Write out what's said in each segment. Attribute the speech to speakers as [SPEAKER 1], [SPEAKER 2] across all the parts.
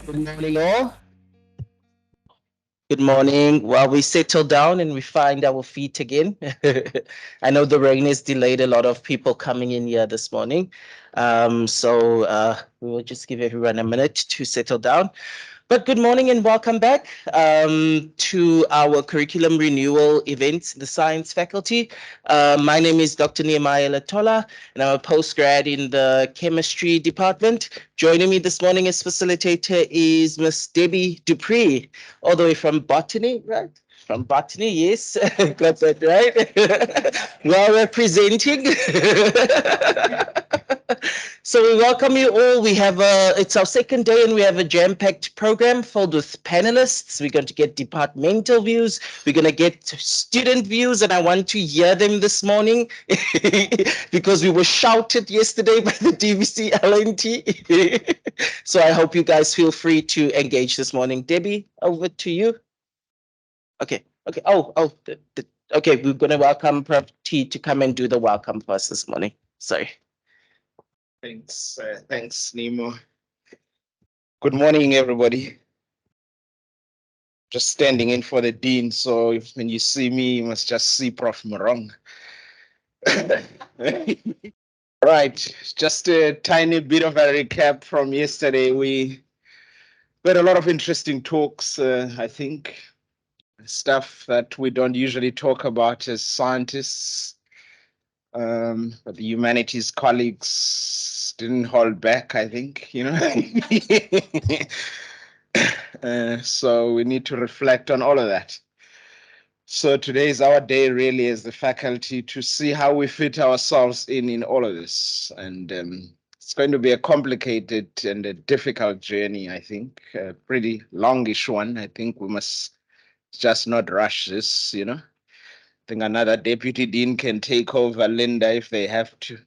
[SPEAKER 1] Good morning, all. Good morning. Well, we settle down and we find our feet again. I know the rain has delayed a lot of people coming in here this morning. So we will just give everyone a minute to settle down. But good morning and welcome back to our curriculum renewal events in the science faculty. My name is Dr. Nehemiah Latola, and I'm a postgrad in the chemistry department. Joining me this morning as facilitator is Miss Debbie Dupree, all the way from botany, right? From botany, yes, got that right. Well representing. So we welcome you all. It's our second day and we have a jam-packed program filled with panelists. We're going to get departmental views. We're going to get student views, and I want to hear them this morning because we were shouted yesterday by the DVC LNT. So I hope you guys feel free to engage this morning. Debbie, over to you. Okay. Okay, we're going to welcome Prof. T to come and do the welcome for us this morning. Sorry.
[SPEAKER 2] Thanks, Nemo. Good morning, everybody. Just standing in for the dean, so when you see me, you must just see Prof. Morong. Right, just a tiny bit of a recap from yesterday. We had a lot of interesting talks, I think, stuff that we don't usually talk about as scientists. But the humanities colleagues didn't hold back, I think, so we need to reflect on all of that. So today is our day really as the faculty to see how we fit ourselves in all of this. And it's going to be a complicated and a difficult journey, I think, a pretty longish one. I think we must just not rush this, I think another deputy dean can take over Linda if they have to.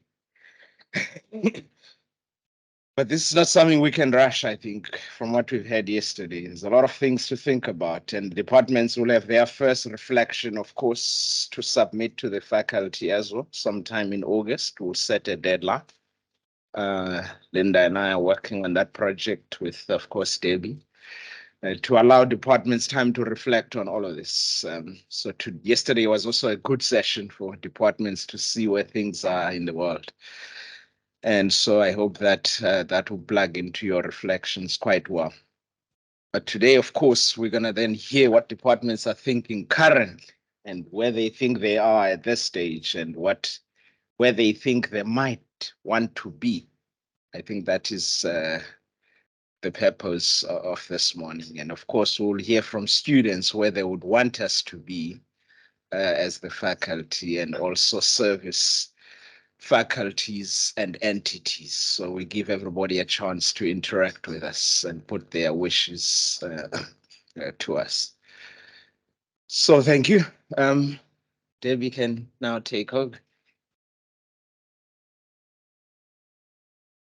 [SPEAKER 2] But this is not something we can rush, I think, from what we've had yesterday. There's a lot of things to think about, and departments will have their first reflection, of course, to submit to the faculty as well. Sometime in August, we'll set a deadline. Linda and I are working on that project with, of course, Debbie, to allow departments time to reflect on all of this. Yesterday was also a good session for departments to see where things are in the world. And so I hope that that will plug into your reflections quite well. But today, of course, we're going to then hear what departments are thinking currently and where they think they are at this stage and where they think they might want to be. I think that is the purpose of this morning. And of course, we'll hear from students where they would want us to be as the faculty, and also service faculties and entities. So we give everybody a chance to interact with us and put their wishes to us. So thank you. Debbie can now take over.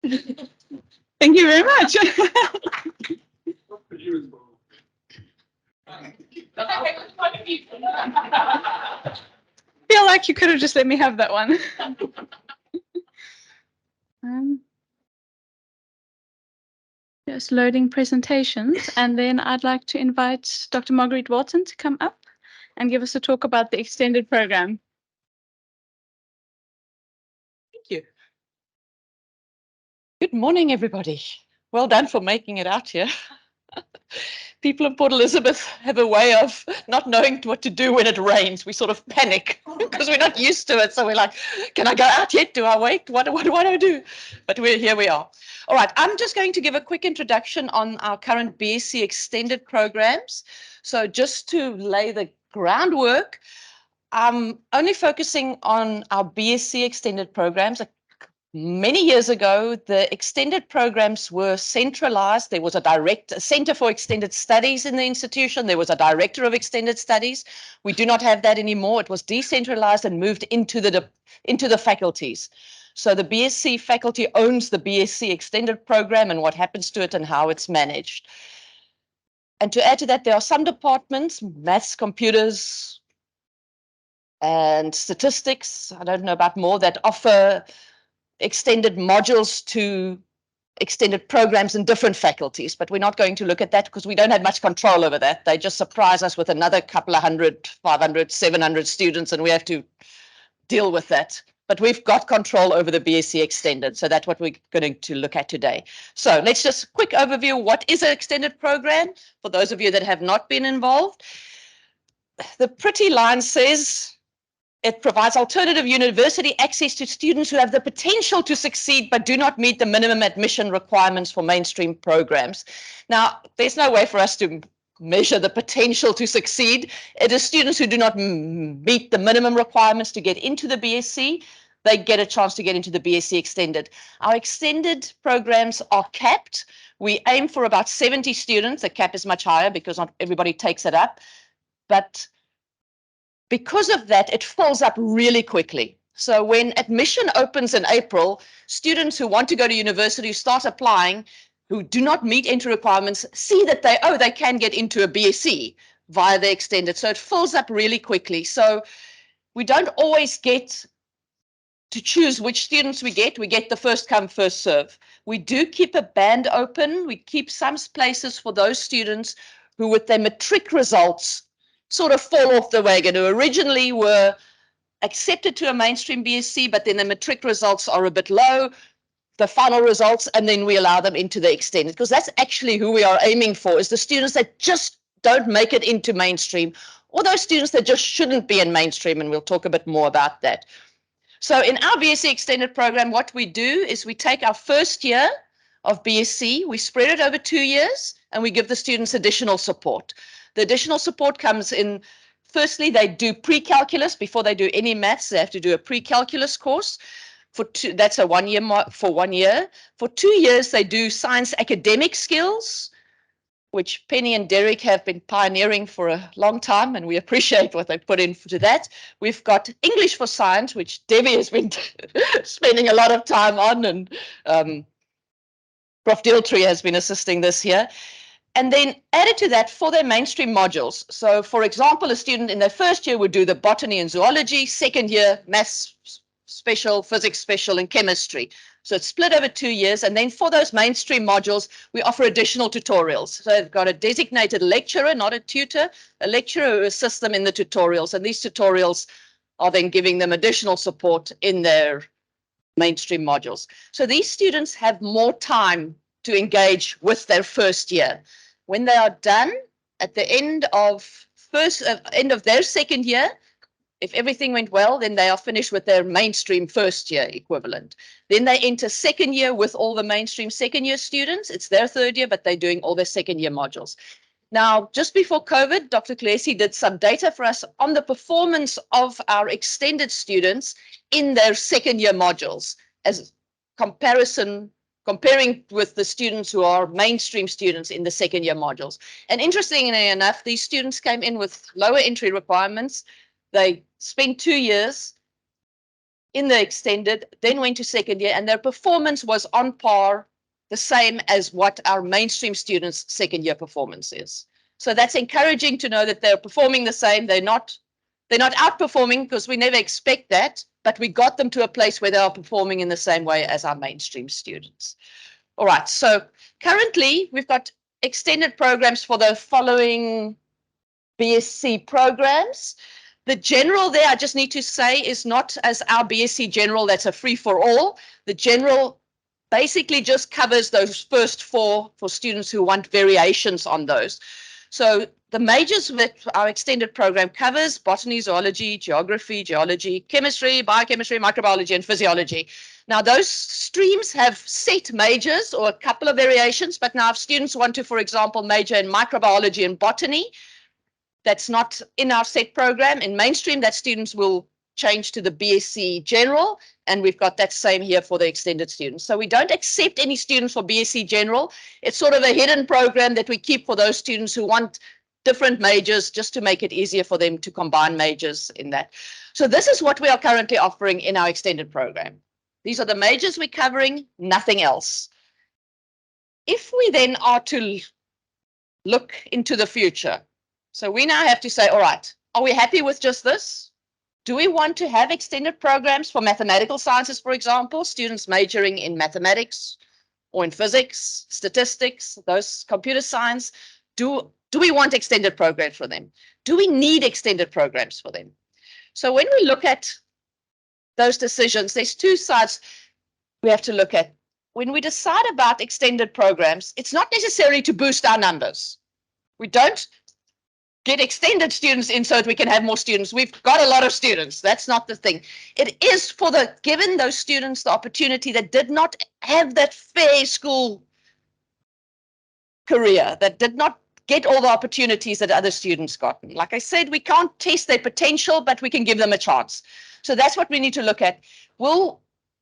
[SPEAKER 3] Thank you very much. Feel like you could have just let me have that one. Just loading presentations, and then I'd like to invite Dr. Marguerite Walton to come up and give us a talk about the extended program.
[SPEAKER 4] Thank you. Good morning, everybody. Well done for making it out here. People in Port Elizabeth have a way of not knowing what to do when it rains. We sort of panic because we're not used to it. So we're like, can I go out yet? Do I wait? What do I do? But here we are. All right, I'm just going to give a quick introduction on our current BSc extended programs. So just to lay the groundwork, I'm only focusing on our BSc extended programs. Many years ago, the extended programs were centralized. There was a Center for Extended Studies in the institution. There was a Director of Extended Studies. We do not have that anymore. It was decentralized and moved into the faculties. So the BSc faculty owns the BSc extended program and what happens to it and how it's managed. And to add to that, there are some departments, maths, computers, and statistics, I don't know about more, that offer extended modules to extended programs in different faculties, but we're not going to look at that because we don't have much control over that. They just surprise us with another couple of 100, 500, 700 students, and we have to deal with that. But we've got control over the BSc Extended, so that's what we're going to look at today. So let's just quick overview. What is an extended program for those of you that have not been involved? The pretty line says it provides alternative university access to students who have the potential to succeed but do not meet the minimum admission requirements for mainstream programs. Now, there's no way for us to measure the potential to succeed. It is students who do not meet the minimum requirements to get into the BSc. They get a chance to get into the BSc Extended. Our extended programs are capped. We aim for about 70 students. The cap is much higher because not everybody takes it up. But because of that, it fills up really quickly. So when admission opens in April, students who want to go to university start applying, who do not meet entry requirements, see that they can get into a BSc via the extended. So it fills up really quickly. So we don't always get to choose which students we get. We get the first come, first serve. We do keep a band open. We keep some places for those students who with their matric results sort of fall off the wagon, who originally were accepted to a mainstream BSc, but then the matric results are a bit low, the final results, and then we allow them into the extended, because that's actually who we are aiming for, is the students that just don't make it into mainstream, or those students that just shouldn't be in mainstream, and we'll talk a bit more about that. So in our BSc Extended program, what we do is we take our first year of BSc, we spread it over 2 years, and we give the students additional support. The additional support comes in, firstly, they do pre-calculus. Before they do any maths, they have to do a pre-calculus course. That's a 1 year for 1 year. For 2 years, they do science academic skills, which Penny and Derek have been pioneering for a long time, and we appreciate what they put into that. We've got English for science, which Debbie has been spending a lot of time on, and Prof. Diltree has been assisting this year. And then added to that for their mainstream modules. So for example, a student in their first year would do the botany and zoology, second year maths special, physics special, and chemistry. So it's split over 2 years. And then for those mainstream modules, we offer additional tutorials. So they've got a designated lecturer, not a tutor, a lecturer who assists them in the tutorials. And these tutorials are then giving them additional support in their mainstream modules. So these students have more time to engage with their first year. When they are done at the end of their second year, if everything went well, then they are finished with their mainstream first year equivalent. Then they enter second year with all the mainstream second year students. It's their third year, but they're doing all their second year modules. Now, just before COVID, Dr. Klesi did some data for us on the performance of our extended students in their second year modules as comparing with the students who are mainstream students in the second year modules. And interestingly enough, these students came in with lower entry requirements. They spent 2 years in the extended, then went to second year, and their performance was on par, the same as what our mainstream students' second year performance is. So that's encouraging to know that they're performing the same. They're not outperforming, because we never expect that, but we got them to a place where they are performing in the same way as our mainstream students. All right, so currently we've got extended programs for the following BSc programs. The general there, I just need to say, is not as our BSc general, that's a free for all. The general basically just covers those first 4 for students who want variations on those. So the majors that our extended program covers: botany, zoology, geography, geology, chemistry, biochemistry, microbiology, and physiology. Now, those streams have set majors or a couple of variations, but now if students want to, for example, major in microbiology and botany, that's not in our set program. In mainstream, that students will change to the BSc General, and we've got that same here for the extended students. So we don't accept any students for BSc General. It's sort of a hidden program that we keep for those students who want different majors, just to make it easier for them to combine majors in that. So this is what we are currently offering in our extended program. These are the majors we're covering, nothing else. If we then are to look into the future, so we now have to say, all right, are we happy with just this? Do we want to have extended programs for mathematical sciences, for example, students majoring in mathematics or in physics, statistics, those computer science? Do we want extended programs for them? Do we need extended programs for them? So when we look at those decisions, there's two sides we have to look at. When we decide about extended programs, it's not necessarily to boost our numbers. We don't get extended students in so that we can have more students. We've got a lot of students. That's not the thing. It is for giving those students the opportunity that did not have that fair school career, that did not get all the opportunities that other students got. Like I said, we can't test their potential, but we can give them a chance. So that's what we need to look at. Will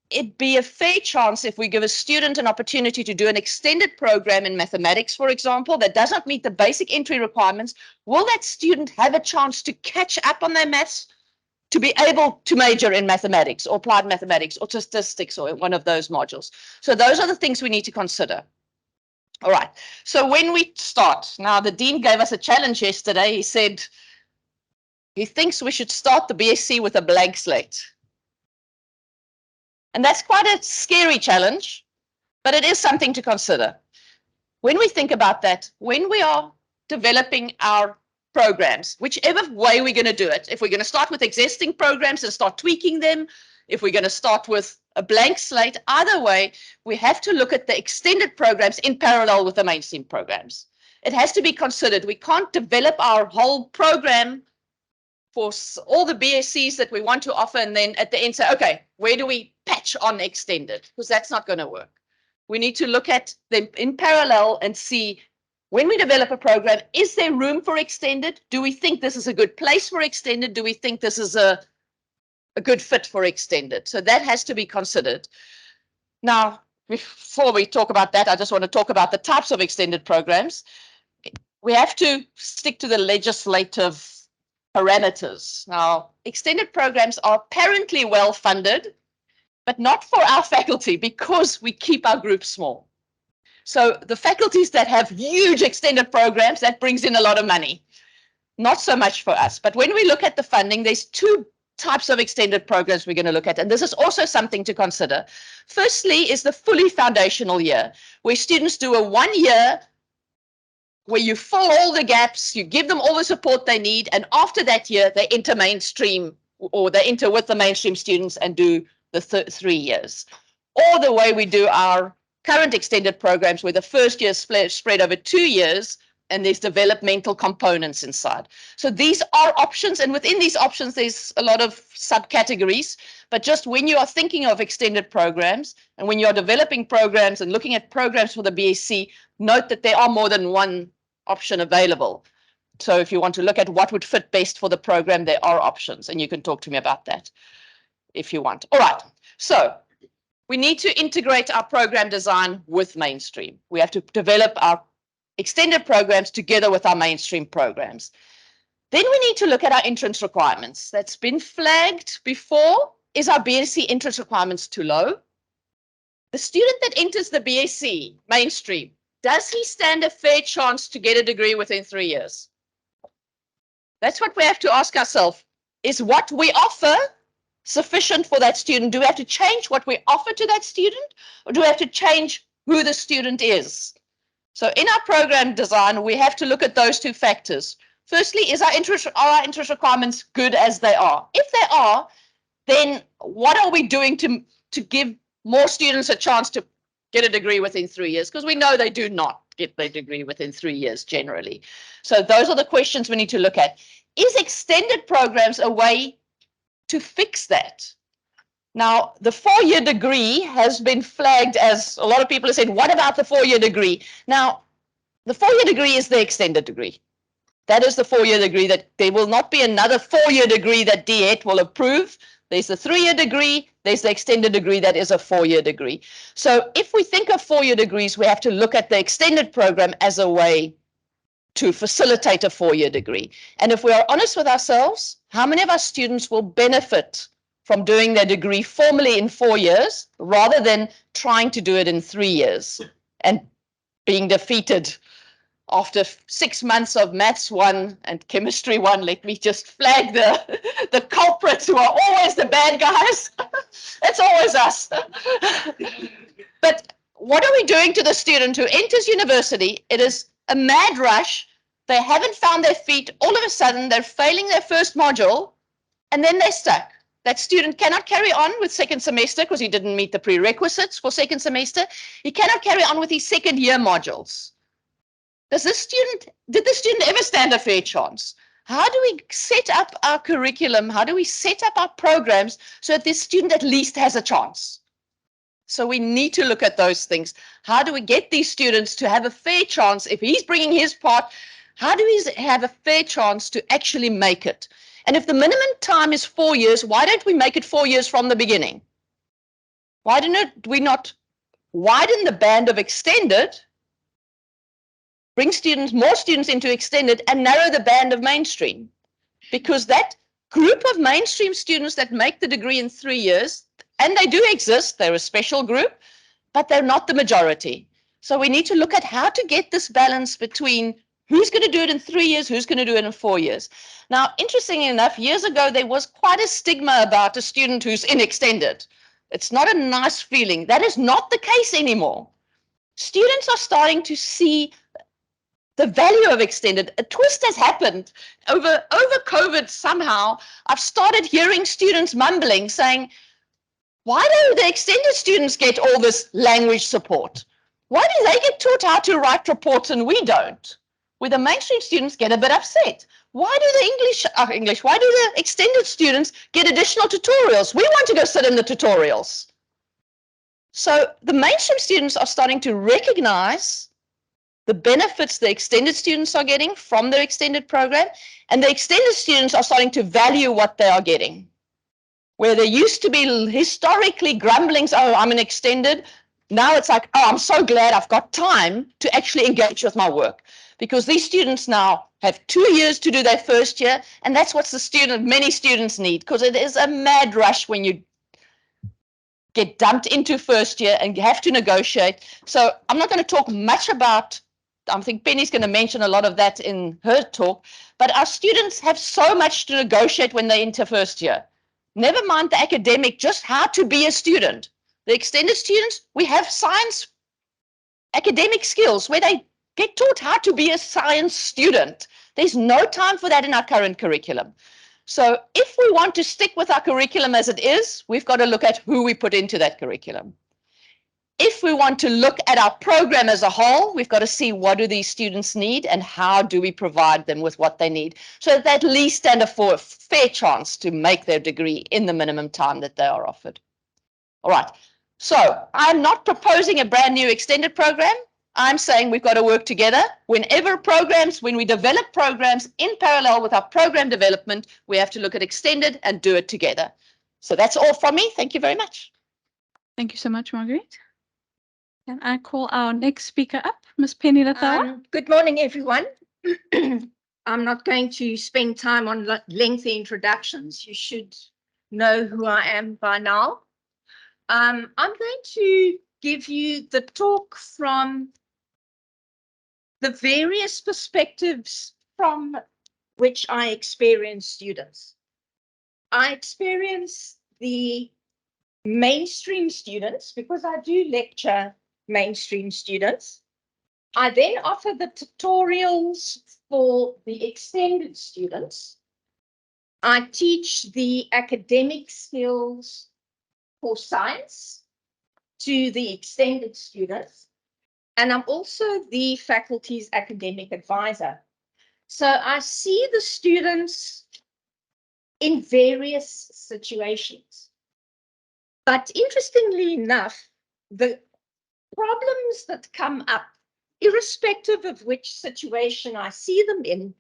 [SPEAKER 4] it be a fair chance if we give a student an opportunity to do an extended program in mathematics, for example, that does not meet the basic entry requirements? Will that student have a chance to catch up on their maths, to be able to major in mathematics or applied mathematics or statistics or one of those modules? So those are the things we need to consider. All right, so when we start, now the Dean gave us a challenge yesterday. He said he thinks we should start the BSc with a blank slate. And that's quite a scary challenge, but it is something to consider. When we think about that, when we are developing our programs, whichever way we're going to do it, if we're going to start with existing programs and start tweaking them, if we're going to start with a blank slate, either way, we have to look at the extended programs in parallel with the mainstream programs. It has to be considered. We can't develop our whole program for all the BSCs that we want to offer and then at the end say, okay, where do we patch on extended? Because that's not going to work. We need to look at them in parallel and see, when we develop a program, is there room for extended? Do we think this is a good place for extended? Do we think this is a good fit for extended? So that has to be considered. Now, before we talk about that, I just want to talk about the types of extended programs. We have to stick to the legislative parameters. Now, extended programs are apparently well funded, but not for our faculty because we keep our groups small. So the faculties that have huge extended programs, that brings in a lot of money. Not so much for us. But when we look at the funding, there's two types of extended programs we're going to look at. And this is also something to consider. Firstly is the fully foundational year, where students do a 1 year where you fill all the gaps, you give them all the support they need, and after that year, they enter mainstream, or they enter with the mainstream students and do the 3 years. Or the way we do our current extended programs, where the first year is spread over 2 years, and there's developmental components inside. So these are options, and within these options, there's a lot of subcategories. But just when you are thinking of extended programs, and when you're developing programs and looking at programs for the BSc, note that there are more than one option available. So if you want to look at what would fit best for the program, there are options, and you can talk to me about that if you want. All right, so we need to integrate our program design with mainstream. We have to develop our extended programs together with our mainstream programs. Then we need to look at our entrance requirements. That's been flagged before. Is our BSc entrance requirements too low? The student that enters the BSc mainstream, does he stand a fair chance to get a degree within 3 years? That's what we have to ask ourselves. Is what we offer sufficient for that student? Do we have to change what we offer to that student, or do we have to change who the student is? So in our program design, we have to look at those two factors. Firstly, are our interest requirements good as they are? If they are, then what are we doing to give more students a chance to get a degree within 3 years? Because we know they do not get their degree within 3 years generally. So those are the questions we need to look at. Is extended programs a way to fix that? Now, the 4-year degree has been flagged as, a lot of people have said, what about the 4-year degree? Now, the 4-year degree is the extended degree. That is the 4-year degree. That there will not be another 4-year degree that DHET will approve. There's the 3-year degree, there's the extended degree that is a 4-year degree. So if we think of 4-year degrees, we have to look at the extended program as a way to facilitate a 4-year degree. And if we are honest with ourselves, how many of our students will benefit from doing their degree formally in 4 years rather than trying to do it in 3 years and being defeated after 6 months of maths 1 and chemistry 1? Let me just flag the culprits who are always the bad guys. It's always us. But what are we doing to the student who enters university? It is a mad rush. They haven't found their feet. All of a sudden, they're failing their first module, and then they're stuck. That student cannot carry on with second semester because he didn't meet the prerequisites for second semester. He cannot carry on with his second year modules. Did the student ever stand a fair chance? How do we set up our curriculum? How do we set up our programs so that this student at least has a chance? So we need to look at those things. How do we get these students to have a fair chance? If he's bringing his part, how do we have a fair chance to actually make it? And if the minimum time is 4 years, why don't we make it 4 years from the beginning? Why don't we not widen the band of extended, bring more students into extended, and narrow the band of mainstream? Because that group of mainstream students that make the degree in 3 years, and they do exist, they're a special group, but they're not the majority. So we need to look at how to get this balance between who's going to do it in 3 years, who's going to do it in 4 years. Now, interestingly enough, years ago, there was quite a stigma about a student who's in extended. It's not a nice feeling. That is not the case anymore. Students are starting to see the value of extended. A twist has happened. Over COVID, somehow, I've started hearing students mumbling, saying, why do the extended students get all this language support? Why do they get taught how to write reports and we don't? Where the mainstream students get a bit upset. Why do the why do the extended students get additional tutorials? We want to go sit in the tutorials. So the mainstream students are starting to recognize the benefits the extended students are getting from their extended program, and the extended students are starting to value what they are getting. Where there used to be historically grumblings, oh, I'm an extended, now it's like, oh, I'm so glad I've got time to actually engage with my work. Because these students now have 2 years to do their first year, and that's what many students need, because it is a mad rush when you get dumped into first year and you have to negotiate. So I'm not going to talk much about, I think Penny's going to mention a lot of that in her talk, but our students have so much to negotiate when they enter first year. Never mind the academic, just how to be a student. The extended students, we have science academic skills where they get taught how to be a science student. There's no time for that in our current curriculum. So if we want to stick with our curriculum as it is, we've got to look at who we put into that curriculum. If we want to look at our program as a whole, we've got to see what do these students need and how do we provide them with what they need so that they at least stand a fair chance to make their degree in the minimum time that they are offered. All right, so I'm not proposing a brand new extended program. I'm saying we've got to work together. When we develop programs in parallel with our program development, we have to look at extended and do it together. So that's all from me. Thank you very much.
[SPEAKER 3] Thank you so much, Margaret. Can I call our next speaker up, Ms. Penny Lathala?
[SPEAKER 5] Good morning, everyone. I'm not going to spend time on lengthy introductions. You should know who I am by now. I'm going to give you the talk from the various perspectives from which I experience students. I experience the mainstream students because I do lecture mainstream students. I then offer the tutorials for the extended students. I teach the academic skills for science to the extended students. And I'm also the faculty's academic advisor. So I see the students in various situations. But interestingly enough, the problems that come up, irrespective of which situation I see them in,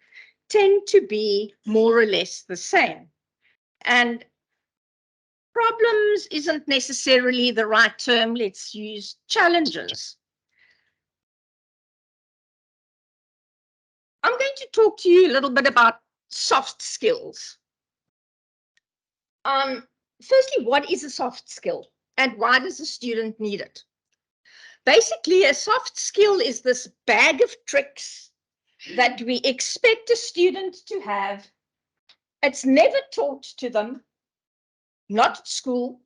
[SPEAKER 5] tend to be more or less the same. And problems isn't necessarily the right term. Let's use challenges. I'm going to talk to you a little bit about soft skills. Firstly, what is a soft skill and why does a student need it? Basically, a soft skill is this bag of tricks that we expect a student to have. It's never taught to them, not at school.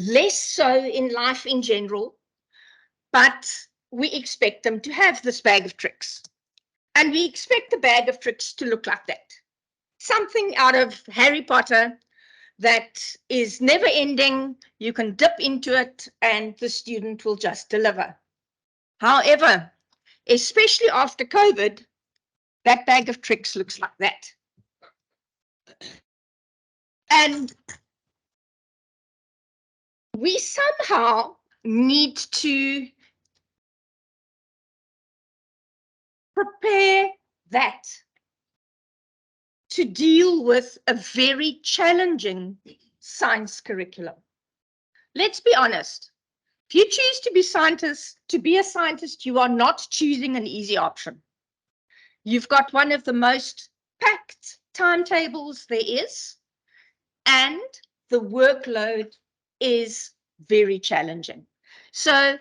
[SPEAKER 5] less so in life in general, but we expect them to have this bag of tricks. And we expect the bag of tricks to look like that. Something out of Harry Potter that is never ending. You can dip into it and the student will just deliver. However, especially after COVID, that bag of tricks looks like that. And we somehow need to prepare that to deal with a very challenging science curriculum. Let's be honest. If you choose to be a scientist, you are not choosing an easy option. You've got one of the most packed timetables there is, and the workload is very challenging. So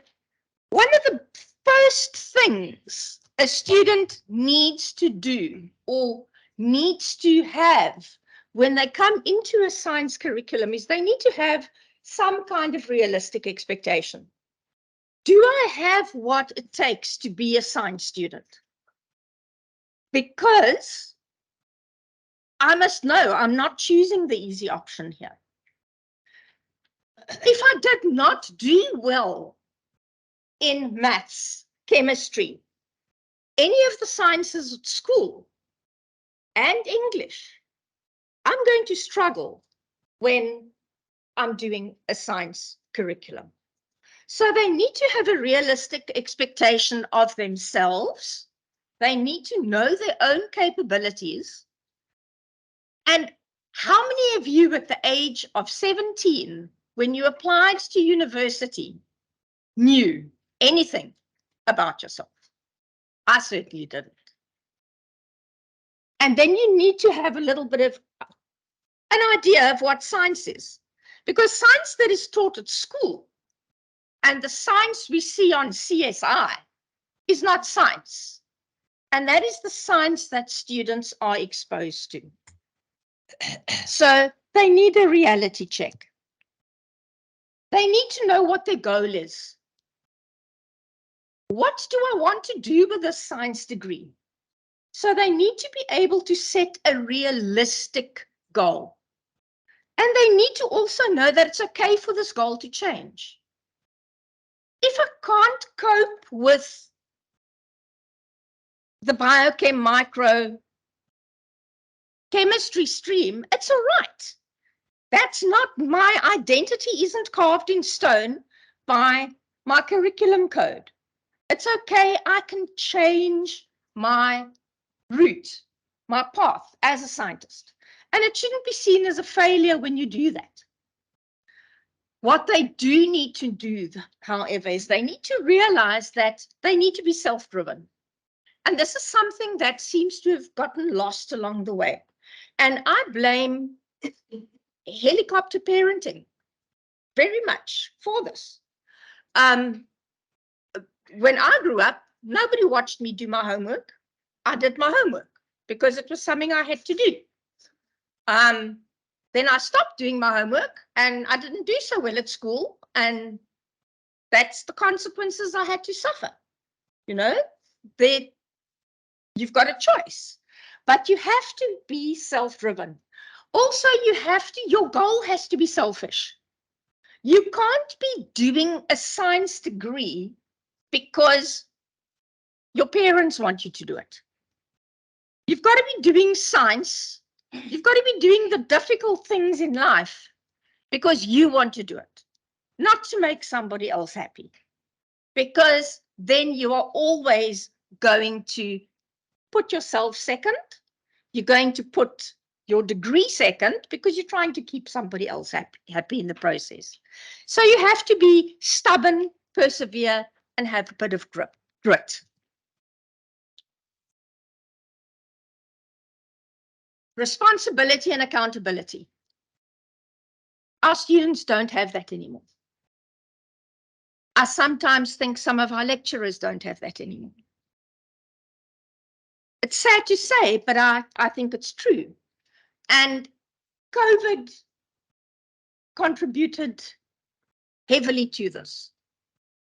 [SPEAKER 5] one of the first things a student needs to do or needs to have when they come into a science curriculum is they need to have some kind of realistic expectation. Do I have what it takes to be a science student? Because I must know I'm not choosing the easy option here. If I did not do well in maths, chemistry, any of the sciences at school, and English, I'm going to struggle when I'm doing a science curriculum. So they need to have a realistic expectation of themselves. They need to know their own capabilities. And how many of you at the age of 17, when you applied to university, knew anything about yourself? I certainly didn't. And then you need to have a little bit of an idea of what science is. Because science that is taught at school and the science we see on CSI is not science. And that is the science that students are exposed to. So they need a reality check. They need to know what their goal is. What do I want to do with a science degree? So they need to be able to set a realistic goal. And they need to also know that it's okay for this goal to change. If I can't cope with the biochem micro chemistry stream, it's all right. That's not my identity, isn't carved in stone by my curriculum code. It's okay, I can change my route, my path as a scientist. And it shouldn't be seen as a failure when you do that. What they do need to do, however, is they need to realize that they need to be self-driven. And this is something that seems to have gotten lost along the way. And I blame helicopter parenting very much for this. When I grew up, nobody watched me do my homework. I did my homework because it was something I had to do. Then I stopped doing my homework and I didn't do so well at school. And that's the consequences I had to suffer. You know, you've got a choice, but you have to be self-driven. Also, your goal has to be selfish. You can't be doing a science degree because your parents want you to do it. You've got to be doing science. You've got to be doing the difficult things in life because you want to do it, not to make somebody else happy. Because then you are always going to put yourself second. You're going to put your degree second because you're trying to keep somebody else happy in the process. So you have to be stubborn, persevere, and have a bit of grit. Responsibility and accountability. Our students don't have that anymore. I sometimes think some of our lecturers don't have that anymore. It's sad to say, but I think it's true. And COVID contributed heavily to this.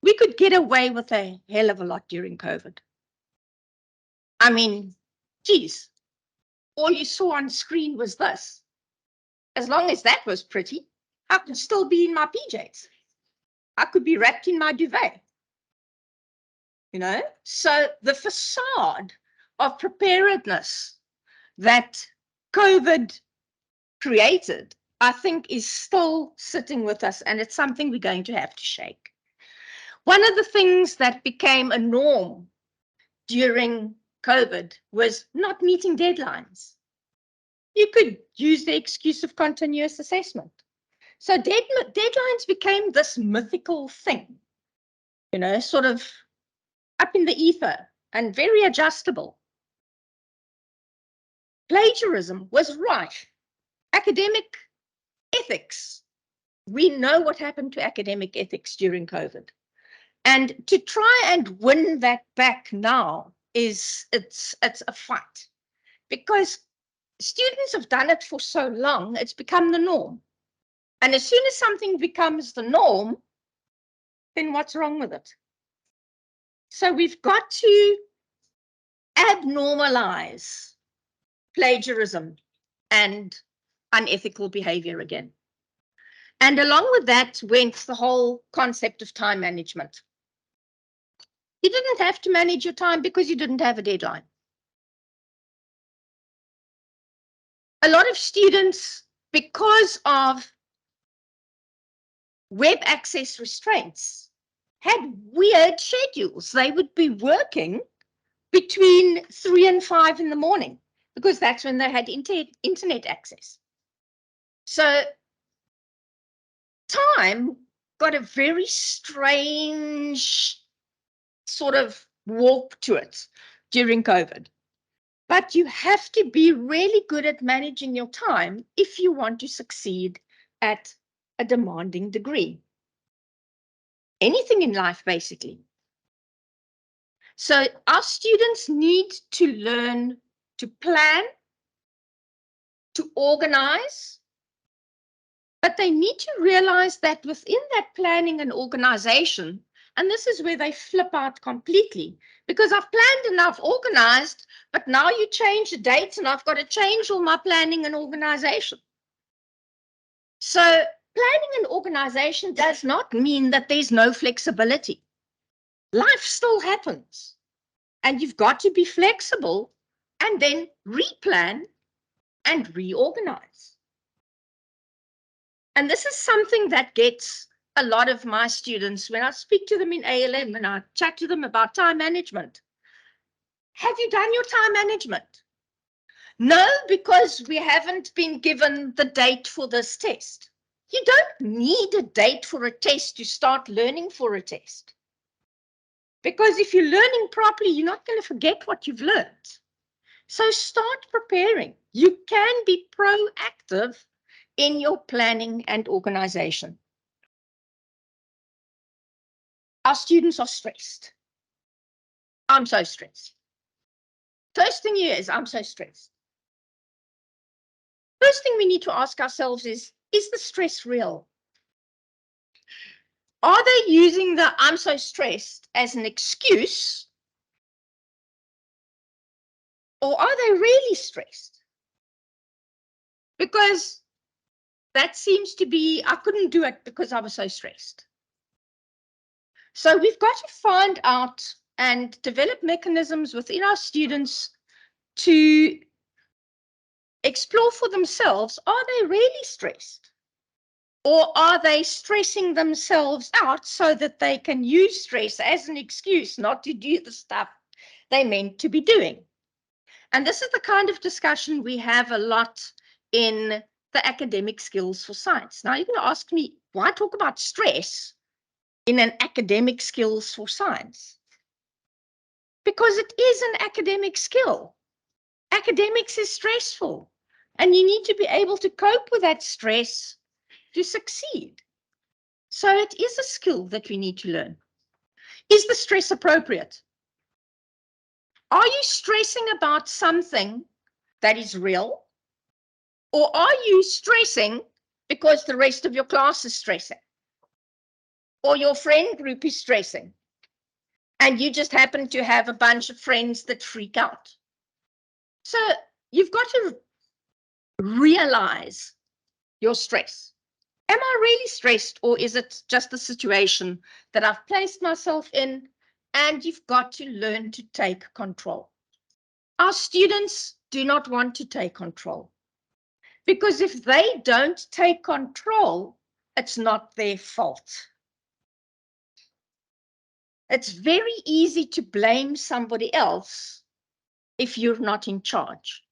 [SPEAKER 5] We could get away with a hell of a lot during COVID. I mean, geez, all you saw on screen was this. As long as that was pretty, I could still be in my PJs. I could be wrapped in my duvet. You know, so the facade of preparedness that COVID created, I think, is still sitting with us, and it's something we're going to have to shake. One of the things that became a norm during COVID was not meeting deadlines. You could use the excuse of continuous assessment. So deadlines became this mythical thing, you know, sort of up in the ether and very adjustable. Plagiarism was rife. Academic ethics. We know what happened to academic ethics during COVID. And to try and win that back now it's a fight, because students have done it for so long, it's become the norm. And as soon as something becomes the norm, then what's wrong with it? So we've got to abnormalize plagiarism and unethical behavior again. And along with that went the whole concept of time management. You didn't have to manage your time because you didn't have a deadline. A lot of students, because of web access restraints, had weird schedules. They would be working between 3 and 5 in the morning because that's when they had internet access. So time got a very strange sort of walk to it during COVID. But you have to be really good at managing your time if you want to succeed at a demanding degree. Anything in life, basically. So our students need to learn to plan, to organize, but they need to realize that within that planning and organization, and this is where they flip out completely, because I've planned and I've organized, but now you change the dates and I've got to change all my planning and organization. So planning and organization does not mean that there's no flexibility. Life still happens, and you've got to be flexible and then replan and reorganize. And this is something that gets a lot of my students when I speak to them in ALM and I chat to them about time management. Have you done your time management? No, because we haven't been given the date for this test. You don't need a date for a test to start learning for a test. Because if you're learning properly, you're not going to forget what you've learned. So start preparing. You can be proactive in your planning and organization. Our students are stressed. I'm so stressed. First thing here is I'm so stressed. First thing we need to ask ourselves is the stress real? Are they using the I'm so stressed as an excuse? Or are they really stressed? Because that seems to be, I couldn't do it because I was so stressed. So we've got to find out and develop mechanisms within our students to explore for themselves, are they really stressed? Or are they stressing themselves out so that they can use stress as an excuse not to do the stuff they meant to be doing? And this is the kind of discussion we have a lot in the academic skills for science. Now, you're going to ask me, why talk about stress in an academic skills for science? Because it is an academic skill. Academics is stressful, and you need to be able to cope with that stress to succeed. So it is a skill that we need to learn. Is the stress appropriate? Are you stressing about something that is real? Or are you stressing because the rest of your class is stressing? or your friend group is stressing, and you just happen to have a bunch of friends that freak out. So you've got to realize your stress. Am I really stressed, or is it just a situation that I've placed myself in? And you've got to learn to take control. Our students do not want to take control, because if they don't take control, it's not their fault. It's very easy to blame somebody else if you're not in charge.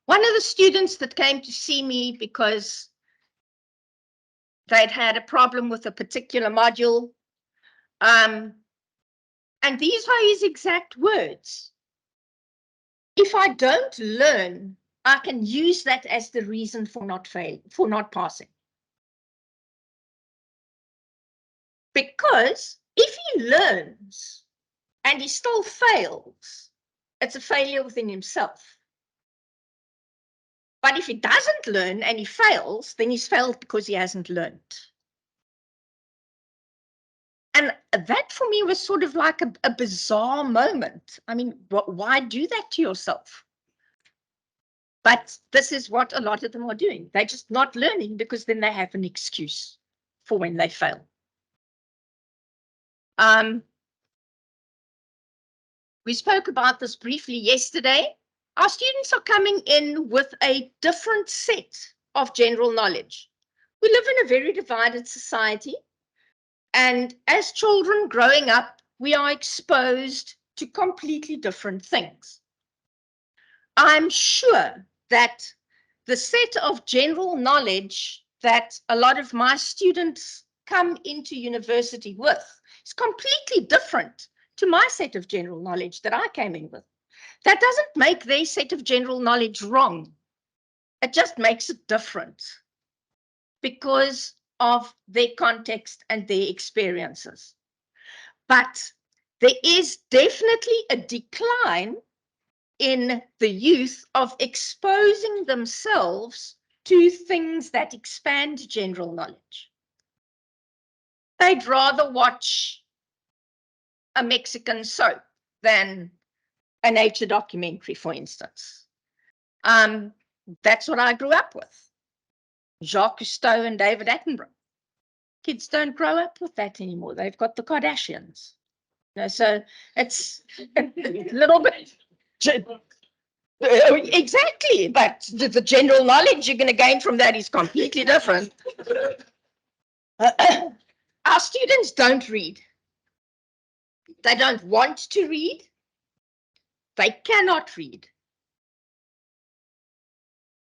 [SPEAKER 5] One of the students that came to see me because they'd had a problem with a particular module, and these are his exact words. If I don't learn, I can use that as the reason for not passing. Because if he learns and he still fails, it's a failure within himself. But if he doesn't learn and he fails, then he's failed because he hasn't learned. And that for me was sort of like a bizarre moment. I mean, why do that to yourself? But this is what a lot of them are doing. They're just not learning because then they have an excuse for when they fail. We spoke about this briefly yesterday. Our students are coming in with a different set of general knowledge. We live in a very divided society, and as children growing up, we are exposed to completely different things. I'm sure that the set of general knowledge that a lot of my students come into university with is completely different to my set of general knowledge that I came in with. That doesn't make their set of general knowledge wrong. It just makes it different because of their context and their experiences. But there is definitely a decline in the youth of exposing themselves to things that expand general knowledge. They'd rather watch a Mexican soap than a nature documentary, for instance. That's what I grew up with. Jacques Cousteau and David Attenborough. Kids don't grow up with that anymore. They've got the Kardashians. You know, so it's a little bit. Exactly, but the general knowledge you're going to gain from that is completely different. Our students don't read. They don't want to read. They cannot read.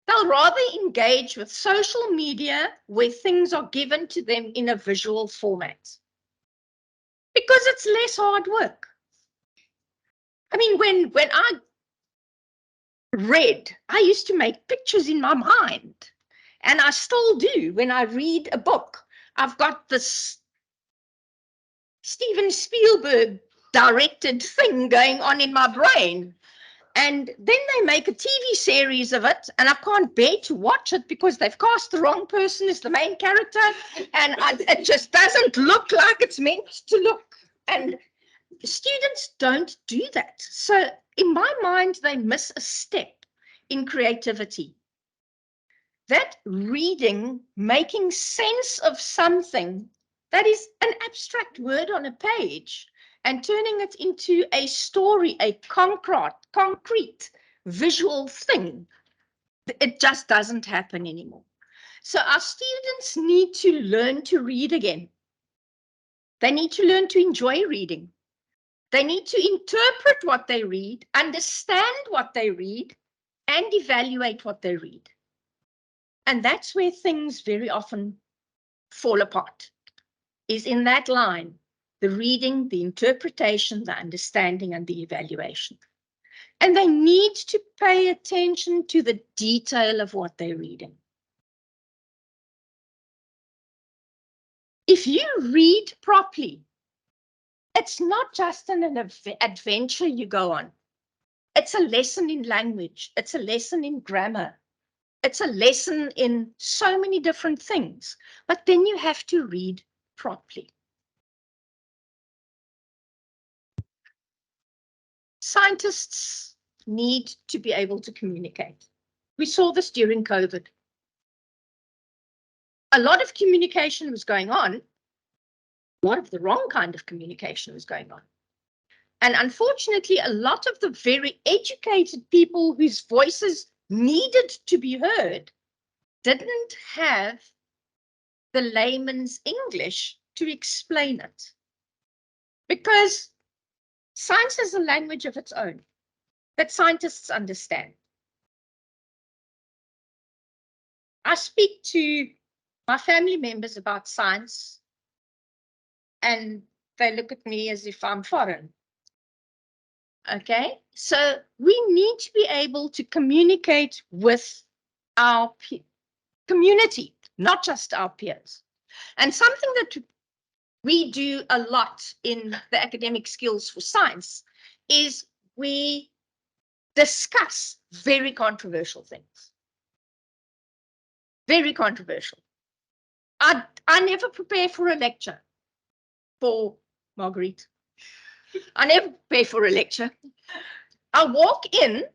[SPEAKER 5] They'll rather engage with social media where things are given to them in a visual format because it's less hard work. I mean, when I read, I used to make pictures in my mind, and I still do when I read a book. I've got this Steven Spielberg directed thing going on in my brain. And then they make a TV series of it, and I can't bear to watch it because they've cast the wrong person as the main character, and it just doesn't look like it's meant to look. And students don't do that. So in my mind, they miss a step in creativity. That reading, making sense of something that is an abstract word on a page, and turning it into a story, a concrete visual thing, it just doesn't happen anymore. So our students need to learn to read again. They need to learn to enjoy reading. They need to interpret what they read, understand what they read, and evaluate what they read. And that's where things very often fall apart, is in that line. The reading, the interpretation, the understanding, and the evaluation. And they need to pay attention to the detail of what they're reading. If you read properly, it's not just an adventure you go on. It's a lesson in language. It's a lesson in grammar. It's a lesson in so many different things. But then you have to read properly. Scientists need to be able to communicate. We saw this during COVID. A lot of communication was going on. A lot of the wrong kind of communication was going on. And unfortunately, a lot of the very educated people whose voices needed to be heard didn't have the layman's English to explain it. Because science is a language of its own that scientists understand. I speak to my family members about science, and they look at me as if I'm foreign. Okay, so we need to be able to communicate with our community, not just our peers. And something that we do a lot in the academic skills for science is we discuss very controversial things. Very controversial. I never prepare for a lecture for Marguerite. I never prepare for a lecture. I walk in,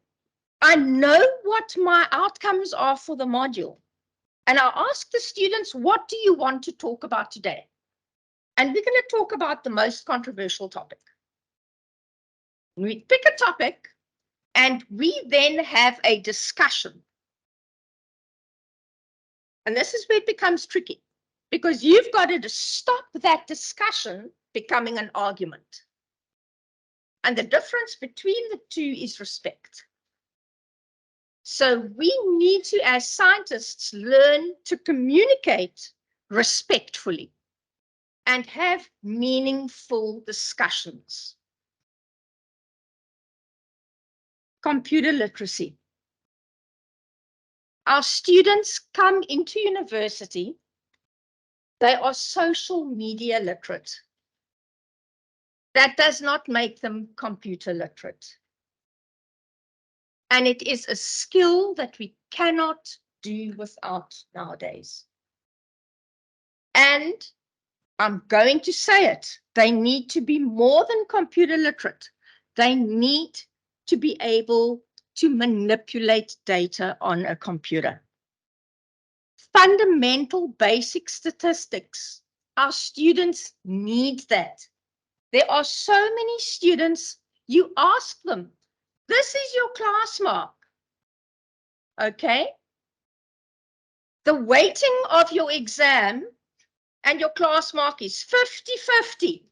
[SPEAKER 5] I know what my outcomes are for the module. And I ask the students, what do you want to talk about today? And we're going to talk about the most controversial topic. We pick a topic and we then have a discussion. And this is where it becomes tricky, because you've got to stop that discussion becoming an argument. And the difference between the two is respect. So we need to, as scientists, learn to communicate respectfully and have meaningful discussions. Computer literacy. Our students come into university, they are social media literate. That does not make them computer literate. And it is a skill that we cannot do without nowadays. And I'm going to say it, they need to be more than computer literate. They need to be able to manipulate data on a computer. Fundamental basic statistics. Our students need that. There are so many students, you ask them, this is your class mark. Okay? The weighting of your exam and your class mark is 50-50.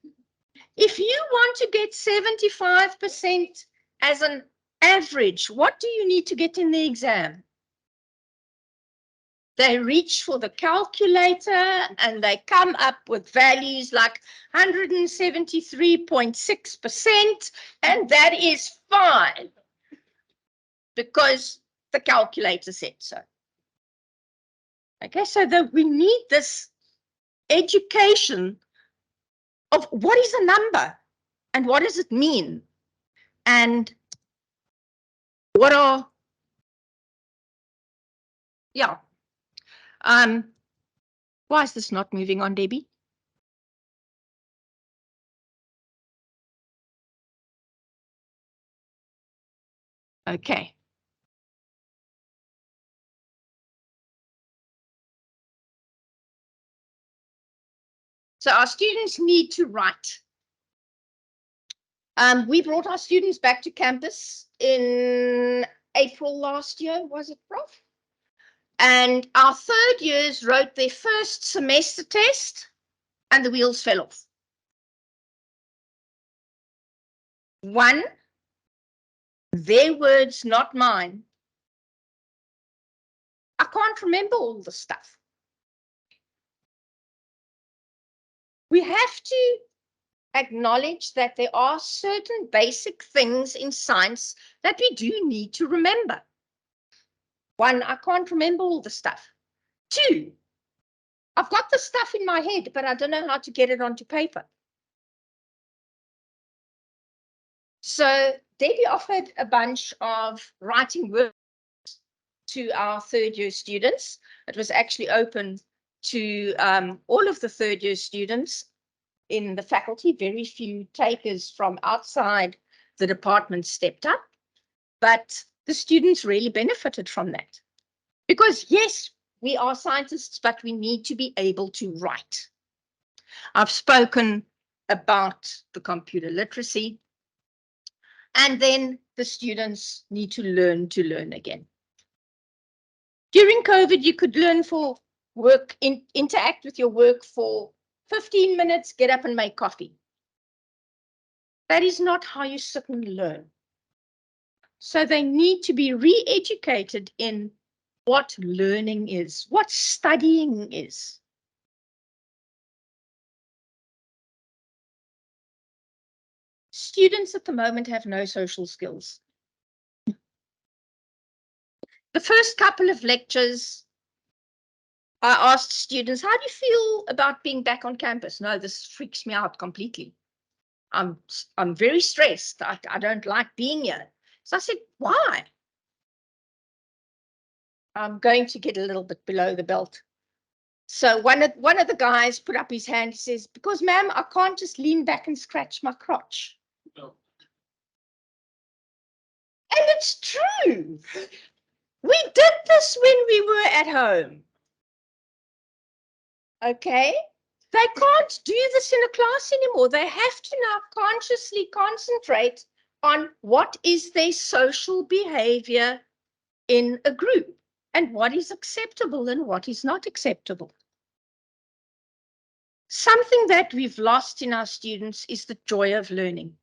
[SPEAKER 5] If you want to get 75% as an average, what do you need to get in the exam? They reach for the calculator and they come up with values like 173.6%, and that is fine because the calculator said so. Okay, so we need this education of what is a number and what does it mean, and what are, yeah. Why is this not moving on, Debbie? Okay. So our students need to write. We brought our students back to campus in April last year, was it, Prof? And our third years wrote their first semester test and the wheels fell off. One, their words, not mine. I can't remember all the stuff. We have to acknowledge that there are certain basic things in science that we do need to remember. One, I can't remember all the stuff. Two, I've got the stuff in my head, but I don't know how to get it onto paper. So Debbie offered a bunch of writing workshops to our third year students. It was actually open to all of the third year students in the faculty. Very few takers from outside the department stepped up, but the students really benefited from that. Because yes, we are scientists, but we need to be able to write. I've spoken about the computer literacy, and then the students need to learn again. During COVID, you could learn for work, interact with your work for 15 minutes, get up and make coffee. That is not how you sit and learn. So they need to be re-educated in what learning is, what studying is. Students at the moment have no social skills. The first couple of lectures, I asked students, how do you feel about being back on campus? No, this freaks me out completely. I'm very stressed. I don't like being here. So I said, why? I'm going to get a little bit below the belt. So one of the guys put up his hand. He says, because ma'am, I can't just lean back and scratch my crotch. No. And it's true. We did this when we were at home. Okay? They can't do this in a class anymore. They have to now consciously concentrate on what is their social behavior in a group and what is acceptable and what is not acceptable. Something that we've lost in our students is the joy of learning.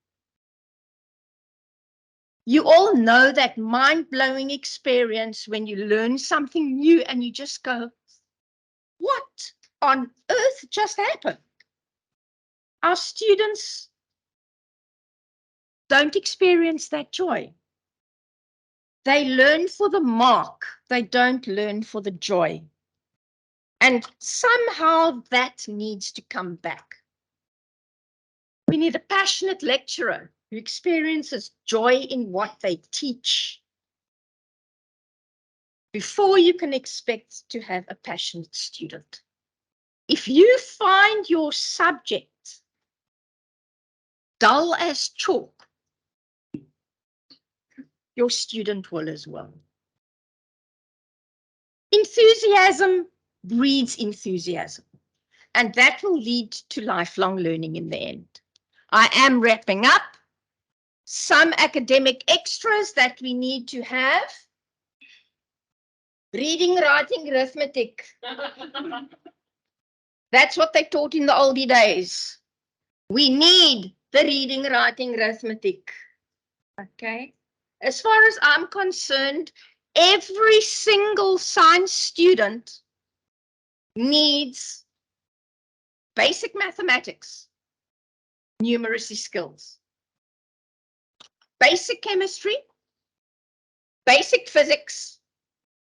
[SPEAKER 5] You all know that mind-blowing experience when you learn something new and you just go, what on earth just happened? Our students don't experience that joy. They learn for the mark. They don't learn for the joy. And somehow that needs to come back. We need a passionate lecturer who experiences joy in what they teach before you can expect to have a passionate student. If you find your subject dull as chalk, your student will as well. Enthusiasm breeds enthusiasm, and that will lead to lifelong learning in the end. I am wrapping up. Some academic extras that we need to have. Reading, writing, arithmetic. That's what they taught in the oldie days. We need the reading, writing, arithmetic. Okay. As far as I'm concerned, every single science student needs basic mathematics, numeracy skills, basic chemistry, basic physics,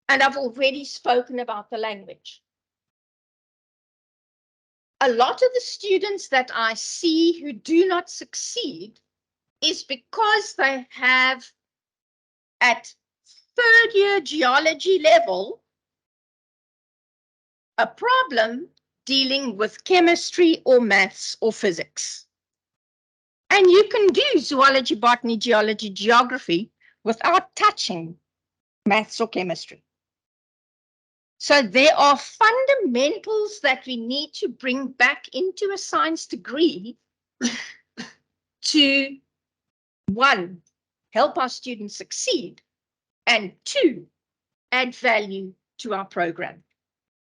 [SPEAKER 5] and I've already spoken about the language. A lot of the students that I see who do not succeed is because they have, at third year geology level, a problem dealing with chemistry or maths or physics. And you can do zoology, botany, geology, geography without touching maths or chemistry. So there are fundamentals that we need to bring back into a science degree to, one, help our students succeed, and two, add value to our program.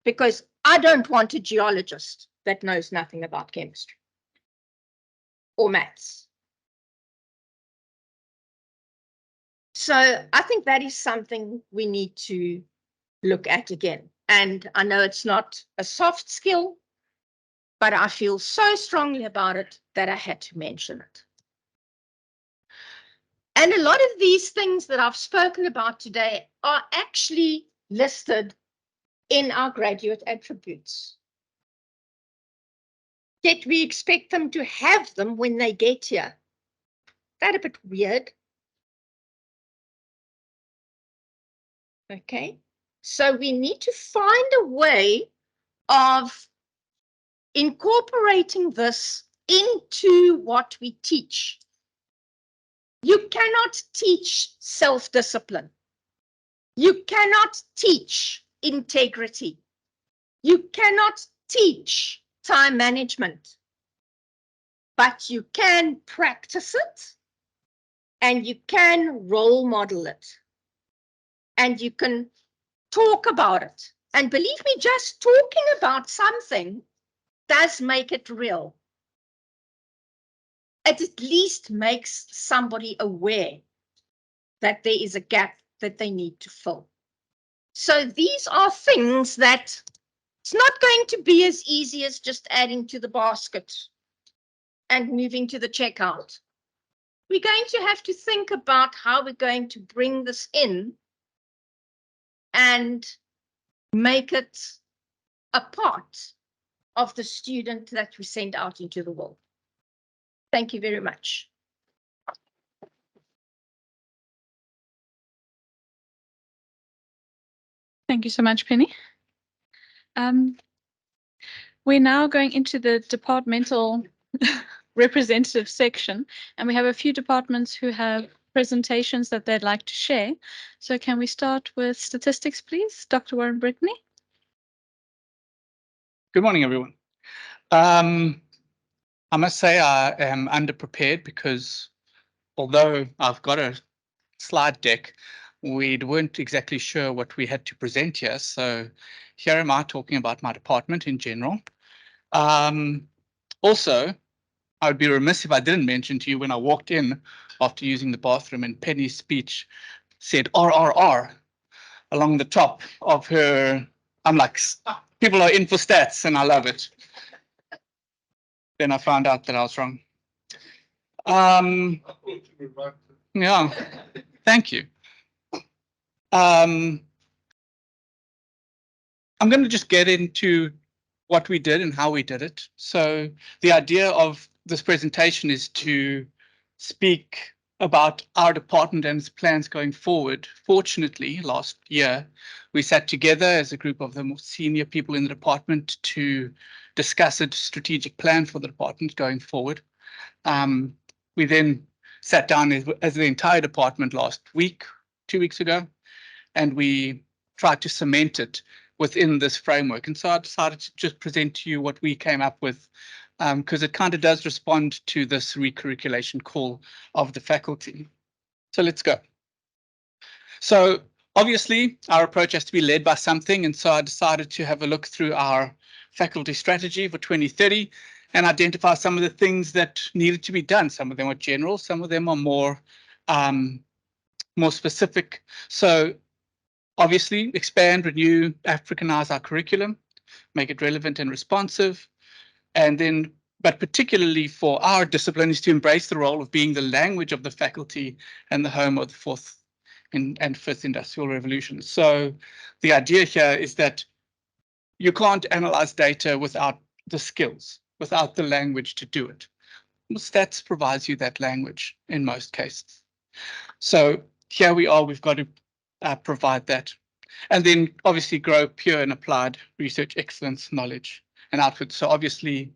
[SPEAKER 5] Because I don't want a geologist that knows nothing about chemistry or maths. So I think that is something we need to look at again. And I know it's not a soft skill, but I feel so strongly about it that I had to mention it. And a lot of these things that I've spoken about today are actually listed in our graduate attributes. Yet we expect them to have them when they get here. That's a bit weird. Okay, so we need to find a way of incorporating this into what we teach. You cannot teach self-discipline. You cannot teach integrity. You cannot teach time management, but you can practice it and you can role model it and you can talk about it. And believe me, just talking about something does make it real. It at least makes somebody aware that there is a gap that they need to fill. So these are things that it's not going to be as easy as just adding to the basket and moving to the checkout. We're going to have to think about how we're going to bring this in and make it a part of the student that we send out into the world. Thank you very much.
[SPEAKER 3] Thank you so much, Penny. We're now going into the departmental representative section, and we have a few departments who have presentations that they'd like to share. So can we start with statistics, please? Dr. Warren Brittany.
[SPEAKER 6] Good morning, everyone. I must say I am underprepared because although I've got a slide deck, we weren't exactly sure what we had to present here. So here am I talking about my department in general. Also, I would be remiss if I didn't mention to you when I walked in after using the bathroom and Penny's speech said RRR along the top of her. I'm like, people are in for stats and I love it. Then I found out that I was wrong. Yeah, thank you. I'm going to just get into what we did and how we did it. So the idea of this presentation is to speak about our department and its plans going forward. Fortunately, last year, we sat together as a group of the more senior people in the department to discuss a strategic plan for the department going forward. We then sat down as the entire department last week, 2 weeks ago, and we tried to cement it within this framework. And so I decided to just present to you what we came up with, because it kind of does respond to this recurriculation call of the faculty. So let's go. So obviously our approach has to be led by something. And so I decided to have a look through our faculty strategy for 2030 and identify some of the things that needed to be done. Some of them are general, some of them are more specific. So obviously, expand, renew, Africanize our curriculum, make it relevant and responsive. And then, but particularly for our discipline, is to embrace the role of being the language of the faculty and the home of the fourth and fifth industrial revolution. So the idea here is that you can't analyze data without the skills, without the language to do it. Stats provides you that language in most cases. So here we are, we've got to provide that. And then obviously grow pure and applied research excellence, knowledge and output. So obviously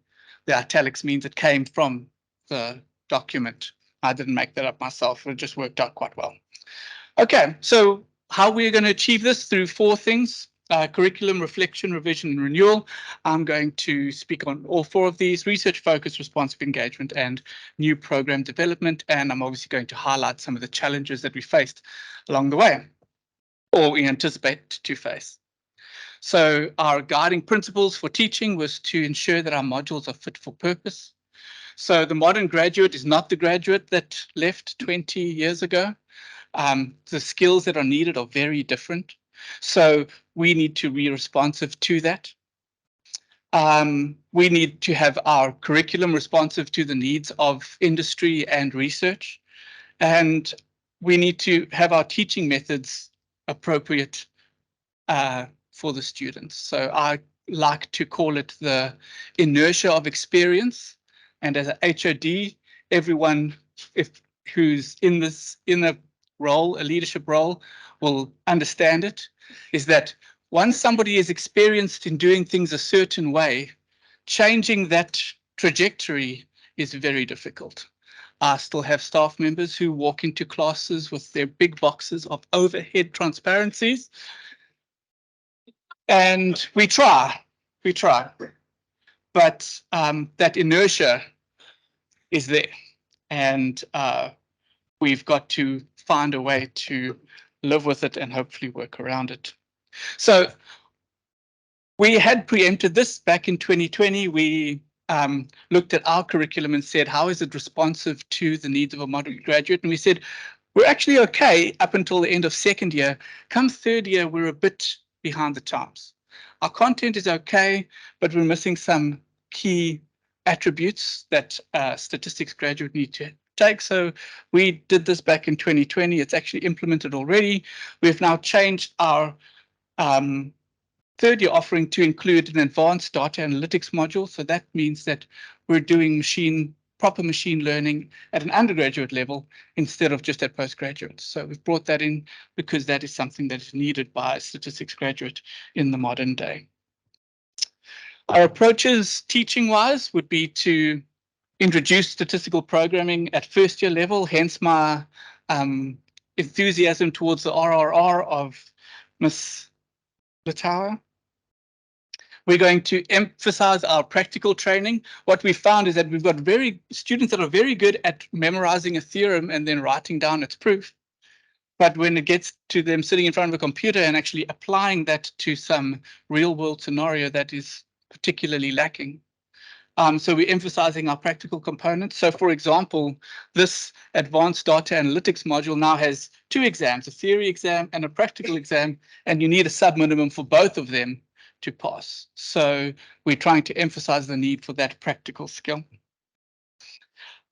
[SPEAKER 6] the italics means it came from the document. I didn't make that up myself. It just worked out quite well. Okay, so how we're going to achieve this through 4 things. Curriculum, reflection, revision, and renewal. I'm going to speak on all 4 of these: research focus, responsive engagement, and new program development. And I'm obviously going to highlight some of the challenges that we faced along the way, or we anticipate to face. So our guiding principles for teaching was to ensure that our modules are fit for purpose. So the modern graduate is not the graduate that left 20 years ago. The skills that are needed are very different. So we need to be responsive to that. We need to have our curriculum responsive to the needs of industry and research. And we need to have our teaching methods appropriate for the students. So I like to call it the inertia of experience. And as an HOD, everyone who's in a role, a leadership role, will understand it, is that once somebody is experienced in doing things a certain way, changing that trajectory is very difficult. I still have staff members who walk into classes with their big boxes of overhead transparencies. And we try. But that inertia is there. And we've got to find a way to live with it and hopefully work around it. So we had preempted this back in 2020. We looked at our curriculum and said, how is it responsive to the needs of a modern graduate? And we said, we're actually okay up until the end of second year. Come third year, we're a bit behind the times. Our content is okay, but we're missing some key attributes that statistics graduate need to take. So we did this back in 2020. It's actually implemented already. We've now changed our third year offering to include an advanced data analytics module. So that means that we're doing proper machine learning at an undergraduate level instead of just at postgraduate. So we've brought that in because that is something that is needed by a statistics graduate in the modern day. Our approaches teaching-wise would be to introduce statistical programming at first year level, hence my enthusiasm towards the RRR of Ms. Latawa. We're going to emphasize our practical training. What we found is that we've got students that are very good at memorizing a theorem and then writing down its proof. But when it gets to them sitting in front of a computer and actually applying that to some real world scenario, that is particularly lacking. So we're emphasizing our practical components. So for example, this advanced data analytics module now has 2 exams, a theory exam and a practical exam, and you need a sub-minimum for both of them to pass. So we're trying to emphasize the need for that practical skill.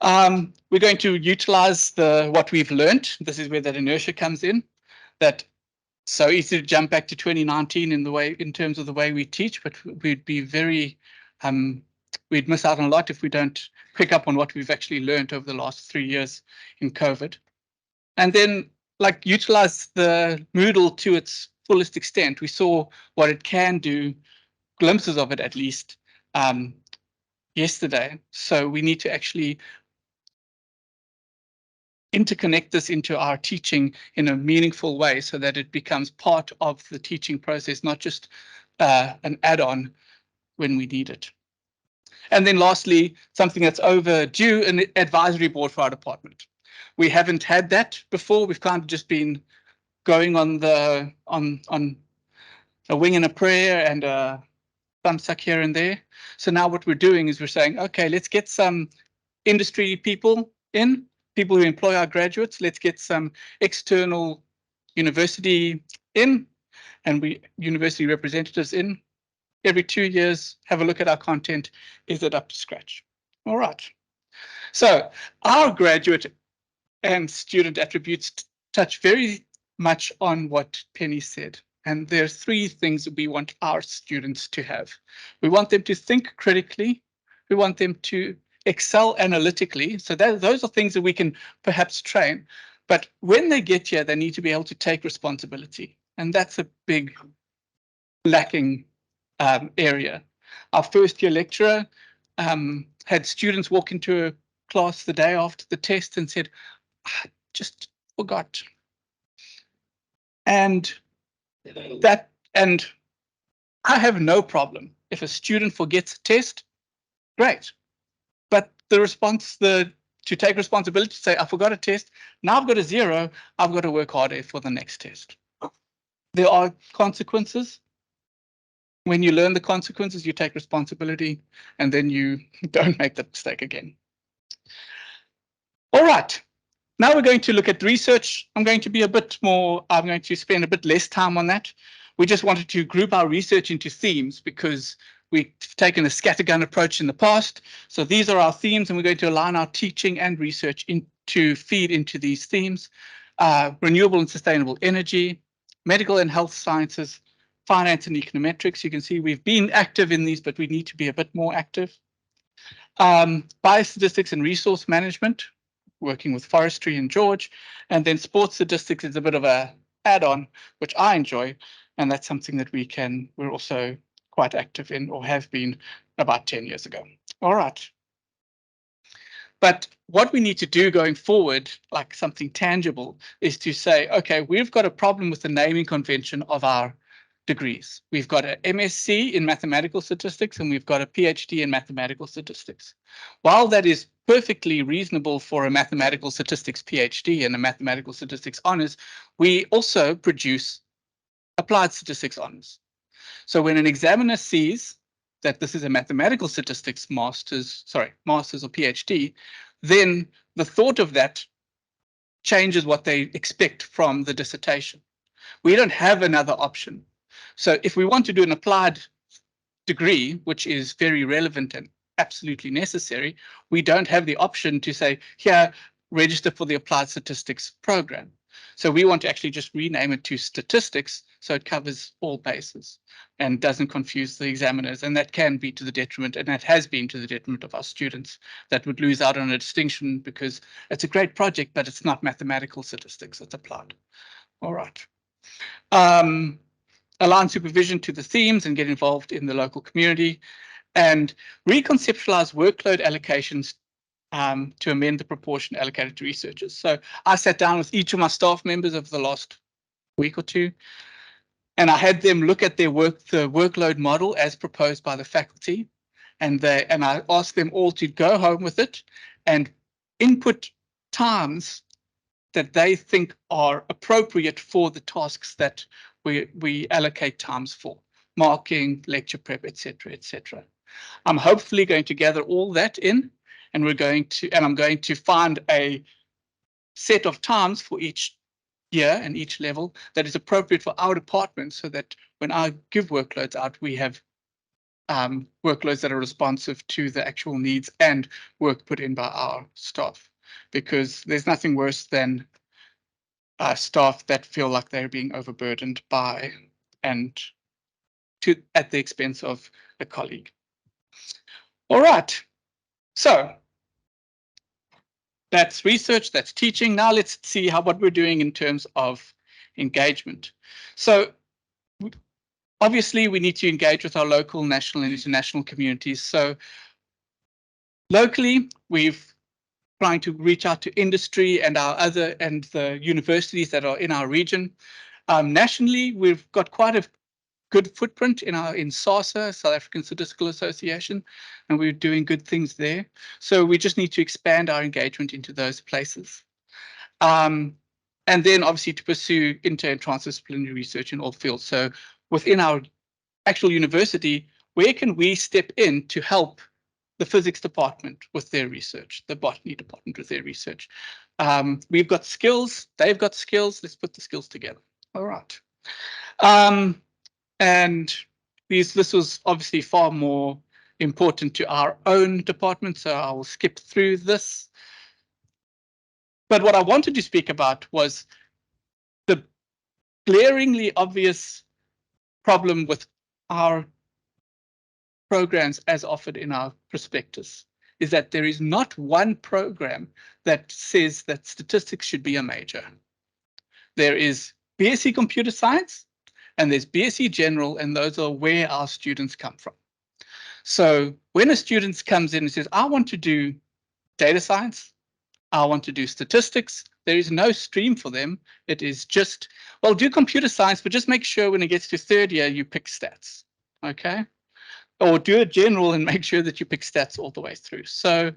[SPEAKER 6] We're going to utilize what we've learned. This is where that inertia comes in. That so easy to jump back to 2019 in terms of the way we teach, but we'd be very we'd miss out on a lot if we don't pick up on what we've actually learned over the last 3 years in COVID. And then utilize the Moodle to its fullest extent. We saw what it can do, glimpses of it at least, yesterday. So we need to actually interconnect this into our teaching in a meaningful way so that it becomes part of the teaching process, not just an add-on when we need it. And then lastly, something that's overdue, an advisory board for our department. We haven't had that before. We've kind of just been going on a wing and a prayer and a thumb suck here and there. So now what we're doing is we're saying, okay, let's get some industry people in, people who employ our graduates. Let's get some external university in and university representatives in. Every 2 years, have a look at our content. Is it up to scratch? All right. So our graduate and student attributes touch very much on what Penny said. And there are 3 things that we want our students to have. We want them to think critically. We want them to excel analytically. So those are things that we can perhaps train. But when they get here, they need to be able to take responsibility. And that's a big lacking area. Our first year lecturer had students walk into a class the day after the test and said, I just forgot. And I have no problem if a student forgets a test, great. But the response, to take responsibility, to say, I forgot a test, now I've got a 0, I've got to work harder for the next test. There are consequences. When you learn the consequences, you take responsibility, and then you don't make that mistake again. All right. Now we're going to look at research. I'm going to spend a bit less time on that. We just wanted to group our research into themes because we've taken a scattergun approach in the past. So these are our themes, and we're going to align our teaching and research to feed into these themes. Renewable and sustainable energy, medical and health sciences, finance and econometrics. You can see we've been active in these, but we need to be a bit more active. Biostatistics and resource management, working with forestry and George, and then sports statistics is a bit of a add-on, which I enjoy, And that's something that we're also quite active in, or have been about 10 years ago. All right. But what we need to do going forward, like something tangible, is to say, okay, we've got a problem with the naming convention of our degrees. We've got an MSc in mathematical statistics and we've got a PhD in mathematical statistics. While that is perfectly reasonable for a mathematical statistics PhD and a mathematical statistics honors, we also produce applied statistics honors. So when an examiner sees that this is a mathematical statistics master's or PhD, then the thought of that changes what they expect from the dissertation. We don't have another option. So if we want to do an applied degree, which is very relevant and absolutely necessary, we don't have the option to say, here, register for the applied statistics program. So we want to actually just rename it to statistics so it covers all bases and doesn't confuse the examiners. And that can be to the detriment, and that has been to the detriment of our students that would lose out on a distinction because it's a great project, but it's not mathematical statistics, it's applied. All right. Align supervision to the themes and get involved in the local community, and reconceptualize workload allocations to amend the proportion allocated to researchers. So I sat down with each of my staff members over the last week or two, and I had them look at their the workload model as proposed by the faculty, and I asked them all to go home with it and input times that they think are appropriate for the tasks that we allocate times for: marking, lecture prep, etc., etc. I'm hopefully going to gather all that in, and I'm going to find a set of times for each year and each level that is appropriate for our department, so that when I give workloads out, we have workloads that are responsive to the actual needs and work put in by our staff, because there's nothing worse than staff that feel like they're being overburdened by and at the expense of a colleague. All right, so that's research, that's teaching. Now let's see what we're doing in terms of engagement. So obviously we need to engage with our local, national and international communities. So locally, we've trying to reach out to industry and the universities that are in our region. Nationally, we've got quite a good footprint in SASA, South African Statistical Association, and we're doing good things there. So we just need to expand our engagement into those places. And then obviously to pursue inter and transdisciplinary research in all fields. So within our actual university, where can we step in to help the physics department with their research, the botany department with their research? We've got skills, they've got skills, let's put the skills together. All right. And this was obviously far more important to our own department, so I will skip through this. But what I wanted to speak about was the glaringly obvious problem with our programs as offered in our prospectus, is that there is not one program that says that statistics should be a major. There is BSc Computer Science, and there's BSc General, and those are where our students come from. So when a student comes in and says, I want to do data science, I want to do statistics, there is no stream for them. It is just, well, do computer science, but just make sure when it gets to third year, you pick stats, okay? Or do a general and make sure that you pick stats all the way through. So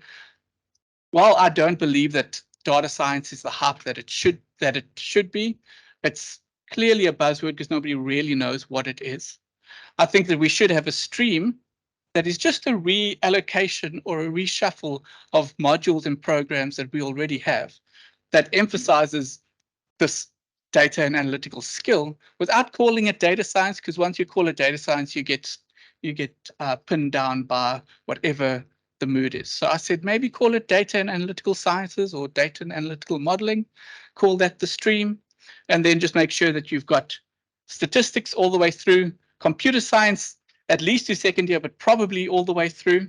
[SPEAKER 6] while I don't believe that data science is the hype that it should be, it's clearly a buzzword because nobody really knows what it is. I think that we should have a stream that is just a reallocation or a reshuffle of modules and programs that we already have that emphasizes this data and analytical skill without calling it data science, because once you call it data science, you get pinned down by whatever the mood is. So I said, maybe call it data and analytical sciences or data and analytical modeling, call that the stream, and then just make sure that you've got statistics all the way through, computer science at least to second year, but probably all the way through,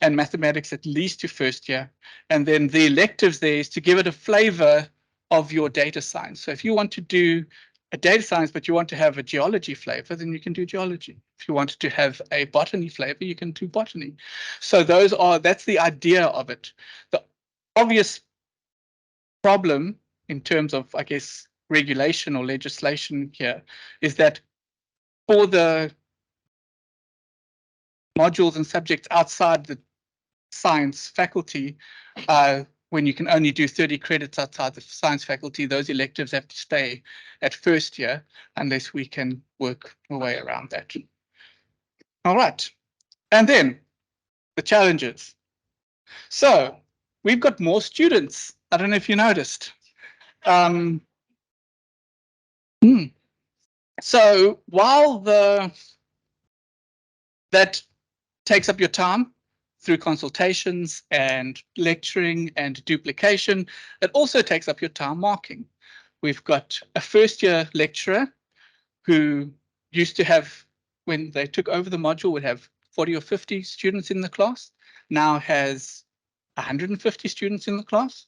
[SPEAKER 6] and mathematics at least to first year. And then the electives there is to give it a flavor of your data science. So if you want to do a data science, but you want to have a geology flavor, then you can do geology. If you wanted to have a botany flavor, you can do botany. So that's the idea of it. The obvious problem in terms of, I guess, regulation or legislation here is that for the modules and subjects outside the science faculty, when you can only do 30 credits outside the science faculty, those electives have to stay at first year unless we can work our way around that. All right, and then the challenges. So we've got more students. I don't know if you noticed. So while that takes up your time through consultations and lecturing and duplication, it also takes up your time marking. We've got a first year lecturer who used to have, when they took over the module, would have 40 or 50 students in the class, now has 150 students in the class.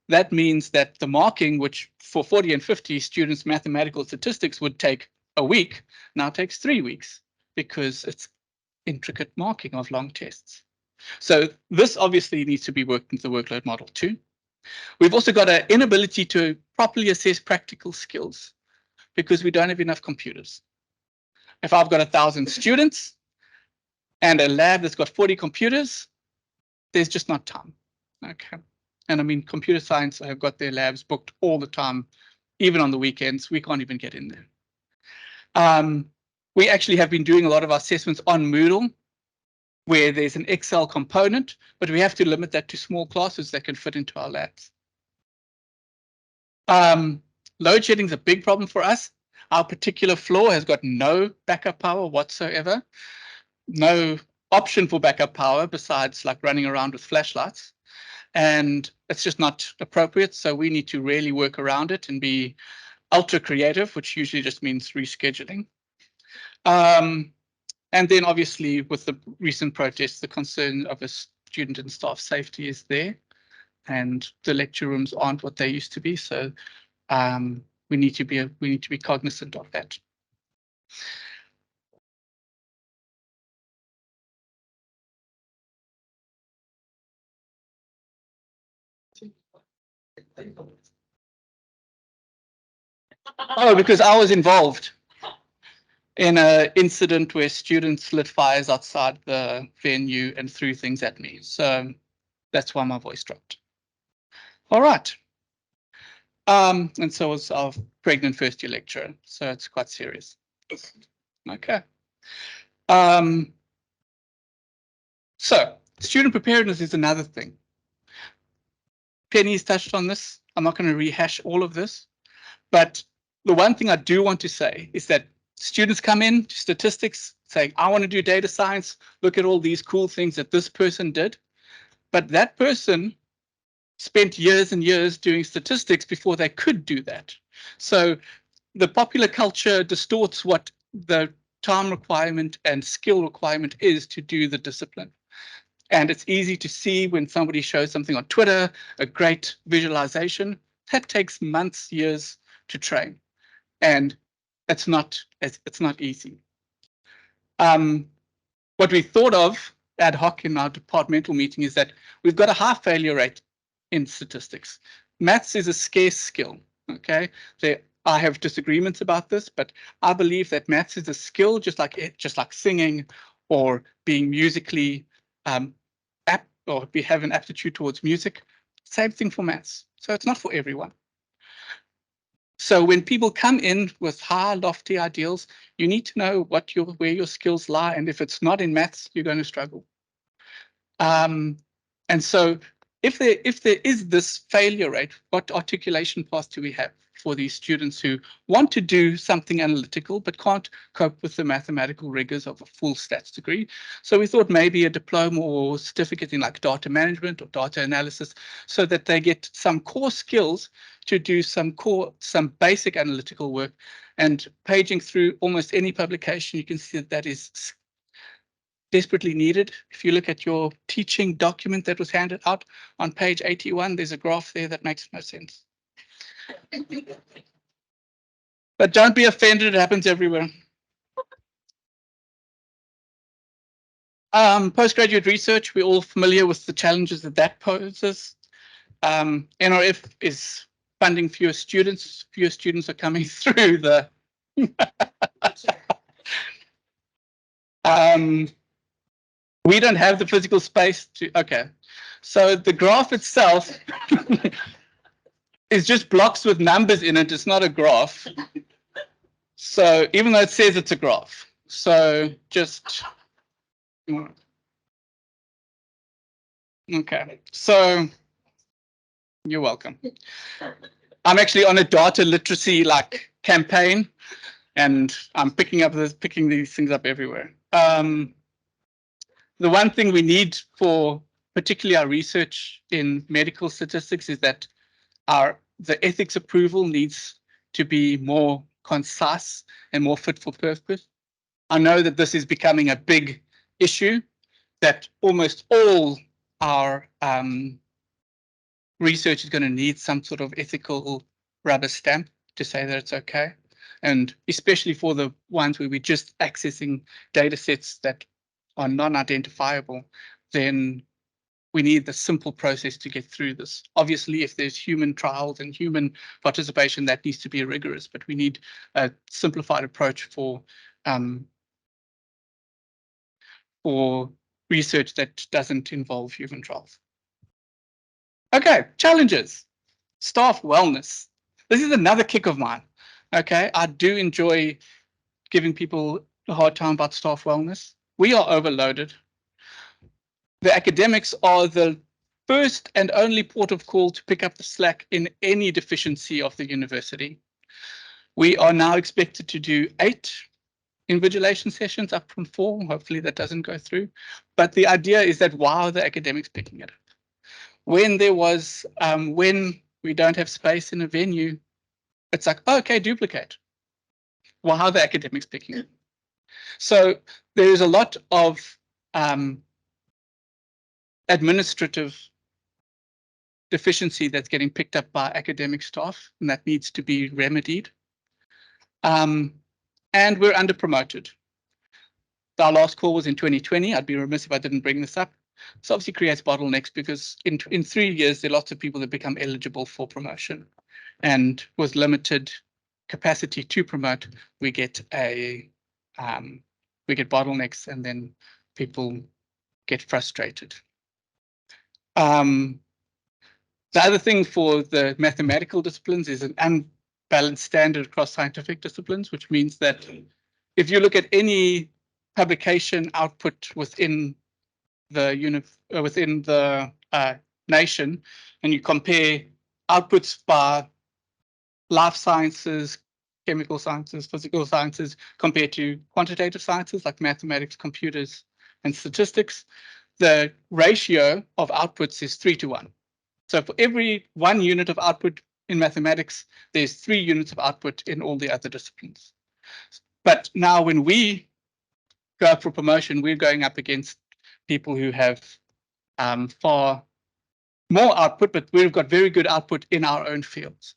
[SPEAKER 6] That means that the marking, which for 40 and 50 students, mathematical statistics would take a week, now takes 3 weeks because it's intricate marking of long tests. So this obviously needs to be worked into the workload model too. We've also got an inability to properly assess practical skills because we don't have enough computers. If I've got 1,000 students and a lab that's got 40 computers, there's just not time. Okay. And I mean, computer science have got their labs booked all the time, even on the weekends. We can't even get in there. We actually have been doing a lot of our assessments on Moodle, where there's an Excel component, but we have to limit that to small classes that can fit into our labs. Load shedding is a big problem for us. Our particular floor has got no backup power whatsoever, no option for backup power besides like running around with flashlights. And it's just not appropriate. So we need to really work around it and be ultra creative, which usually just means rescheduling. And then obviously with the recent protests, the concern of a student and staff safety is there, and the lecture rooms aren't what they used to be. So we need to be cognizant of that. Oh, because I was involved in an incident where students lit fires outside the venue and threw things at me. So that's why my voice dropped. All right. And so was our pregnant first year lecturer. So it's quite serious. Okay. So student preparedness is another thing. Penny's touched on this. I'm not going to rehash all of this, but the one thing I do want to say is that students come in to statistics saying, I want to do data science. Look at all these cool things that this person did. But that person spent years and years doing statistics before they could do that. So the popular culture distorts what the time requirement and skill requirement is to do the discipline. And it's easy to see when somebody shows something on Twitter, a great visualization, that takes months, years to train. And it's not easy. What we thought of ad hoc in our departmental meeting is that we've got a high failure rate in statistics. Maths is a scarce skill. Okay, I have disagreements about this, but I believe that maths is a skill just like singing or being musically apt, or we have an aptitude towards music. Same thing for maths. So it's not for everyone. So when people come in with high, lofty ideals, you need to know where your skills lie, and if it's not in maths, you're going to struggle. And so if there is this failure rate, what articulation paths do we have for these students who want to do something analytical but can't cope with the mathematical rigors of a full stats degree? So we thought maybe a diploma or certificate in like data management or data analysis, so that they get some core skills to do some basic analytical work. And paging through almost any publication, you can see that is desperately needed. If you look at your teaching document that was handed out on page 81, there's a graph there that makes no sense. But don't be offended, it happens everywhere. Postgraduate research, we're all familiar with the challenges that that poses. NRF is funding fewer students. Fewer students are coming through the we don't have the physical space to, okay. So the graph itself is just blocks with numbers in it. It's not a graph. So even though it says it's a graph. So just, okay. So you're welcome. I'm actually on a data literacy like campaign, and I'm picking these things up everywhere. The one thing we need for particularly our research in medical statistics is that the ethics approval needs to be more concise and more fit for purpose. I know that this is becoming a big issue, that almost all our research is going to need some sort of ethical rubber stamp to say that it's okay. And especially for the ones where we're just accessing data sets that are non-identifiable, then we need the simple process to get through this. Obviously, if there's human trials and human participation, that needs to be rigorous, but we need a simplified approach for research that doesn't involve human trials. Okay, challenges. Staff wellness. This is another kick of mine. Okay, I do enjoy giving people a hard time about staff wellness. We are overloaded. The academics are the first and only port of call to pick up the slack in any deficiency of the university. We are now expected to do 8 invigilation sessions up from 4. Hopefully that doesn't go through. But the idea is that why are the academics picking it up? When we don't have space in a venue, it's like, oh, okay, duplicate. Why are the academics picking it? So there is a lot of administrative deficiency that's getting picked up by academic staff, and that needs to be remedied. And we're under-promoted. Our last call was in 2020. I'd be remiss if I didn't bring this up. This obviously creates bottlenecks because in 3 years, there are lots of people that become eligible for promotion. And with limited capacity to promote, we get bottlenecks, and then people get frustrated. The other thing for the mathematical disciplines is an unbalanced standard across scientific disciplines, which means that if you look at any publication output within the nation, and you compare outputs by life sciences, chemical sciences, physical sciences, compared to quantitative sciences like mathematics, computers, and statistics, the ratio of outputs is 3:1. So for every 1 unit of output in mathematics, there's 3 units of output in all the other disciplines. But now when we go up for promotion, we're going up against people who have far more output, but we've got very good output in our own fields.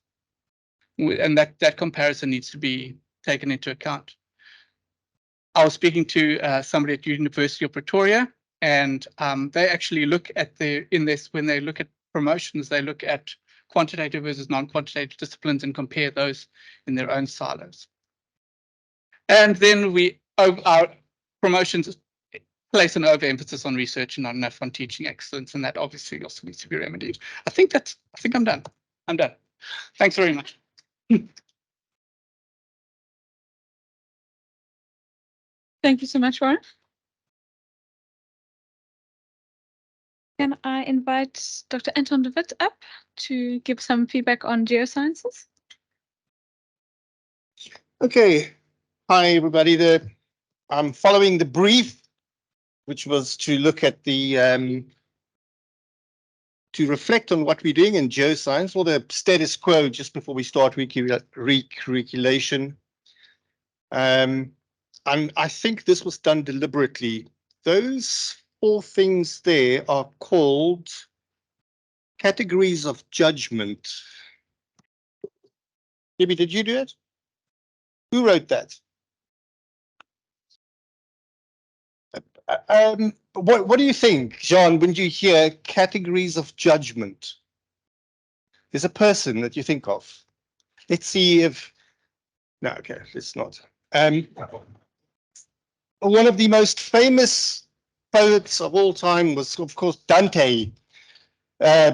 [SPEAKER 6] And that comparison needs to be taken into account. I was speaking to somebody at University of Pretoria, and they actually look at when they look at promotions, they look at quantitative versus non-quantitative disciplines and compare those in their own silos. And then our promotions place an overemphasis on research and not enough on teaching excellence, and that obviously also needs to be remedied. I think I'm done. I'm done. Thanks very much.
[SPEAKER 3] Thank you so much, Warren. Can I invite Dr. Anton de Wit up to give some feedback on geosciences?
[SPEAKER 7] Okay. Hi, everybody. I'm following the brief, which was to look at the to reflect on what we're doing in geoscience, or the status quo just before we start recurriculation. And I think this was done deliberately. Those 4 things there are called categories of judgment. Maybe did you do it? Who wrote that? What do you think, Jean, when you hear categories of judgment? There's a person that you think of. Let's see if, no, okay, let's not. One of the most famous poets of all time was, of course, Dante.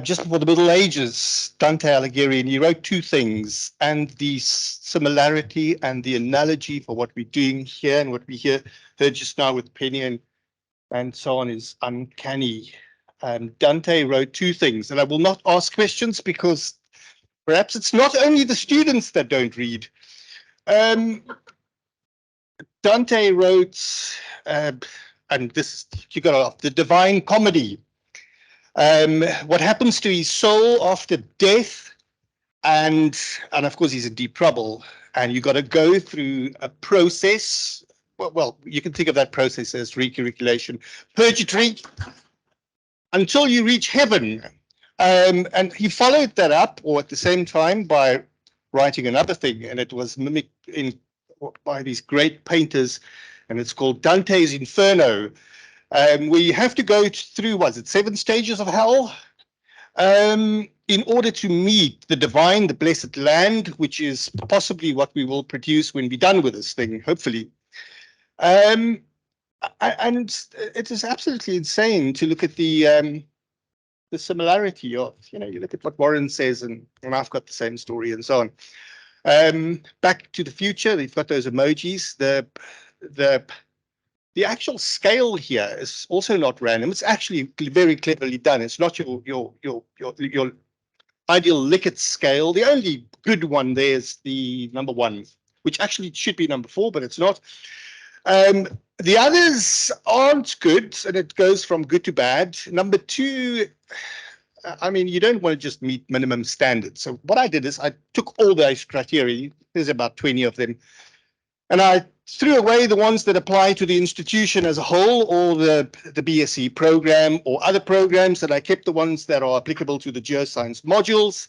[SPEAKER 7] Just before the Middle Ages, Dante Alighieri, and he wrote two things, and the similarity and the analogy for what we're doing here and what we heard just now with Penny and so on is uncanny. Dante wrote two things, and I will not ask questions because perhaps it's not only the students that don't read. Dante wrote, and this you got off the Divine Comedy. What happens to his soul after death, and of course he's in deep trouble, and you got to go through a process. Well, you can think of that process as recirculation, purgatory, until you reach heaven. And he followed that up, or at the same time, by writing another thing, and it was mimicked by these great painters, and it's called Dante's Inferno. We have to go through, was it 7 stages of hell, in order to meet the divine, the blessed land, which is possibly what we will produce when we're done with this thing, hopefully. And it is absolutely insane to look at the similarity of, you look at what Warren says, and I've got the same story and so on. Back to the Future, they've got those emojis. The actual scale here is also not random. It's actually very cleverly done. It's not your ideal Likert scale. The only good one there is the number 1, which actually should be number 4, but it's not. The others aren't good, and it goes from good to bad. Number 2, I mean, you don't want to just meet minimum standards. So what I did is I took all those criteria, there's about 20 of them, and I threw away the ones that apply to the institution as a whole, or the BSc program or other programs, and I kept the ones that are applicable to the geoscience modules.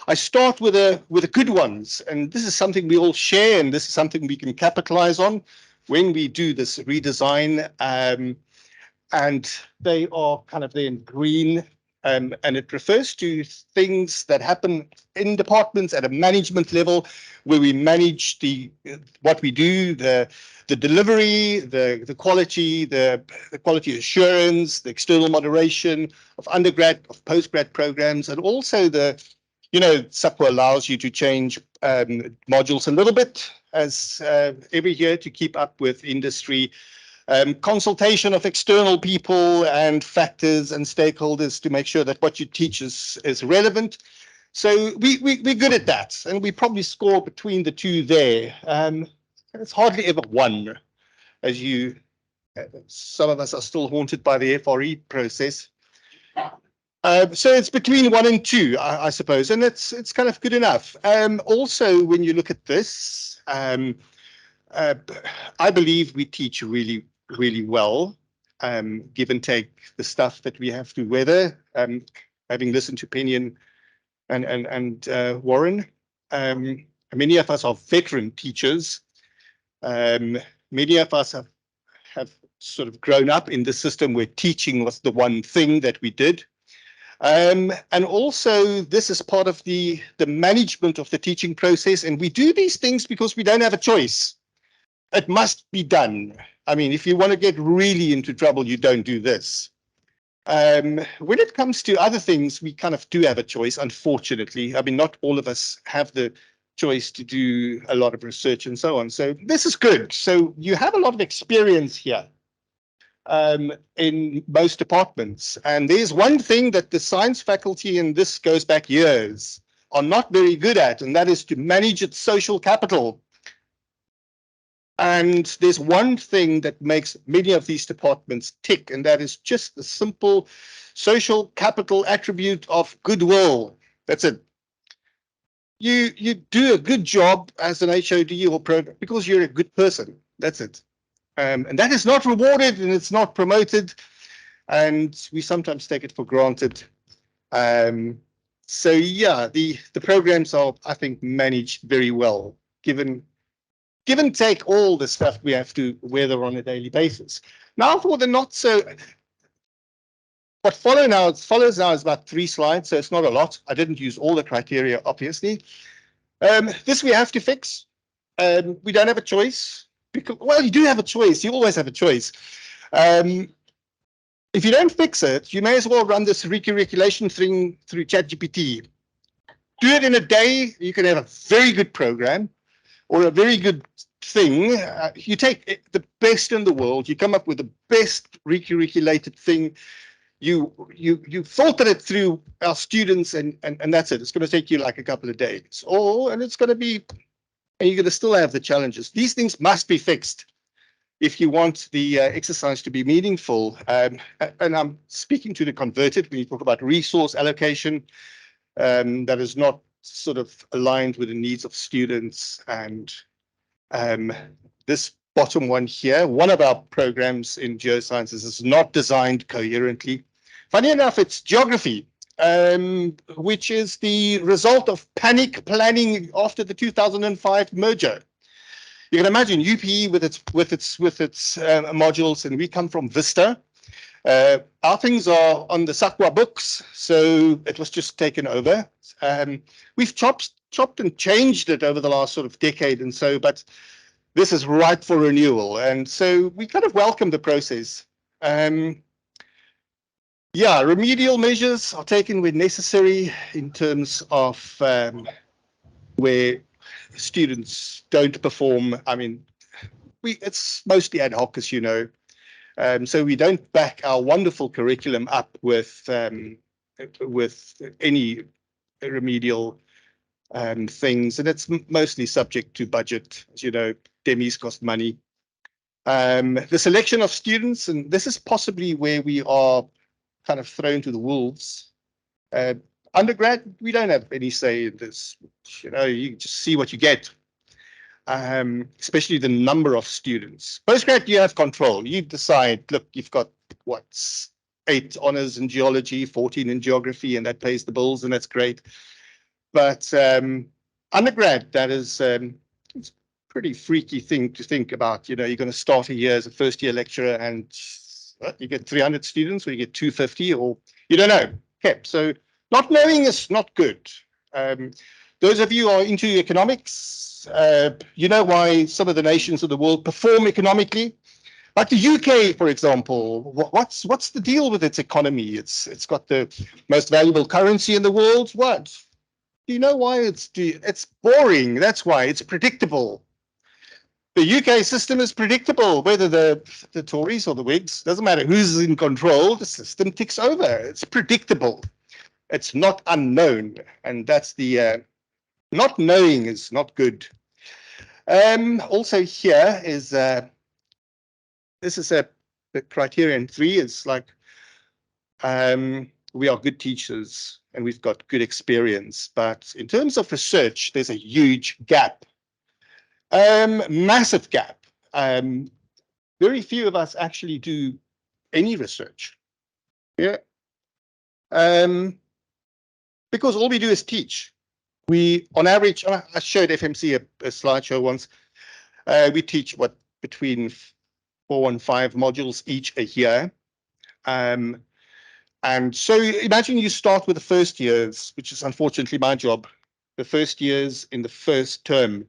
[SPEAKER 7] I start with the good ones, and this is something we all share, and this is something we can capitalize on when we do this redesign. And they are kind of there in green, and it refers to things that happen in departments at a management level, where we manage what we do, the delivery, the quality, the quality assurance, the external moderation of undergrad, of postgrad programs, and also SAPWA allows you to change modules a little bit as every year to keep up with industry. Consultation of external people and factors and stakeholders to make sure that what you teach is relevant. So we're good at that, and we probably score between the two there. It's hardly ever 1, as some of us are still haunted by the FRE process. So it's between 1 and 2, I suppose, and it's kind of good enough. Also, when you look at this, I believe we teach really well, give and take the stuff that we have to weather. Having listened to Penny and Warren, many of us are veteran teachers. Many of us have sort of grown up in the system where teaching was the one thing that we did. And also, this is part of the management of the teaching process, and we do these things because we don't have a choice. It must be done. I mean, if you want to get really into trouble, you don't do this. When it comes to other things, we kind of do have a choice, unfortunately. I mean, not all of us have the choice to do a lot of research and so on. So this is good. So you have a lot of experience here in most departments. And there's one thing that the science faculty, and this goes back years, are not very good at, and that is to manage its social capital. And there's one thing that makes many of these departments tick, and that is just the simple social capital attribute of goodwill. That's it. You do a good job as an HOD or program because you're a good person. That's it. And that is not rewarded, and it's not promoted, and we sometimes take it for granted. So yeah, the programs are, I think, managed very well, given give and take all the stuff we have to weather on a daily basis. Now for the not so, what follows now is about 3 slides, so it's not a lot. I didn't use all the criteria, obviously. This we have to fix. We don't have a choice. Because, well, you do have a choice. You always have a choice. If you don't fix it, you may as well run this recurriculation thing through ChatGPT. Do it in a day. You can have a very good program or a very good thing. You take the best in the world. You come up with the best recurriculated thing. You filter it through our students, and that's it. It's going to take you like a couple of days, and it's going to be, and you're going to still have the challenges. These things must be fixed if you want the exercise to be meaningful. And I'm speaking to the converted when you talk about resource allocation that is not sort of aligned with the needs of students. And this bottom one here, one of our programs in geosciences is not designed coherently. Funny enough, it's geography, which is the result of panic planning after the 2005 merger. You can imagine UPE with its modules, and we come from Vista. Our things are on the Sakwa books, so it was just taken over. We've chopped and changed it over the last sort of decade and so, but this is ripe for renewal, and so we kind of welcome the process. Yeah, remedial measures are taken when necessary in terms of where students don't perform. I mean, it's mostly ad hoc, as you know. So we don't back our wonderful curriculum up with any remedial things, and it's mostly subject to budget. As you know, demis cost money. The selection of students, and this is possibly where we are kind of thrown to the wolves. Undergrad, we don't have any say in this. You know, you just see what you get, especially the number of students. Postgrad, you have control. You decide, look, you've got, what, 8 honors in geology, 14 in geography, and that pays the bills, and that's great. But undergrad, that is it's a pretty freaky thing to think about. You know, you're going to start a year as a first-year lecturer, and you get 300 students, or you get 250, or you don't know. Okay, so not knowing is not good. Those of you who are into economics, you know why some of the nations of the world perform economically. Like the UK, for example, what's the deal with its economy? It's got the most valuable currency in the world. What? Do you know why it's boring? That's why it's predictable. The UK system is predictable, whether the Tories or the Whigs, doesn't matter who's in control, the system ticks over. It's predictable. It's not unknown, and that's the not knowing is not good. Also here is this is the criterion 3 is like we are good teachers and we've got good experience, but in terms of research, there's a huge gap. Massive gap. Very few of us actually do any research. Yeah. Because all we do is teach. We, on average, I showed FMC a slideshow once. We teach what, between 4 and 5 modules each a year. And so imagine you start with the first years, which is unfortunately my job, the first years in the first term.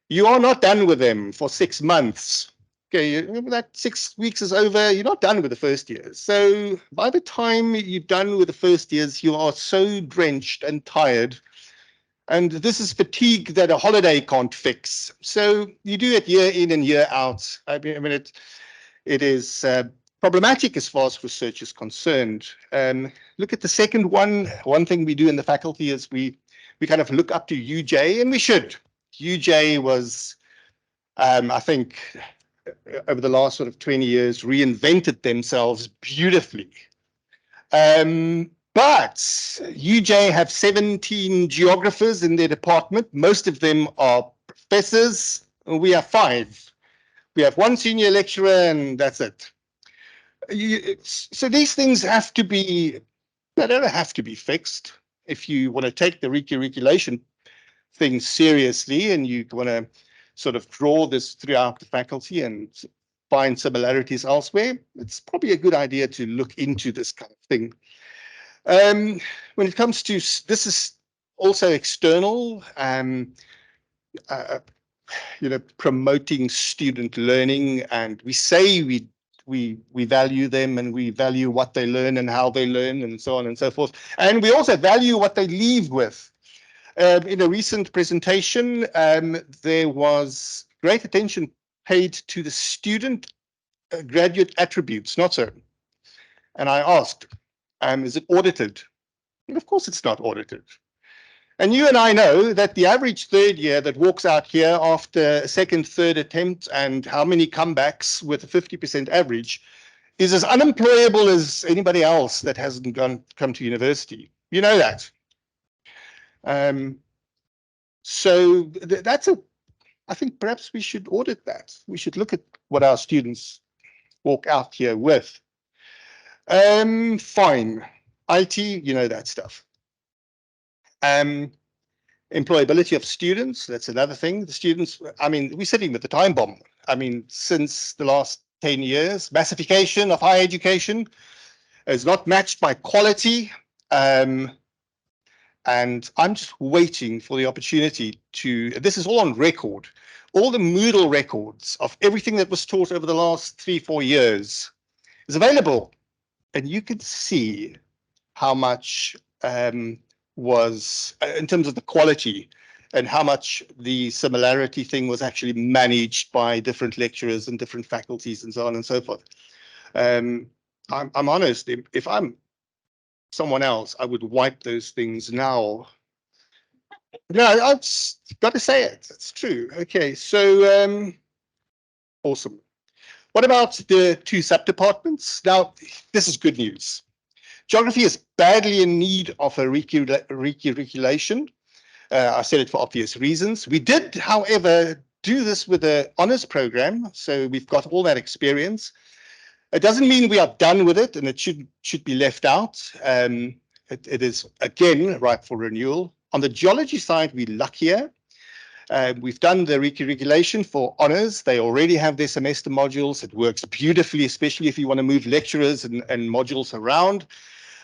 [SPEAKER 7] You are not done with them for 6 months. Okay, that 6 weeks is over, you're not done with the first years. So by the time you're done with the first years, you are so drenched and tired. And this is fatigue that a holiday can't fix. So you do it year in and year out. I mean it is problematic as far as research is concerned. Look at the second one. One thing we do in the faculty is we kind of look up to UJ, and we should. UJ was, I think, over the last sort of 20 years, reinvented themselves beautifully. But UJ have 17 geographers in their department. Most of them are professors. We have 5. We have 1 senior lecturer, and that's it. So these things have to be, they don't have to be fixed. If you want to take the recurriculation thing seriously and you want to sort of draw this throughout the faculty and find similarities elsewhere, it's probably a good idea to look into this kind of thing. When it comes to, this is also external, promoting student learning, and we say we value them and we value what they learn and how they learn and so on and so forth. And we also value what they leave with. In a recent presentation, there was great attention paid to the student graduate attributes, not so. And I asked, is it audited? And of course it's not audited. And you and I know that the average third year that walks out here after a second, third attempt and how many comebacks with a 50% average is as unemployable as anybody else that hasn't come to university. You know that. So that's I think perhaps we should audit that. We should look at what our students walk out here with. Fine. IT, you know that stuff. Employability of students, that's another thing. The students, I mean, we're sitting with the time bomb. I mean, since the last 10 years, massification of higher education is not matched by quality. And I'm just waiting for the opportunity to, this is all on record, all the Moodle records of everything that was taught over the last 3-4 years is available. And you can see how much was in terms of the quality and how much the similarity thing was actually managed by different lecturers and different faculties and so on and so forth. I'm honest, if I'm someone else, I would wipe those things now. No, I've got to say it. It's true. Okay, so awesome. What about the 2 sub-departments? Now, this is good news. Geography is badly in need of a recurriculation. I said it for obvious reasons. We did, however, do this with an honours program, so we've got all that experience. It doesn't mean we are done with it, and it should be left out. It is, again, ripe for renewal. On the geology side, we're luckier. We've done the recurriculation for honours. They already have their semester modules. It works beautifully, especially if you want to move lecturers and modules around.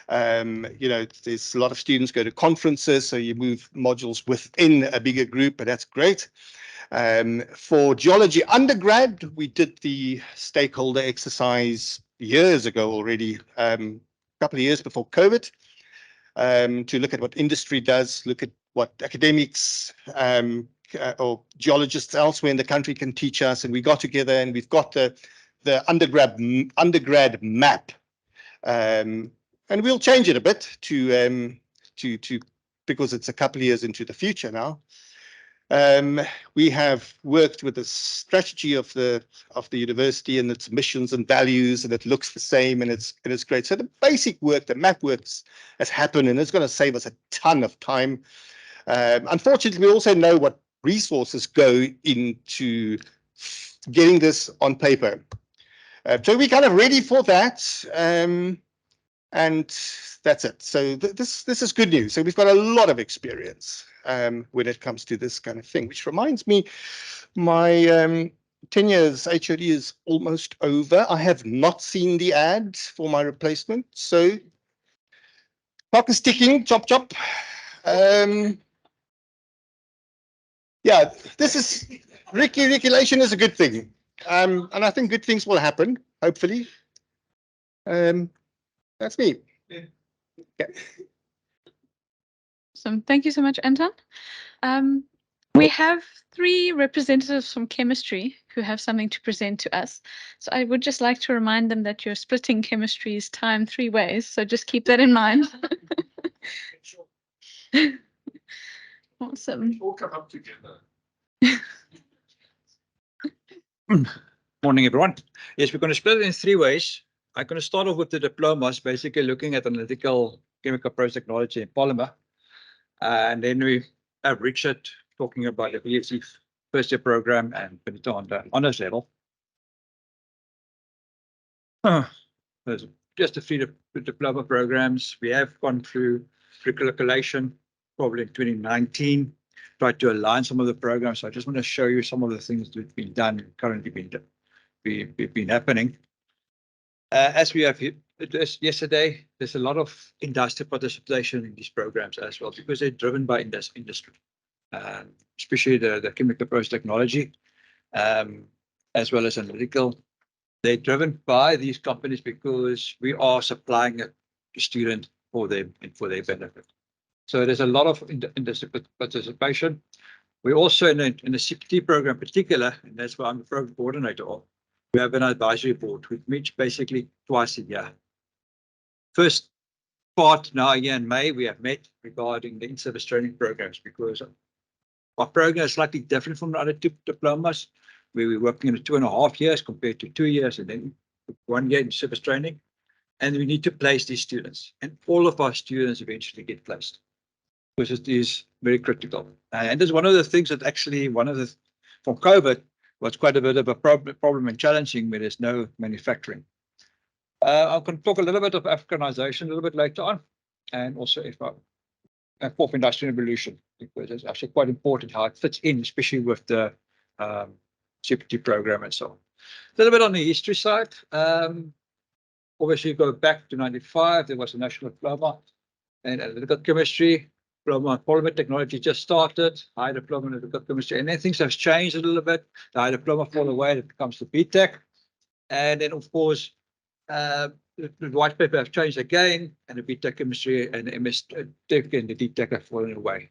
[SPEAKER 7] There's a lot of students go to conferences, so you move modules within a bigger group, but that's great. For geology undergrad, we did the stakeholder exercise years ago already, a couple of years before COVID, to look at what industry does, look at what academics or geologists elsewhere in the country can teach us. And we got together and we've got the undergrad map. And we'll change it a bit to because it's a couple of years into the future now. We have worked with the strategy of the university and its missions and values, and it looks the same, and it's great. So the basic work, the map works, has happened, and it's going to save us a ton of time. Unfortunately, we also know what resources go into getting this on paper. So we're kind of ready for that. And that's it. So this is good news. So we've got a lot of experience when it comes to this kind of thing, which reminds me, my 10 years HOD is almost over. I have not seen the ad for my replacement. So clock is ticking, chop, chop. Yeah, this is, recurriculation is a good thing. And I think good things will happen, hopefully. That's me. Yeah.
[SPEAKER 3] Awesome. Thank you so much, Anton. We have 3 representatives from chemistry who have something to present to us. So I would just like to remind them that you're splitting chemistry's time 3 ways. So just keep that in mind. Awesome.
[SPEAKER 8] All come up together. Morning, everyone. Yes, we're going to split it in 3 ways. I'm going to start off with the diplomas, basically looking at analytical chemical process technology and polymer. And then we have Richard talking about the BSc first year program and Benito on the honors level. There's just a few diploma programs. We have gone through curriculation probably in 2019. tried to align some of the programs. So I just want to show you some of the things that have been done, currently been happening. As we have yesterday, there's a lot of industrial participation in these programs as well, because they're driven by industry, especially the chemical process technology, as well as analytical. They're driven by these companies because we are supplying a student for them and for their benefit. So there's a lot of industry participation. We also in the CPT program in particular, and that's why I'm the program coordinator of, we have an advisory board which meets basically twice a year. First part now here in May, we have met regarding the in-service training programs, because our program is slightly different from the other two diplomas. We were working in 2.5 years compared to 2 years, and then 1 year in service training. And we need to place these students, and all of our students eventually get placed, because it is very critical. And that's one of the things that actually, from COVID, was quite a bit of a problem and challenging where there's no manufacturing. I can talk a little bit of Africanization a little bit later on, and also fourth industrial revolution, because it's actually quite important how it fits in, especially with the CPT program and so on. A little bit on the history side. Obviously, go back to 95, there was a national diploma in analytical chemistry. Diploma in polymer technology just started, high diploma in analytical chemistry, and then things have changed a little bit. The high diploma fall away, it comes to BTech. And then, of course, the white paper have changed again, and the BTech chemistry and the MS Tech and the DTech have fallen away.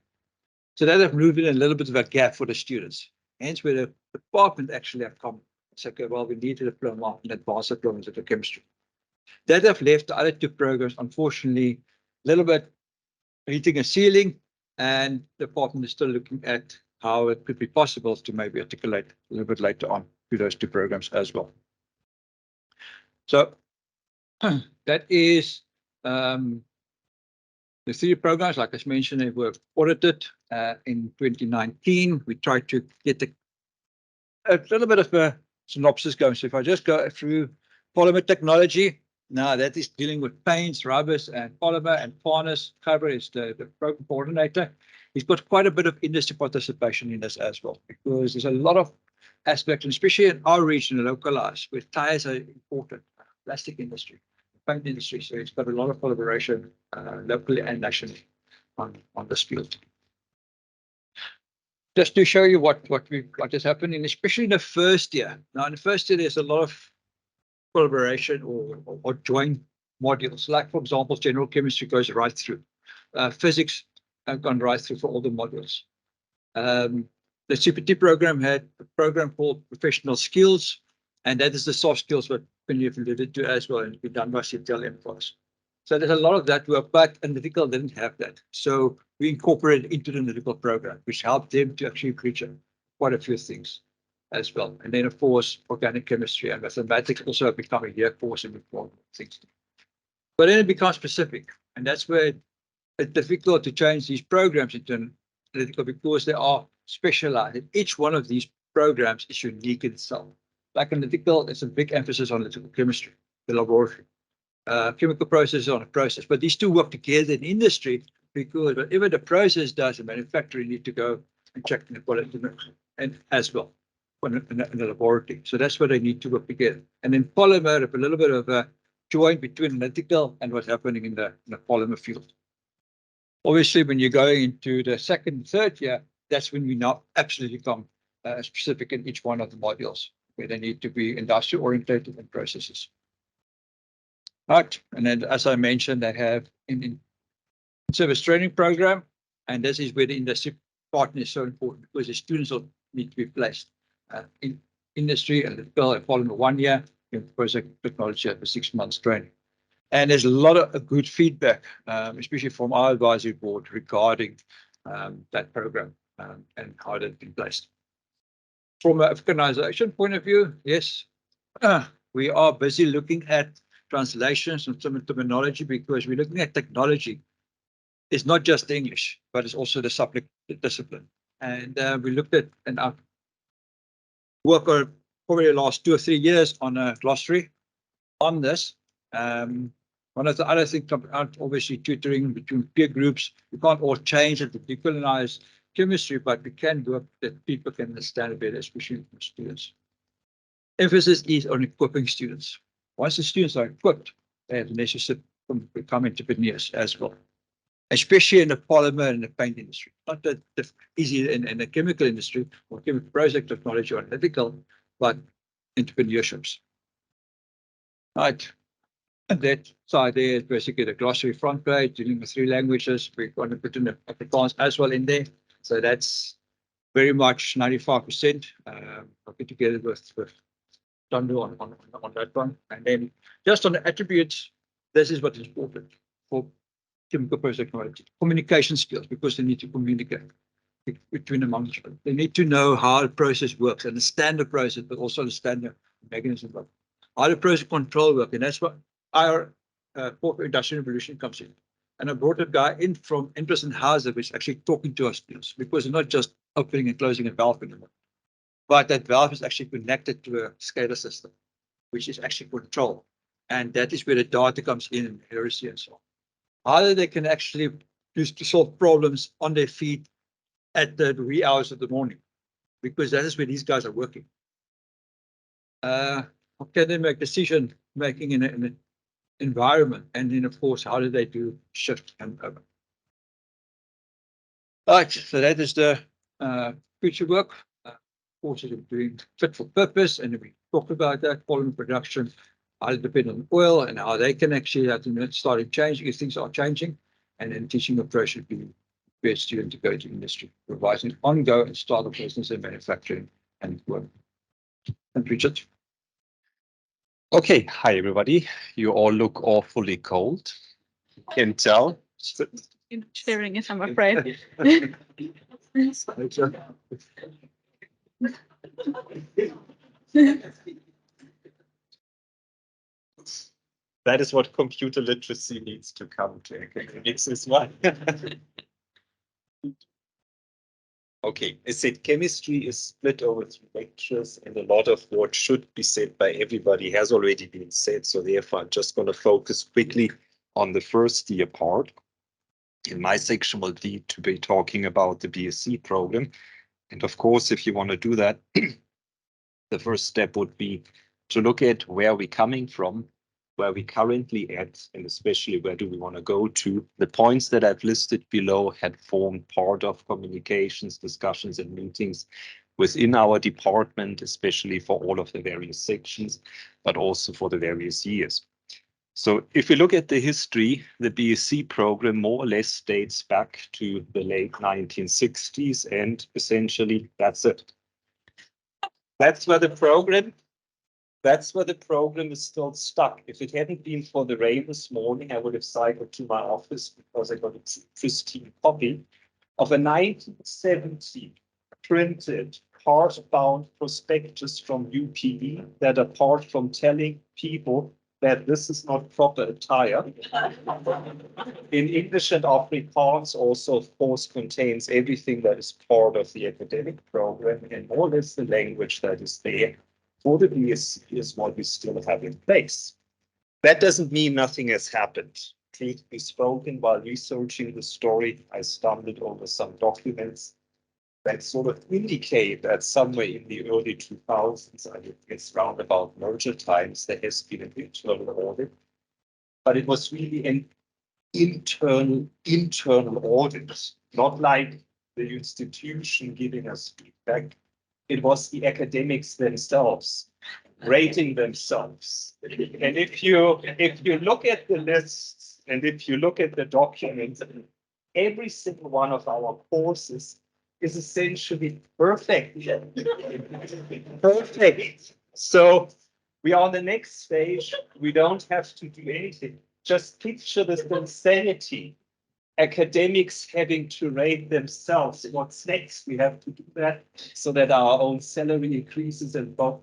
[SPEAKER 8] So that have moved in a little bit of a gap for the students. Hence, where the department actually have come and said, okay, well, we need a diploma in advanced diploma in chemistry. That have left the other two programs, unfortunately, a little bit hitting a ceiling, and the department is still looking at how it could be possible to maybe articulate a little bit later on to those two programs as well. So that is the 3 programs, like I mentioned, they were audited in 2019. We tried to get a little bit of a synopsis going. So if I just go through polymer technology, now that is dealing with paints, rubbers, and polymer, and Farnes Cover is the program coordinator. He's got quite a bit of industry participation in this as well, because there's a lot of aspects, and especially in our region, localized, where tires are important, plastic industry, paint industry. So it's got a lot of collaboration locally and nationally on this field. Just to show you what is happening, especially in the first year. Now, in the first year, there's a lot of collaboration or joint modules. Like, for example, general chemistry goes right through. Physics have gone right through for all the modules. The CPT program had a program called Professional Skills, and that is the soft skills that Penny alluded to as well, and it's been done by CTLM for us. So there's a lot of that work, but analytical didn't have that. So we incorporated into the analytical program, which helped them to actually reach quite a few things as well. And then, of course, organic chemistry and mathematics also have become a year course in the things. But then it becomes specific, and that's where it's difficult to change these programs into analytical, because they are specialized. Each one of these programs is unique in itself. Like analytical, it's a big emphasis on analytical chemistry, the laboratory. Chemical processes on a process, but these two work together in industry, because whatever the process does, the manufacturer need to go and check the quality and as well in the laboratory. So that's where they need to work together. And then polymer, a little bit of a joint between analytical and what's happening in the polymer field. Obviously, when you're going into the second, third year, that's when we now absolutely become specific in each one of the modules, where they need to be industry orientated and processes. Right, and then as I mentioned, they have in service training program, and this is where the industry partner is so important, because the students will need to be placed in industry and following 1 year in project technology for 6 months training. And there's a lot of good feedback, especially from our advisory board regarding that program and how they've been placed. From an Africanization point of view, yes, we are busy looking at translations and some terminology, because we're looking at technology. It's not just English, but it's also the subject discipline. And we looked at and our work over probably the last 2 or 3 years on a glossary on this. One of the other things, obviously tutoring between peer groups, you can't all change and decolonize chemistry, but we can work that people can understand it better, especially from students. Emphasis is on equipping students. Once the students are equipped, they have the necessary to become entrepreneurs as well, especially in the polymer and the paint industry. Not that easy in the chemical industry or chemical project technology or analytical, but entrepreneurships. Right. And that side there is basically the glossary front page, dealing with 3 languages. We're going to put in the Afrikaans as well in there. So that's very much 95%. I'll get together with Tando on that one. And then just on the attributes, this is what is important for chemical process technology. Communication skills, because they need to communicate between among each other. They need to know how the process works, understand the process, but also understand the mechanism of how the process control work. And that's what our fourth industrial revolution comes in. And I brought a guy in from Interesting Houses, which is actually talking to our students, because it's not just opening and closing a valve anymore, but that valve is actually connected to a SCADA system, which is actually control. And that is where the data comes in and heresy and so on. How they can actually use to solve problems on their feet at the wee hours of the morning, because that is where these guys are working. How can they make decision making in an environment? And then, of course, how do they do shift and over? Right, so that is the future work. Courses are doing fit for purpose, and we talked about that, polymer production, how they depend on oil and how they can actually have to start changing if things are changing, and then teaching approach should be a student to go to industry, providing ongoing and start a business in manufacturing and work. And Richard.
[SPEAKER 9] Okay, hi everybody. You all look awfully cold. Can tell.
[SPEAKER 3] Sharing it, I'm afraid.
[SPEAKER 9] That is what computer literacy needs to come to academics as well. Okay, I said chemistry is split over 3 lectures, and a lot of what should be said by everybody has already been said. So therefore, I'm just going to focus quickly on the first year part. In my section, we'll need to be talking about the BSc program. And of course, if you want to do that, the first step would be to look at where we're coming from, where we currently at, and especially where do we want to go to. The points that I've listed below had formed part of communications, discussions, and meetings within our department, especially for all of the various sections, but also for the various years. So if we look at the history, the BSc program more or less dates back to the late 1960s, and essentially that's it. That's where the program is still stuck. If it hadn't been for the rain this morning, I would have cycled to my office because I got a pristine copy of a 1970 printed hardbound prospectus from UPE that, apart from telling people that this is not proper attire, in English and Afrikaans also, of course, contains everything that is part of the academic program, and more or less the language that is there for the BSc is what we still have in place. That doesn't mean nothing has happened. Truth be spoken, while researching the story, I stumbled over some documents that sort of indicate that somewhere in the early 2000s, I think it's round about merger times, there has been an internal audit, but it was really an internal audit, not like the institution giving us feedback. It was the academics themselves rating themselves. And if you look at the lists and if you look at the documents, every single one of our courses is essentially perfect. Perfect. So we are on the next stage. We don't have to do anything. Just picture this insanity. Academics having to rate themselves. What's next? We have to do that so that our own salary increases and both.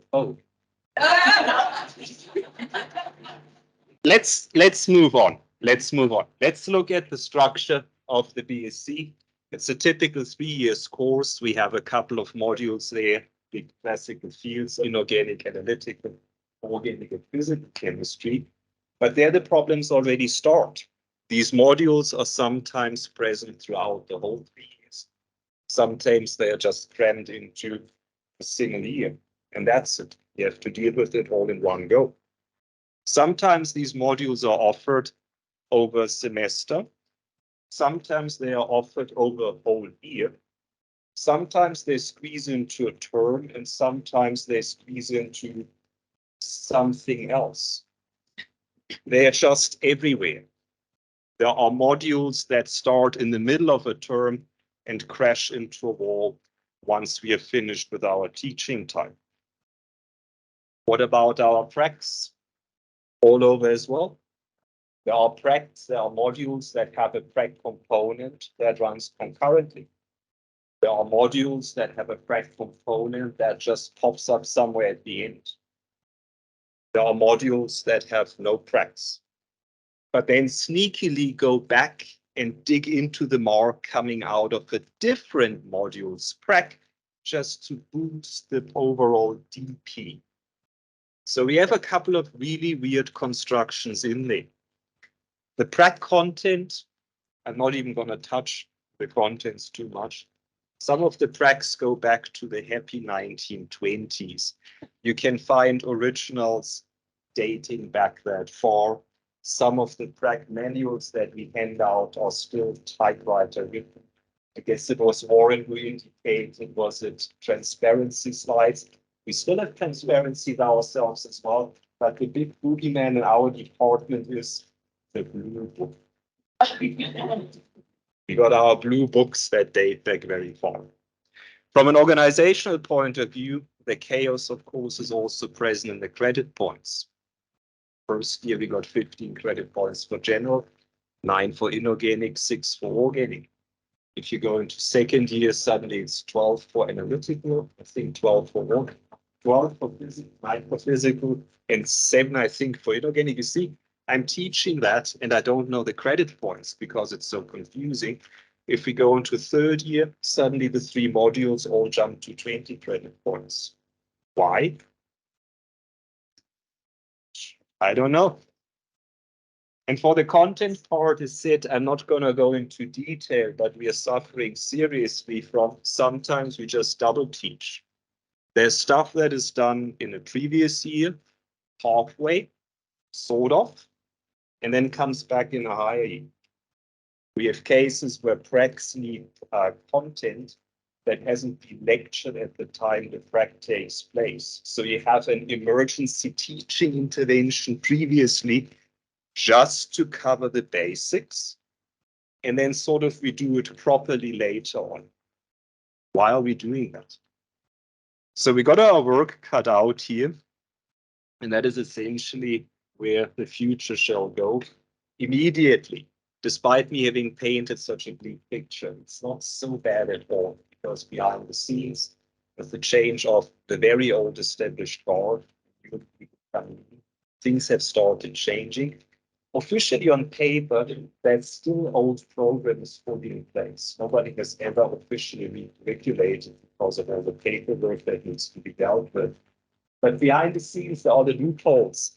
[SPEAKER 9] Let's move on. Let's look at the structure of the BSc. It's a typical 3 years course. We have a couple of modules there, the classical fields, inorganic, analytical, organic, and physical chemistry. But there the problems already start. These modules are sometimes present throughout the whole 3 years. Sometimes they are just crammed into a single year, and that's it. You have to deal with it all in one go. Sometimes these modules are offered over a semester. Sometimes they are offered over a whole year. Sometimes they squeeze into a term, and sometimes they squeeze into something else. They are just everywhere. There are modules that start in the middle of a term and crash into a wall once we are finished with our teaching time. What about our pracs? All over as well. There are pracs, there are modules that have a prac component that runs concurrently. There are modules that have a prac component that just pops up somewhere at the end. There are modules that have no pracs, but then sneakily go back and dig into the mark coming out of a different module's prac just to boost the overall DP. So we have a couple of really weird constructions in there. The prac content, I'm not even going to touch the contents too much. Some of the pracs go back to the happy 1920s. You can find originals dating back that far. Some of the prac manuals that we hand out are still typewriter written. I guess it was Warren who indicated, was it transparency slides? We still have transparency ourselves as well, but the big boogeyman in our department is the blue book. We got our blue books that date back very far. From an organizational point of view, the chaos, of course, is also present in the credit points. First year, we got 15 credit points for general, 9 for inorganic, 6 for organic. If you go into second year, suddenly it's 12 for analytical, I think 12 for organic, 12 for physical, 9 for physical, and 7, I think, for inorganic. You see, I'm teaching that and I don't know the credit points because it's so confusing. If we go into third year, suddenly the 3 modules all jump to 20 credit points. Why? I don't know. And for the content part, is said, I'm not going to go into detail, but we are suffering seriously from sometimes we just double teach. There's stuff that is done in a previous year, halfway, sort of, and then comes back in a higher year. We have cases where pracs need content that hasn't been lectured at the time the prac takes place. So you have an emergency teaching intervention previously just to cover the basics, and then sort of we do it properly later on. Why are we doing that? So we got our work cut out here, and that is essentially where the future shall go immediately. Despite me having painted such a bleak picture, it's not so bad at all, because behind the scenes, with the change of the very old established guard, things have started changing. Officially on paper, there's still old programs fully in place. Nobody has ever officially regulated because of all the paperwork that needs to be dealt with. But behind the scenes, there are the loopholes.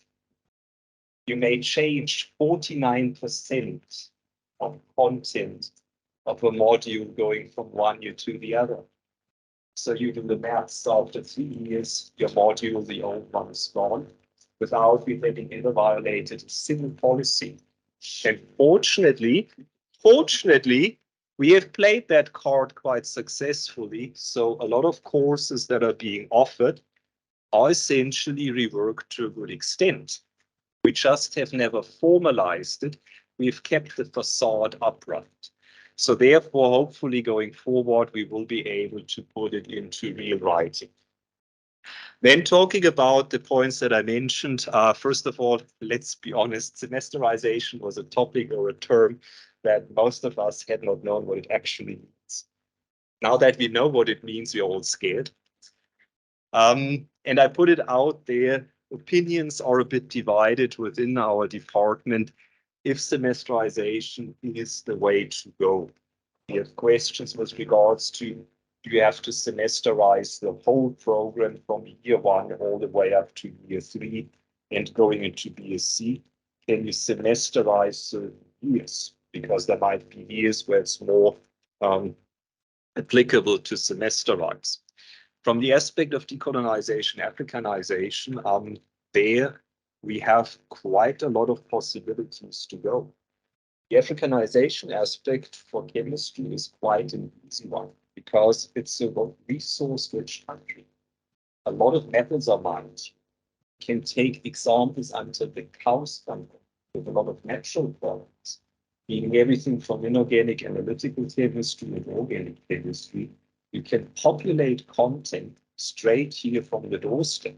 [SPEAKER 9] You may change 49% of content of a module going from one year to the other. So you do the maths, after 3 years, your module, the old one, is gone, without having ever violated a single policy. And fortunately, we have played that card quite successfully. So a lot of courses that are being offered are essentially reworked to a good extent. We just have never formalized it. We've kept the facade upright. So therefore, hopefully going forward, we will be able to put it into real writing. Then talking about the points that I mentioned, first of all, let's be honest, semesterization was a topic or a term that most of us had not known what it actually means. Now that we know what it means, we're all scared. And I put it out there, opinions are a bit divided within our department if semesterization is the way to go. We have questions with regards to, do you have to semesterize the whole program from year 1 all the way up to year 3 and going into BSc? Can you semesterize certain years? Because there might be years where it's more applicable to semester-wise. From the aspect of decolonization, Africanization, there we have quite a lot of possibilities to go. The Africanization aspect for chemistry is quite an easy one because it's a resource-rich country. A lot of methods are mined. You can take examples until the cows come with a lot of natural products, meaning everything from inorganic analytical chemistry and organic chemistry. You can populate content straight here from the doorstep.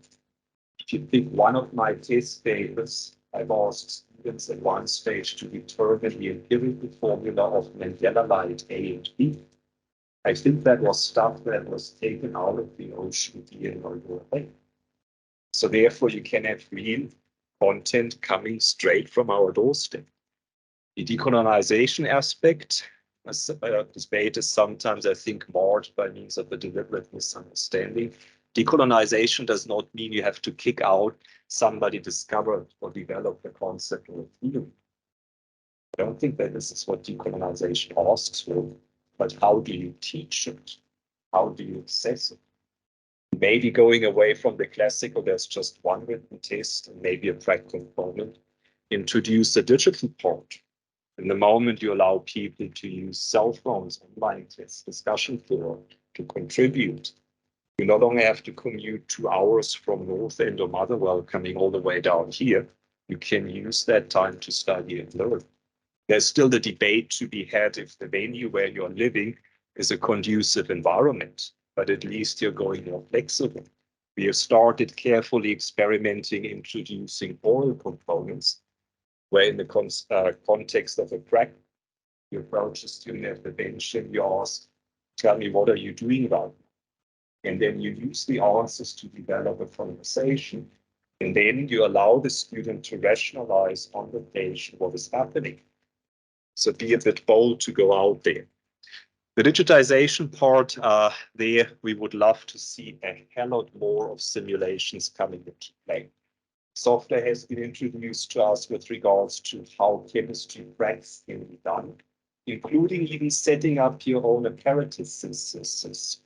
[SPEAKER 9] If you pick one of my test papers, I've asked students at one stage to determine the empirical formula of Mandela light A and B. I think that was stuff that was taken out of the ocean or away. So therefore, you can have real content coming straight from our doorstep. The decolonization aspect, debate is sometimes, I think, marred by means of a deliberate misunderstanding. Decolonization does not mean you have to kick out somebody discovered or developed a concept or a theory. I don't think that this is what decolonization asks for, but how do you teach it? How do you assess it? Maybe going away from the classical, there's just one written test and maybe a track component, introduce a digital part. In the moment you allow people to use cell phones, online tests, discussion forum to contribute, you no longer have to commute 2 hours from North End or Motherwell coming all the way down here. You can use that time to study and learn. There's still the debate to be had if the venue where you're living is a conducive environment, but at least you're going more flexible. We have started carefully experimenting, introducing oral components, where in the context of a practice, you approach a student at the bench and you ask, tell me, what are you doing about it? And then you use the answers to develop a conversation. And then you allow the student to rationalize on the page what is happening. So be a bit bold to go out there. The digitization part, there we would love to see a hell lot more of simulations coming into play. Software has been introduced to us with regards to how chemistry practice can be done, including even setting up your own apparatus.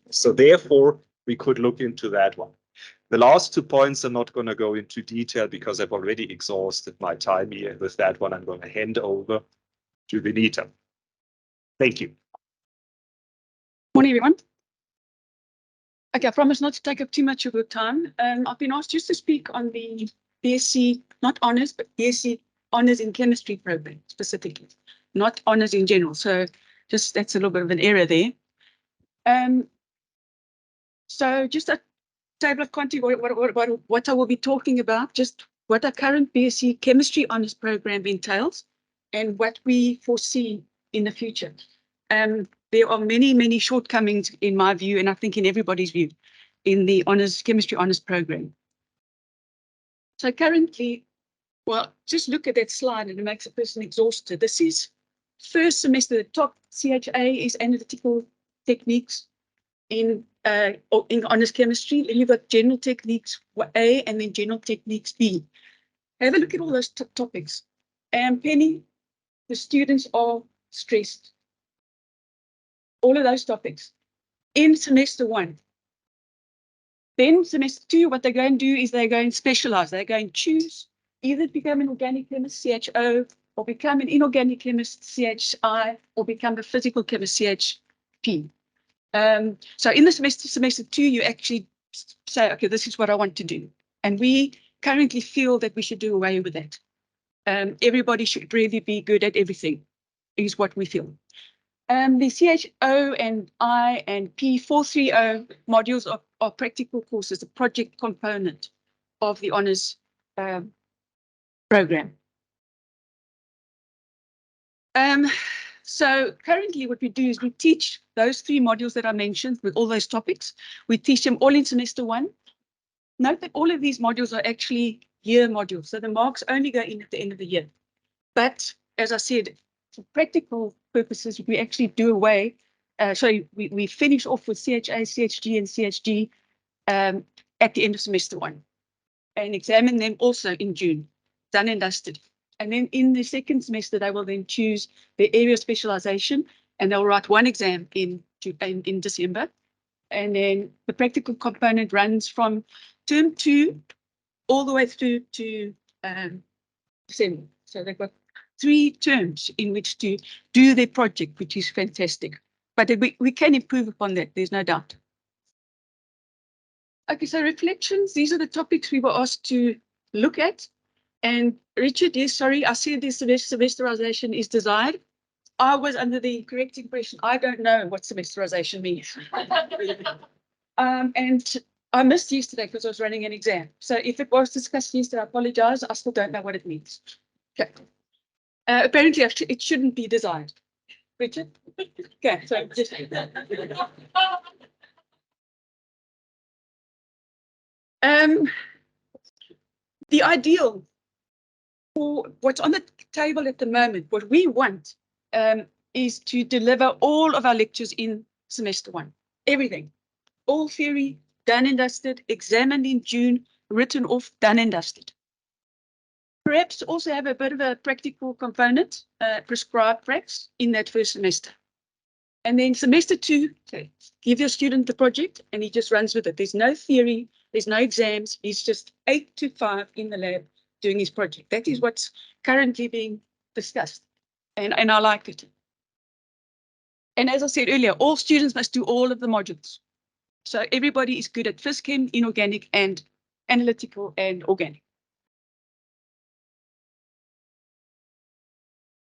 [SPEAKER 9] So therefore, we could look into that one. The last 2 points I'm not going to go into detail because I've already exhausted my time here. With that one, I'm going to hand over to Benita. Thank you.
[SPEAKER 10] Morning, everyone. Okay, I promise not to take up too much of your time. I've been asked just to speak on the BSc, not honours, but BSc honours in chemistry program specifically, not honours in general. So just that's a little bit of an error there. So just a table of content, what I will be talking about, just what our current BSc chemistry honours program entails and what we foresee in the future. There are many shortcomings in my view, and I think in everybody's view, in the chemistry honours program. So currently, well, just look at that slide and it makes a person exhausted. This is first semester, the top CHA is analytical techniques in honours chemistry. Then you've got general techniques A and then general techniques B. Have a look at all those topics. And Penny, the students are stressed. All of those topics in semester 1. Then semester 2, what they're going to do is they're going to specialize. They're going to choose either to become an organic chemist, CHO, or become an inorganic chemist, CHI, or become a physical chemist, CHP. So in the semester 2, you actually say, okay, this is what I want to do. And we currently feel that we should do away with that. Everybody should really be good at everything, is what we feel. The CHO and I and P430 modules are practical courses, a project component of the honours program. So currently what we do is we teach those 3 modules that I mentioned with all those topics. We teach them all in semester 1. Note that all of these modules are actually year modules, so the marks only go in at the end of the year. But as I said, for practical purposes, we actually do away. So we finish off with CHA, CHG, and CHG at the end of semester 1 and examine them also in June, done and dusted. And then in the second semester, they will then choose their area of specialization and they'll write 1 exam in in December. And then the practical component runs from term 2 all the way through to December. So they've got 3 terms in which to do their project, which is fantastic. But we can improve upon that, there's no doubt. Okay, so reflections, these are the topics we were asked to look at. And Richard, yes, sorry, I said this semesterization is desired. I was under the correct impression, I don't know what semesterization means. And I missed yesterday because I was running an exam. So if it was discussed yesterday, I apologize. I still don't know what it means. Okay. Apparently, it shouldn't be desired. Richard? Okay, so just... the ideal for what's on the table at the moment, what we want is to deliver all of our lectures in semester 1. Everything. All theory, done and dusted, examined in June, written off, done and dusted. Perhaps also have a bit of a practical component, prescribed perhaps, in that first semester. And then semester 2, okay, give your student the project and he just runs with it. There's no theory, there's no exams. He's just 8 to 5 in the lab doing his project. That is what's currently being discussed. And I like it. And as I said earlier, all students must do all of the modules. So everybody is good at phys chem, inorganic, and analytical and organic.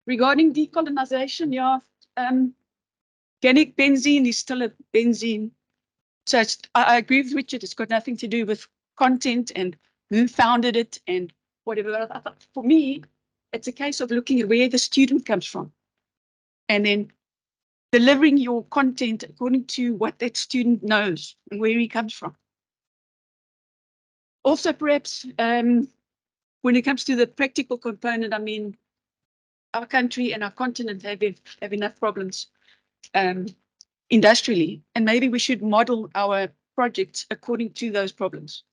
[SPEAKER 10] Regarding decolonization, yeah, organic benzene is still a benzene. So I agree with Richard, it's got nothing to do with content and who founded it and whatever. For me, it's a case of looking at where the student comes from and then delivering your content according to what that student knows and where he comes from. Also, perhaps when it comes to the practical component, I mean, our country and our continent have enough problems industrially, and maybe we should model our projects according to those problems.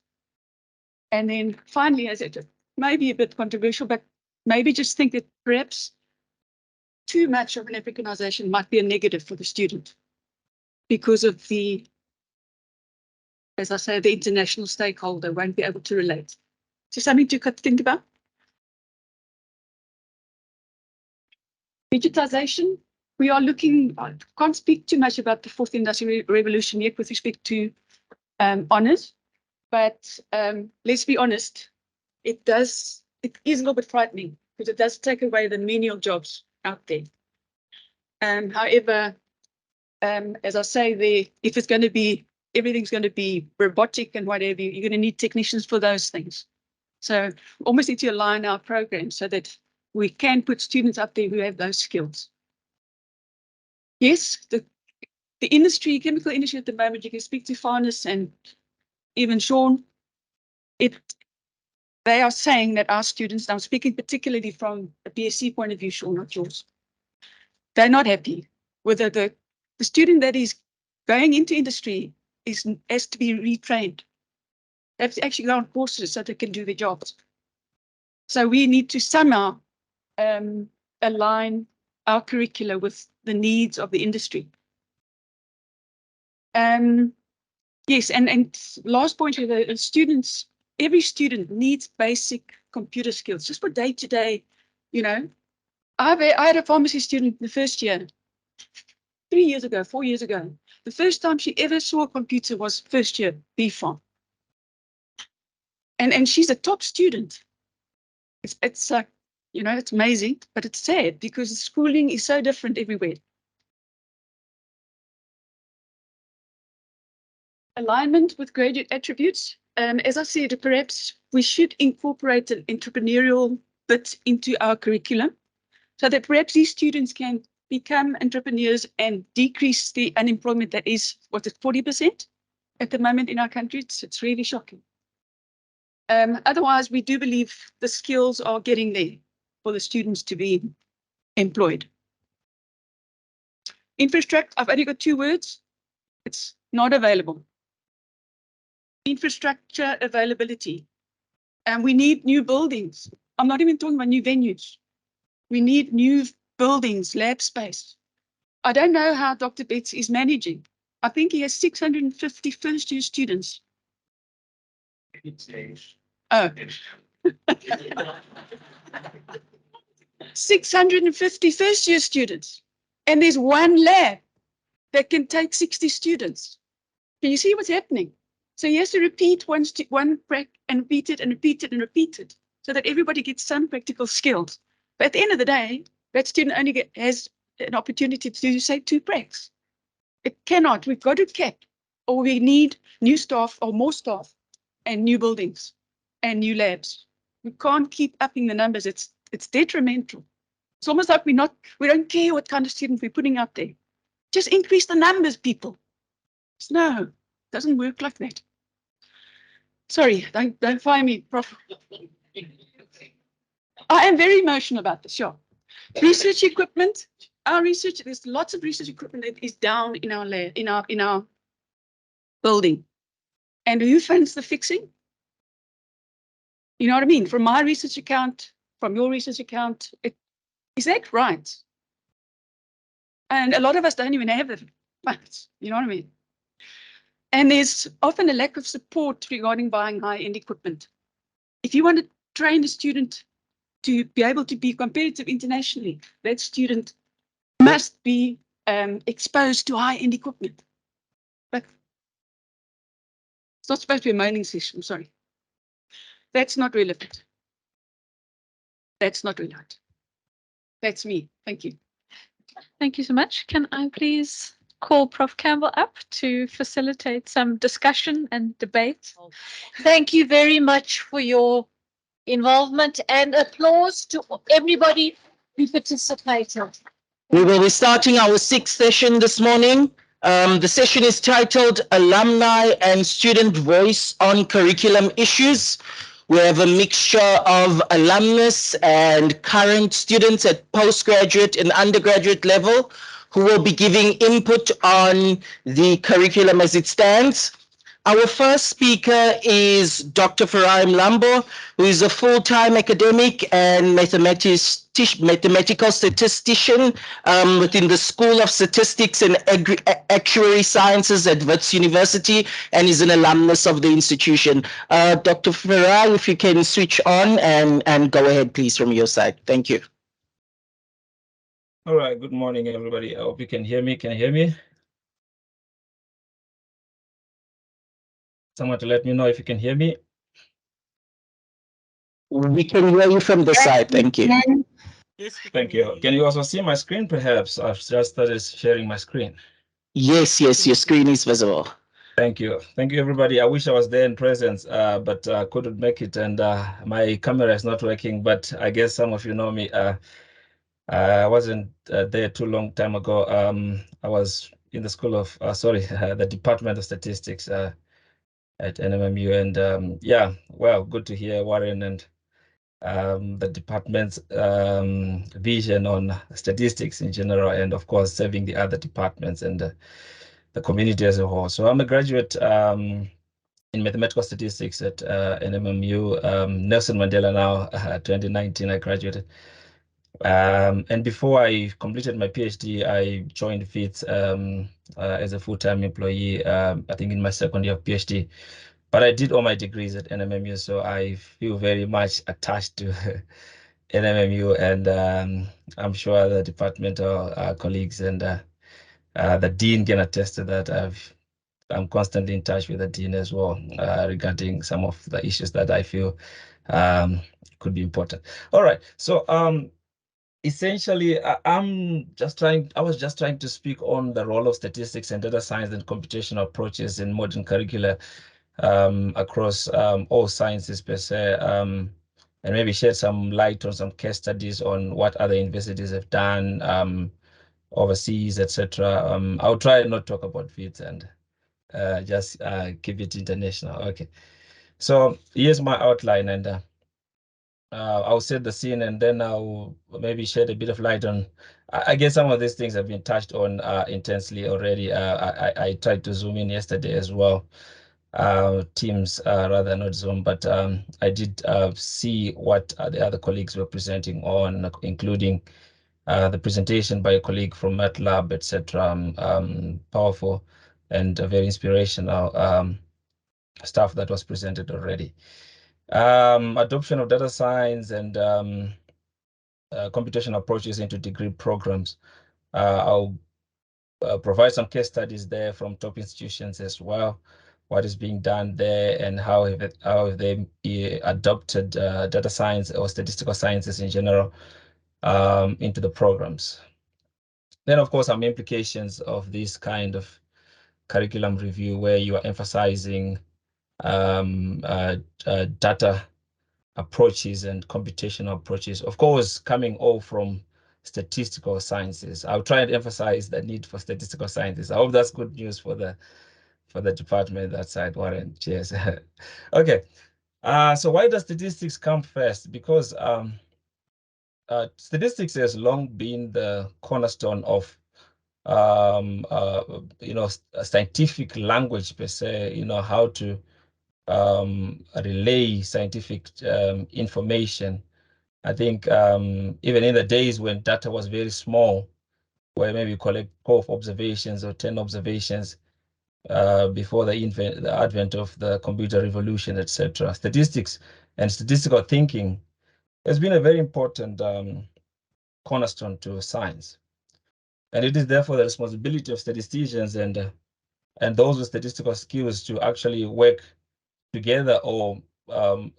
[SPEAKER 10] And then finally, as it may be a bit controversial, but maybe just think that perhaps too much of an Africanization might be a negative for the student because of the, as I say, the international stakeholder won't be able to relate. So something to think about. Digitization, we are looking, I can't speak too much about the 4th Industrial Revolution yet with respect to honours, but let's be honest, it is a little bit frightening because it does take away the menial jobs out there. However, as I say, if it's going to be, everything's going to be robotic and whatever, you're going to need technicians for those things. So we almost need to align our programs so that we can put students up there who have those skills. Yes, the industry, chemical industry at the moment, you can speak to Farnes and even Sean, they are saying that our students, I'm speaking particularly from a BSc point of view, Sean, not yours, they're not happy whether the student that is going into industry has to be retrained. They have to actually go on courses so they can do their jobs. So we need to somehow align our curricula with the needs of the industry. Yes, and last point here, the students, every student needs basic computer skills, just for day-to-day, you know. I had a pharmacy student in the first year, 3 years ago, 4 years ago. The first time she ever saw a computer was first year, BPharm. And she's a top student. It's like, you know, it's amazing, but it's sad because the schooling is so different everywhere. Alignment with graduate attributes. As I said, perhaps we should incorporate an entrepreneurial bit into our curriculum so that perhaps these students can become entrepreneurs and decrease the unemployment that is, what's it, 40% at the moment in our country. It's really shocking. Otherwise, we do believe the skills are getting there for the students to be employed. Infrastructure, I've only got 2 words. It's not available. Infrastructure availability. And we need new buildings. I'm not even talking about new venues. We need new buildings, lab space. I don't know how Dr. Betts is managing. I think he has 650 first-year students. Oh. 650 first-year students. And there's one lab that can take 60 students. Can you see what's happening? So he has to repeat one prac and repeat it and repeat it and repeat it so that everybody gets some practical skills. But at the end of the day, that student only has an opportunity to do, say, 2 pracs. It cannot. We've got to cap, or we need new staff or more staff and new buildings and new labs. We can't keep upping the numbers. It's detrimental. It's almost like we don't care what kind of student we're putting out there. Just increase the numbers, people. No, it doesn't work like that. Sorry, don't fire me, Prof. I am very emotional about this, sure. Research equipment, our research, there's lots of research equipment that is down in our lab, in our building. And who funds the fixing? You know what I mean? From my research account, from your research account, is that right? And a lot of us don't even have the funds, you know what I mean? And there's often a lack of support regarding buying high-end equipment. If you want to train a student to be able to be competitive internationally, that student must be exposed to high-end equipment. But it's not supposed to be a moaning session, I'm sorry. That's not relevant. That's not relevant. That's me. Thank you.
[SPEAKER 3] Thank you so much. Can I please call Prof. Campbell up to facilitate some discussion and debate?
[SPEAKER 11] Thank you very much for your involvement, and applause to everybody who participated.
[SPEAKER 1] We will be starting our 6th session this morning. The session is titled Alumni and Student Voice on Curriculum Issues. We have a mixture of alumnus and current students at postgraduate and undergraduate level who will be giving input on the curriculum as it stands. Our first speaker is Dr. Farai Mlambo, who is a full-time academic and mathematical statistician within the School of Statistics and Actuary Sciences at Wits University, and is an alumnus of the institution. Dr. Farai, if you can switch on and go ahead, please, from your side. Thank you.
[SPEAKER 12] All right, good morning, everybody. I hope you can hear me. Can you hear me? Someone to let me know if you can hear me.
[SPEAKER 1] We can hear you from the side. Thank you.
[SPEAKER 12] Yes, thank you. Can you also see my screen, perhaps? I've just started sharing my screen.
[SPEAKER 1] Yes, your screen is visible.
[SPEAKER 12] Thank you. Thank you, everybody. I wish I was there in presence, but I couldn't make it, and my camera is not working, but I guess some of you know me. I wasn't there too long time ago. I was in the school of, the Department of Statistics at NMMU, and yeah, well, good to hear Warren and the department's vision on statistics in general, and of course serving the other departments and the community as a whole. So I'm a graduate in mathematical statistics at NMMU, Nelson Mandela now, 2019 I graduated. And before I completed my PhD, I joined FITS as a full-time employee, I think in my second year of PhD. But I did all my degrees at NMMU, so I feel very much attached to NMMU, and I'm sure the departmental colleagues and the dean can attest to that. I'm constantly in touch with the dean as well regarding some of the issues that I feel could be important. All right, so essentially, I was just trying to speak on the role of statistics and data science and computational approaches in modern curricula across all sciences per se, and maybe shed some light on some case studies on what other universities have done overseas, etc. I'll try not to talk about FITS and just keep it international. Okay, so here's my outline, and I'll set the scene, and then I'll maybe shed a bit of light on. I guess some of these things have been touched on intensely already. I tried to zoom in yesterday as well. Teams rather, not Zoom, but I did see what the other colleagues were presenting on, including The presentation by a colleague from MATLAB, etc. Powerful and very inspirational stuff that was presented already. Adoption of data science and computational approaches into degree programs. I'll provide some case studies there from top institutions as well, what is being done there and how have they adopted data science or statistical sciences in general into the programs. Then, of course, some implications of this kind of curriculum review where you are emphasizing data approaches and computational approaches, of course, coming all from statistical sciences. I'll try and emphasize the need for statistical sciences. I hope that's good news for the department that side, Warren. Cheers. Okay. So why does statistics come first? Because statistics has long been the cornerstone of scientific language per se, how to relay scientific information. I think even in the days when data was very small, where maybe you collect 12 observations or 10 observations before the advent of the computer revolution, etc. Statistics and statistical thinking has been a very important cornerstone to science. And it is therefore the responsibility of statisticians and those with statistical skills to actually work together or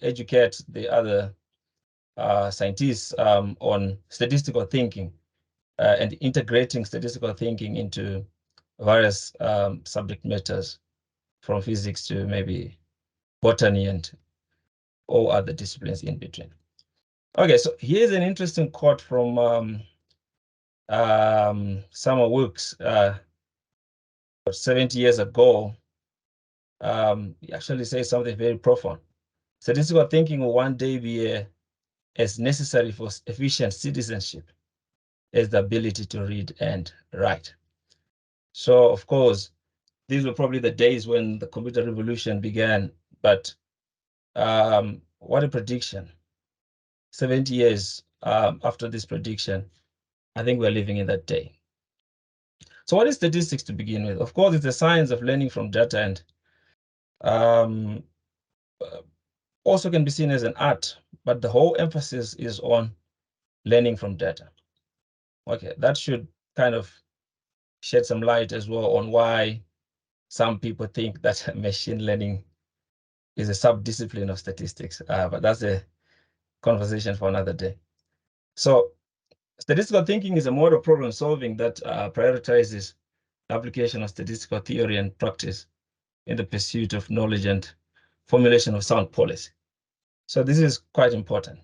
[SPEAKER 12] educate the other scientists on statistical thinking and integrating statistical thinking into various subject matters, from physics to maybe botany and all other disciplines in between. Okay, so here's an interesting quote from Summer Wilkes 70 years ago. He actually says something very profound. Statistical thinking will one day be as necessary for efficient citizenship as the ability to read and write. So, of course, these were probably the days when the computer revolution began, but what a prediction. 70 years after this prediction, I think we're living in that day. So what is statistics to begin with? Of course, it's the science of learning from data and also can be seen as an art, but the whole emphasis is on learning from data. Okay, that should kind of shed some light as well on why some people think that machine learning is a sub-discipline of statistics, but that's a conversation for another day. So statistical thinking is a mode of problem solving that prioritizes the application of statistical theory and practice in the pursuit of knowledge and formulation of sound policy. So this is quite important.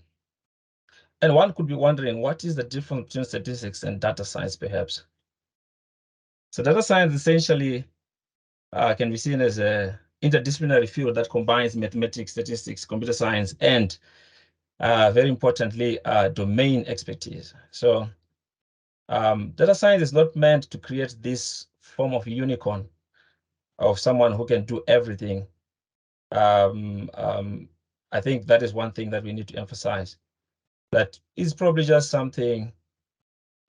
[SPEAKER 12] And one could be wondering, what is the difference between statistics and data science, perhaps? So data science essentially can be seen as an interdisciplinary field that combines mathematics, statistics, computer science, and very importantly, domain expertise. So data science is not meant to create this form of unicorn of someone who can do everything. I think that is one thing that we need to emphasize. That is probably just something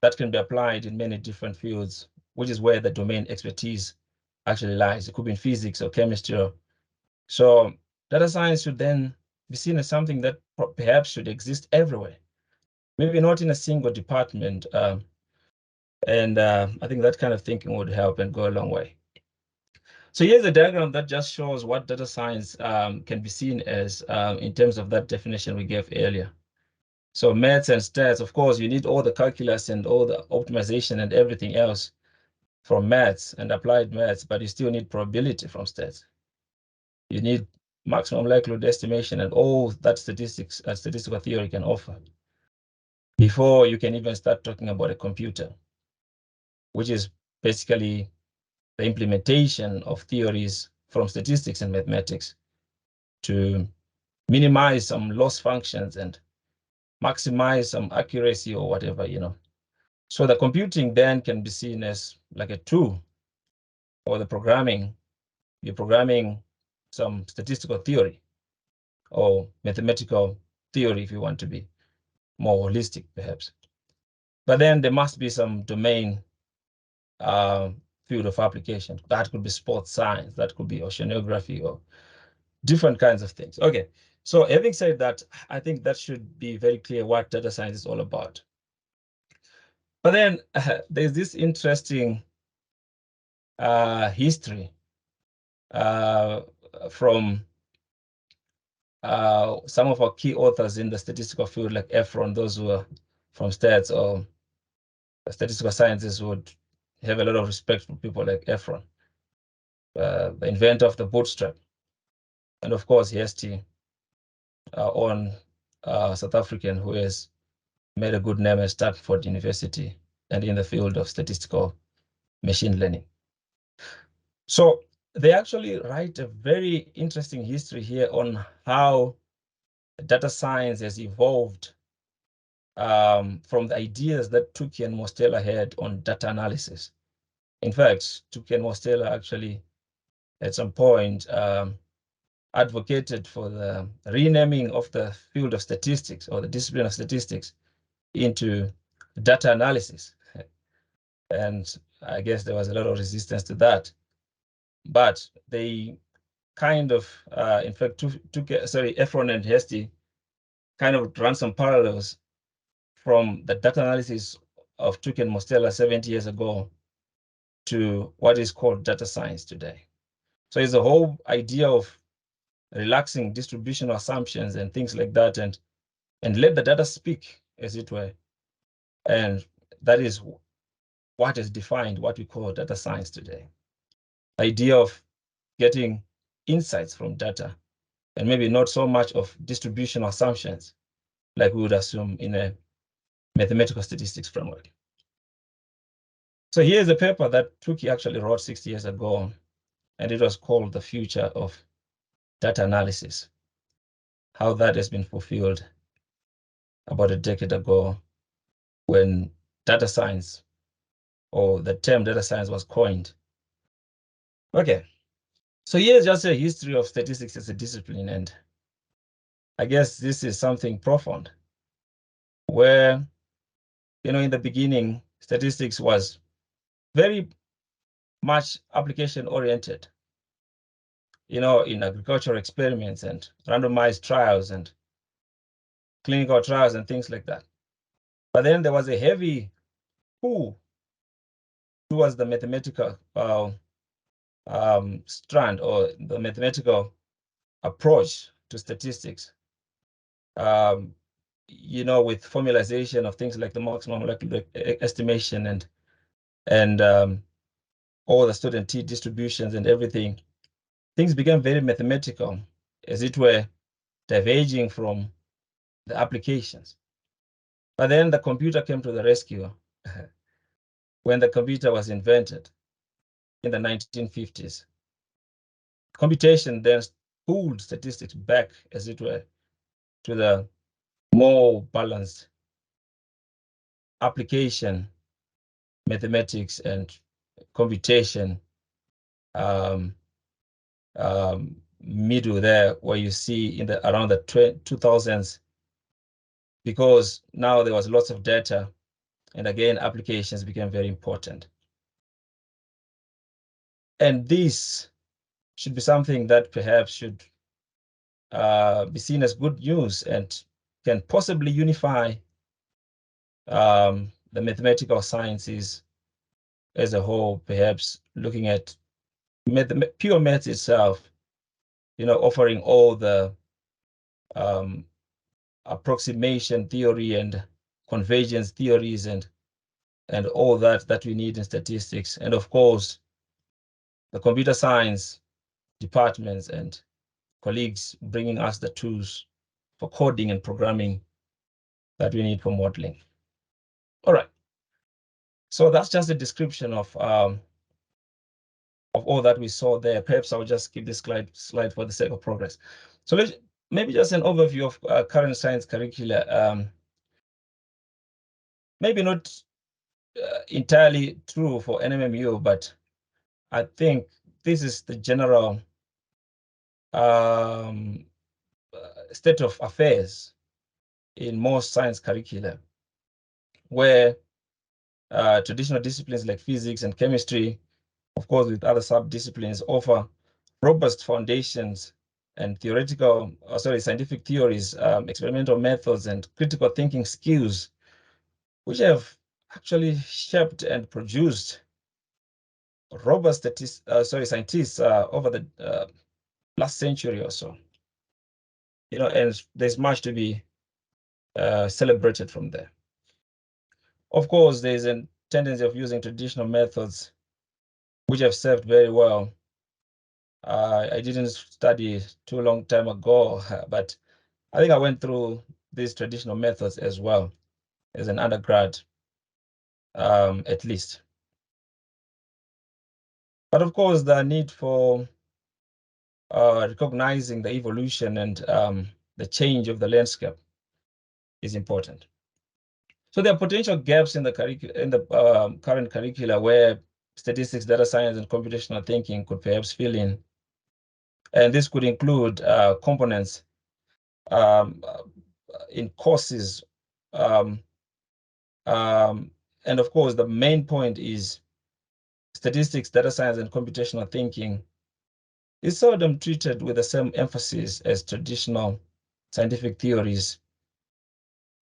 [SPEAKER 12] that can be applied in many different fields, which is where the domain expertise actually lies. It could be in physics or chemistry. So data science should then be seen as something that perhaps should exist everywhere, maybe not in a single department. And I think that kind of thinking would help and go a long way. So here's a diagram that just shows what data science can be seen as in terms of that definition we gave earlier. So maths and stats, of course, you need all the calculus and all the optimization and everything else from maths and applied maths, but you still need probability from stats. You need maximum likelihood estimation and all that statistics and statistical theory can offer before you can even start talking about a computer, which is basically the implementation of theories from statistics and mathematics to minimize some loss functions and maximize some accuracy or whatever, So the computing then can be seen as like a tool, or the programming. You're programming some statistical theory or mathematical theory if you want to be more holistic, perhaps. But then there must be some domain field of application. That could be sports science, that could be oceanography, or different kinds of things. Okay, so having said that, I think that should be very clear what data science is all about. But then there's this interesting history from some of our key authors in the statistical field, like Efron, those who are from stats or statistical sciences would have a lot of respect for people like Efron, the inventor of the bootstrap. And of course, Hesti, on South African, who has made a good name at Stanford University and in the field of statistical machine learning. So they actually write a very interesting history here on how data science has evolved from the ideas that Tukey and Mostella had on data analysis. In fact, Tukey and Mostella actually, at some point, advocated for the renaming of the field of statistics or the discipline of statistics into data analysis. And I guess there was a lot of resistance to that. But they kind of, in fact, Efron and Hesti kind of ran some parallels from the data analysis of Tukey and Mostella 70 years ago to what is called data science today. So it's a whole idea of relaxing distributional assumptions and things like that, and let the data speak, as it were. And that is what has defined what we call data science today. The idea of getting insights from data, and maybe not so much of distributional assumptions like we would assume in a mathematical statistics framework. So here's a paper that Tukey actually wrote 60 years ago, and it was called The Future of Data Analysis, how that has been fulfilled about a decade ago when data science, or the term data science, was coined. Okay, so here's just a history of statistics as a discipline, and I guess this is something profound, where, in the beginning, statistics was very much application oriented, in agricultural experiments and randomized trials and clinical trials and things like that. But then there was a heavy pull towards the mathematical strand, or the mathematical approach to statistics, with formalization of things like the maximum molecular estimation and all the student T distributions and everything. Things became very mathematical, as it were, diverging from the applications. But then the computer came to the rescue when the computer was invented in the 1950s. Computation then pulled statistics back, as it were, to the more balanced application mathematics and computation middle there, where you see around the 2000s, because now there was lots of data, and again, applications became very important. And this should be something that perhaps should be seen as good news and can possibly unify the mathematical sciences as a whole, perhaps looking at pure maths itself, offering all the approximation theory and convergence theories and all that we need in statistics. And of course, the computer science departments and colleagues bringing us the tools for coding and programming that we need for modeling. All right. So that's just a description of all that we saw there. Perhaps I'll just keep this slide for the sake of progress. So maybe just an overview of current science curricula. Maybe not entirely true for NMMU, but I think this is the general state of affairs in most science curricula, where traditional disciplines like physics and chemistry, of course, with other sub-disciplines, offer robust foundations and scientific theories, experimental methods, and critical thinking skills, which have actually shaped and produced robust scientists over the last century or so. And there's much to be celebrated from there. Of course, there's a tendency of using traditional methods, which have served very well. I didn't study too long time ago, but I think I went through these traditional methods as well as an undergrad, at least. But of course, the need for recognizing the evolution and the change of the landscape is important. So there are potential gaps in the current curricula where statistics, data science, and computational thinking could perhaps fill in. And this could include components in courses. And of course, the main point is statistics, data science, and computational thinking is seldom treated with the same emphasis as traditional scientific theories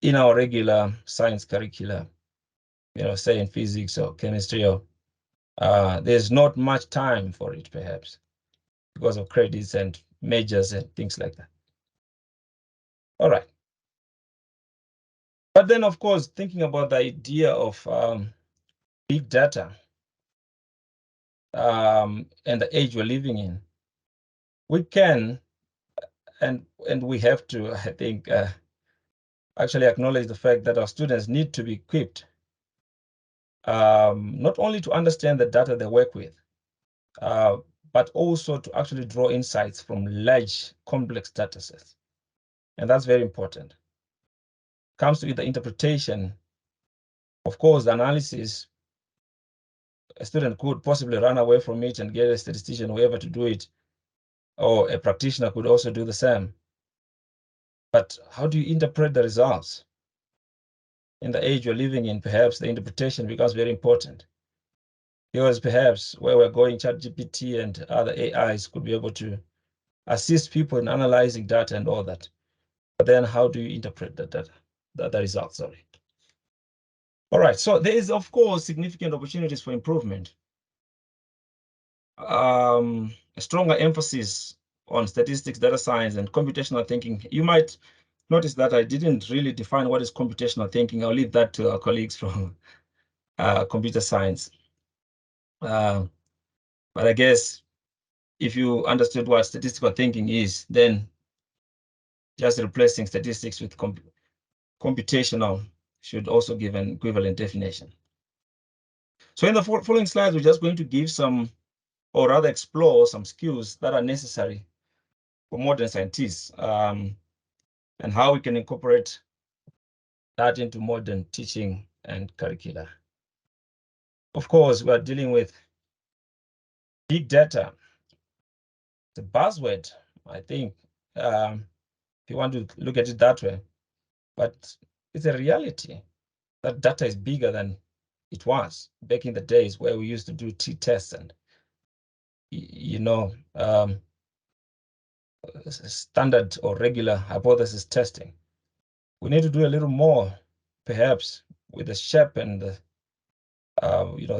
[SPEAKER 12] in our regular science curricula, say in physics or chemistry, or there's not much time for it, perhaps, because of credits and majors and things like that. All right. But then, of course, thinking about the idea of big data and the age we're living in, we can and we have to, I think, actually acknowledge the fact that our students need to be equipped not only to understand the data they work with, but also to actually draw insights from large, complex data sets. And that's very important. Comes to the interpretation, of course, the analysis, a student could possibly run away from it and get a statistician, whoever, to do it, or a practitioner could also do the same. But how do you interpret the results? In the age you're living in, perhaps the interpretation becomes very important. Because perhaps where we're going, ChatGPT and other AIs could be able to assist people in analyzing data and all that. But then how do you interpret the data, the results, sorry. All right, so there is, of course, significant opportunities for improvement. A stronger emphasis on statistics, data science, and computational thinking. You might notice that I didn't really define what is computational thinking. I'll leave that to our colleagues from computer science. But I guess if you understood what statistical thinking is, then just replacing statistics with computational should also give an equivalent definition. So in the following slides, we're just going to give some, or rather explore some skills that are necessary for modern scientists, and how we can incorporate that into modern teaching and curricula. Of course, we're dealing with big data. It's a buzzword, I think, if you want to look at it that way, but it's a reality that data is bigger than it was back in the days where we used to do t-tests and, standard or regular hypothesis testing. We need to do a little more, perhaps, with the shape and the,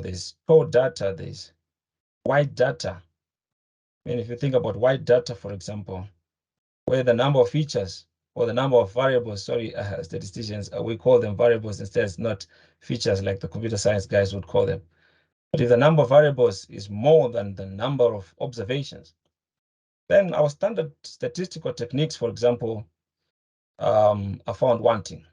[SPEAKER 12] there's stored data, there's white data. I mean, if you think about white data, for example, where the number of features or the number of variables, sorry, statisticians, we call them variables instead, not features like the computer science guys would call them. But if the number of variables is more than the number of observations, then our standard statistical techniques, for example, are found wanting.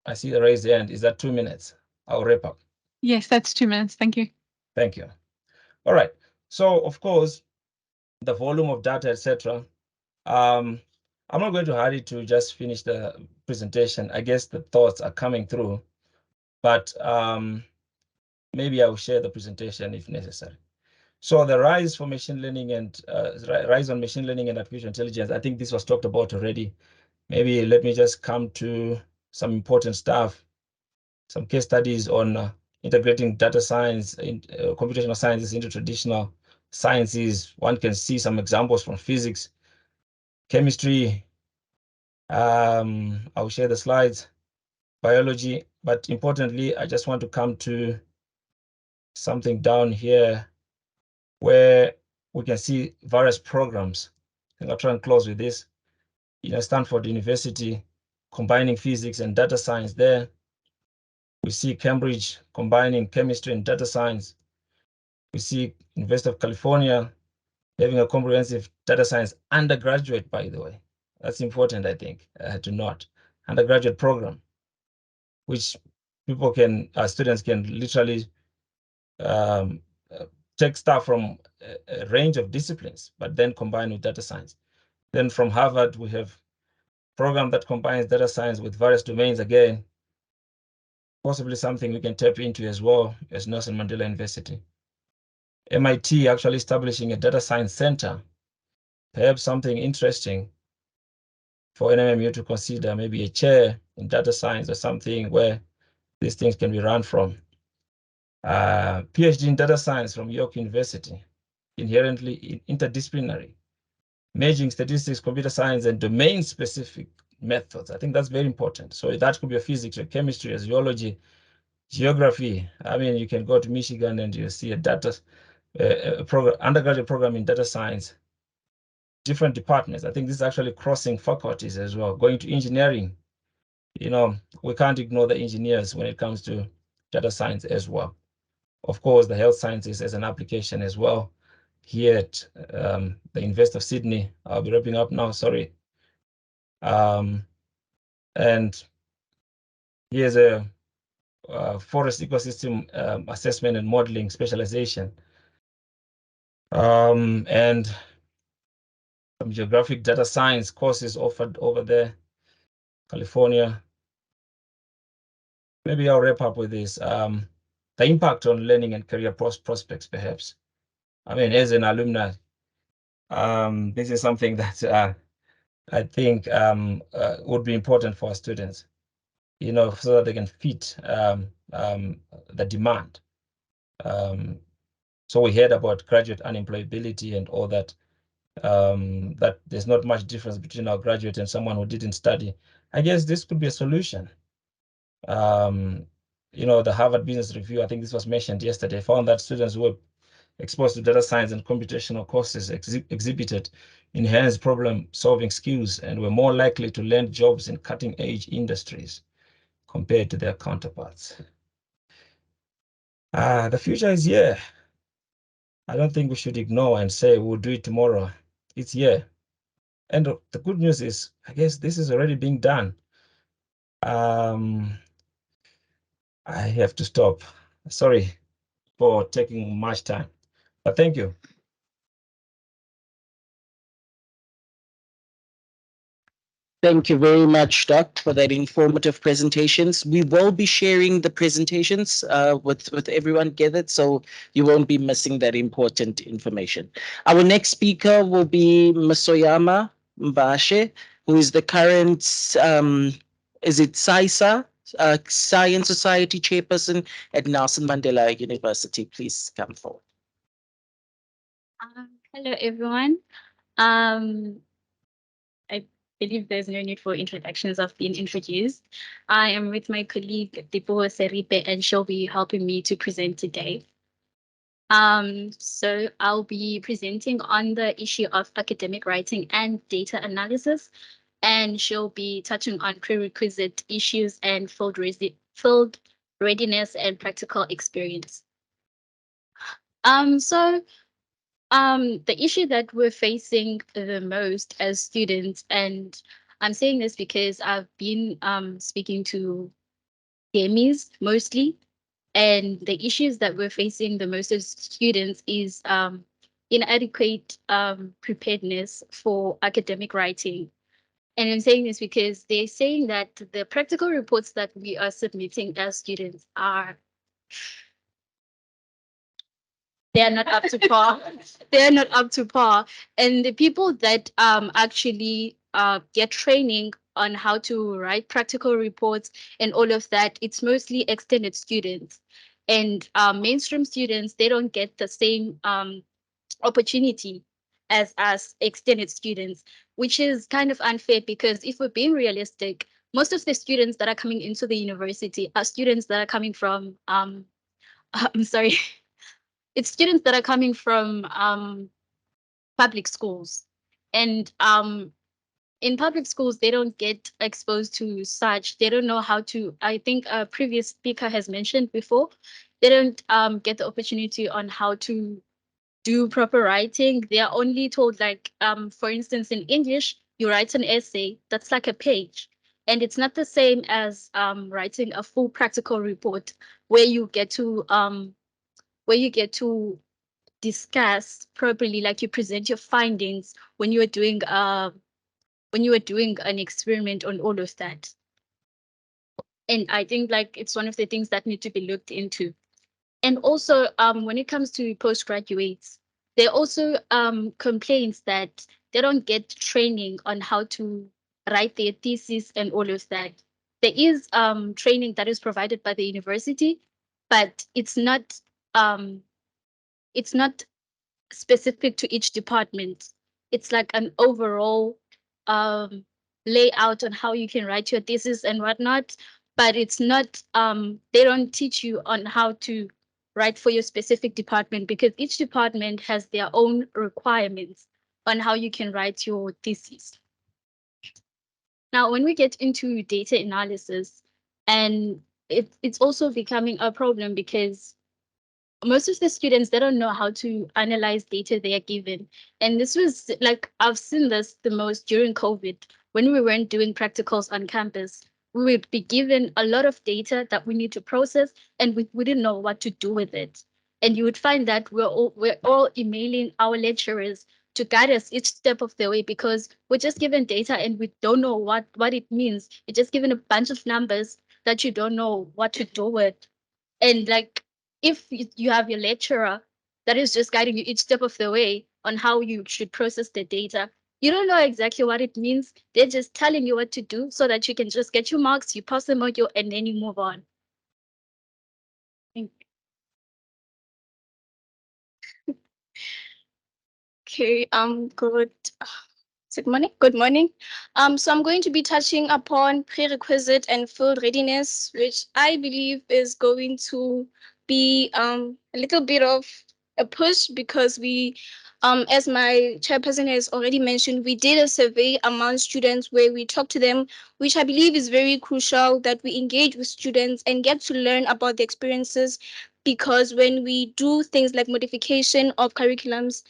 [SPEAKER 12] I see the raised hand. Is that 2 minutes? I'll wrap up.
[SPEAKER 3] Yes, that's 2 minutes. Thank you.
[SPEAKER 12] Thank you. All right. So, of course, the volume of data, etc. I'm not going to hurry to just finish the presentation. I guess the thoughts are coming through, but maybe I will share the presentation if necessary. So the rise for machine learning and rise on machine learning and artificial intelligence, I think this was talked about already. Maybe let me just come to some important stuff, some case studies on integrating data science and computational sciences into traditional sciences. One can see some examples from physics, chemistry. I'll share the slides, biology, but importantly, I just want to come to something down here where we can see various programs. And I'll try and close with this. Stanford University combining physics and data science there. We see Cambridge combining chemistry and data science. We see University of California having a comprehensive data science undergraduate, by the way. That's important, I think, to note. Undergraduate program, which people can, students can literally take stuff from a range of disciplines, but then combine with data science. Then from Harvard, we have a program that combines data science with various domains again, possibly something we can tap into as well as Nelson Mandela University. MIT actually establishing a data science center, perhaps something interesting for NMMU to consider, maybe a chair in data science or something where these things can be run from. PhD in data science from York University, inherently interdisciplinary, merging statistics, computer science, and domain-specific methods. I think that's very important. So that could be a physics or chemistry or zoology, geography. I mean, you can go to Michigan and you see a data undergraduate program in data science, different departments. I think this is actually crossing faculties as well, going to engineering. We can't ignore the engineers when it comes to data science as well. Of course, the health sciences as an application as well. Here at the University of Sydney, I'll be wrapping up now, sorry. And here's a forest ecosystem assessment and modeling specialization. And some geographic data science courses offered over there, California. Maybe I'll wrap up with this. The impact on learning and career prospects, perhaps. I mean, as an alumni, this is something that I think would be important for our students, so that they can fit the demand. So we heard about graduate unemployability and all that, that there's not much difference between our graduate and someone who didn't study. I guess this could be a solution. The Harvard Business Review, I think this was mentioned yesterday, found that students who were exposed to data science and computational courses exhibited enhanced problem-solving skills and were more likely to land jobs in cutting-edge industries compared to their counterparts. The future is here. I don't think we should ignore and say we'll do it tomorrow. It's here. And the good news is, I guess this is already being done. I have to stop. Sorry for taking much time, but thank you.
[SPEAKER 1] Thank you very much, Doc, for that informative presentations. We will be sharing the presentations with everyone gathered, so you won't be missing that important information. Our next speaker will be Masoyama Mbashe, who is the current, is it SAISA, Science Society Chairperson at Nelson Mandela University. Please come forward.
[SPEAKER 13] Hello, everyone. I believe there's no need for introductions. I've been introduced. I am with my colleague Dipo Seripe, and she'll be helping me to present today. So I'll be presenting on the issue of academic writing and data analysis, and she'll be touching on prerequisite issues and field readiness and practical experience. The issue that we're facing the most as students, and I'm saying this because I've been speaking to DMEs mostly, and the issues that we're facing the most as students is inadequate preparedness for academic writing. And I'm saying this because they're saying that the practical reports that we are submitting as students they're not up to par. They're not up to par. And the people that actually get training on how to write practical reports and all of that, it's mostly extended students. And mainstream students, they don't get the same opportunity as us extended students, which is kind of unfair because if we're being realistic, most of the students that are coming into the university are students that are coming from, I'm sorry, it's students that are coming from public schools. And in public schools, they don't get exposed to such. They don't know how to, I think a previous speaker has mentioned before, they don't get the opportunity on how to do proper writing. They are only told, like, for instance, in English, you write an essay that's like a page. And it's not the same as writing a full practical report where you get to discuss properly, like you present your findings when you are doing an experiment on all of that. And I think like it's one of the things that need to be looked into. And also when it comes to postgraduates, there are also complaints that they don't get training on how to write their thesis and all of that. There is training that is provided by the university, but it's not specific to each department. It's like an overall layout on how you can write your thesis and whatnot, but it's not, they don't teach you on how to write for your specific department because each department has their own requirements on how you can write your thesis. Now, when we get into data analysis, and it's also becoming a problem because most of the students, they don't know how to analyze data they are given. And this was like, I've seen this the most during COVID, when we weren't doing practicals on campus. We would be given a lot of data that we need to process and we wouldn't know what to do with it. And you would find that we're all emailing our lecturers to guide us each step of the way because we're just given data and we don't know what it means. You're just given a bunch of numbers that you don't know what to do with. And like, if you have your lecturer that is just guiding you each step of the way on how you should process the data, you don't know exactly what it means. They're just telling you what to do so that you can just get your marks, you pass the module, and then you move on.
[SPEAKER 14] Okay, good. Good morning. Good morning. So I'm going to be touching upon prerequisite and field readiness, which I believe is going to be a little bit of a push because we, as my chairperson has already mentioned, we did a survey among students where we talked to them, which I believe is very crucial that we engage with students and get to learn about the experiences, because when we do things like modification of curriculums,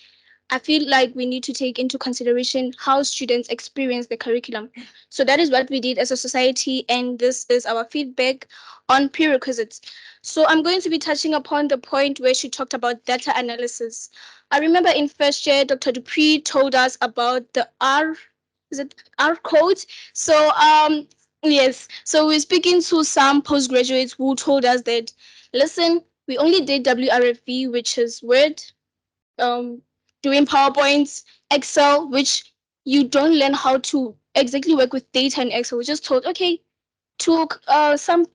[SPEAKER 14] I feel like we need to take into consideration how students experience the curriculum. So that is what we did as a society, and this is our feedback on prerequisites. So I'm going to be touching upon the point where she talked about data analysis. I remember in first year, Dr. Dupree told us about the R code? So yes, so we're speaking to some postgraduates who told us that, listen, we only did WRFV, which is Word, doing PowerPoints, Excel, which you don't learn how to exactly work with data in Excel. We're just told, okay, took some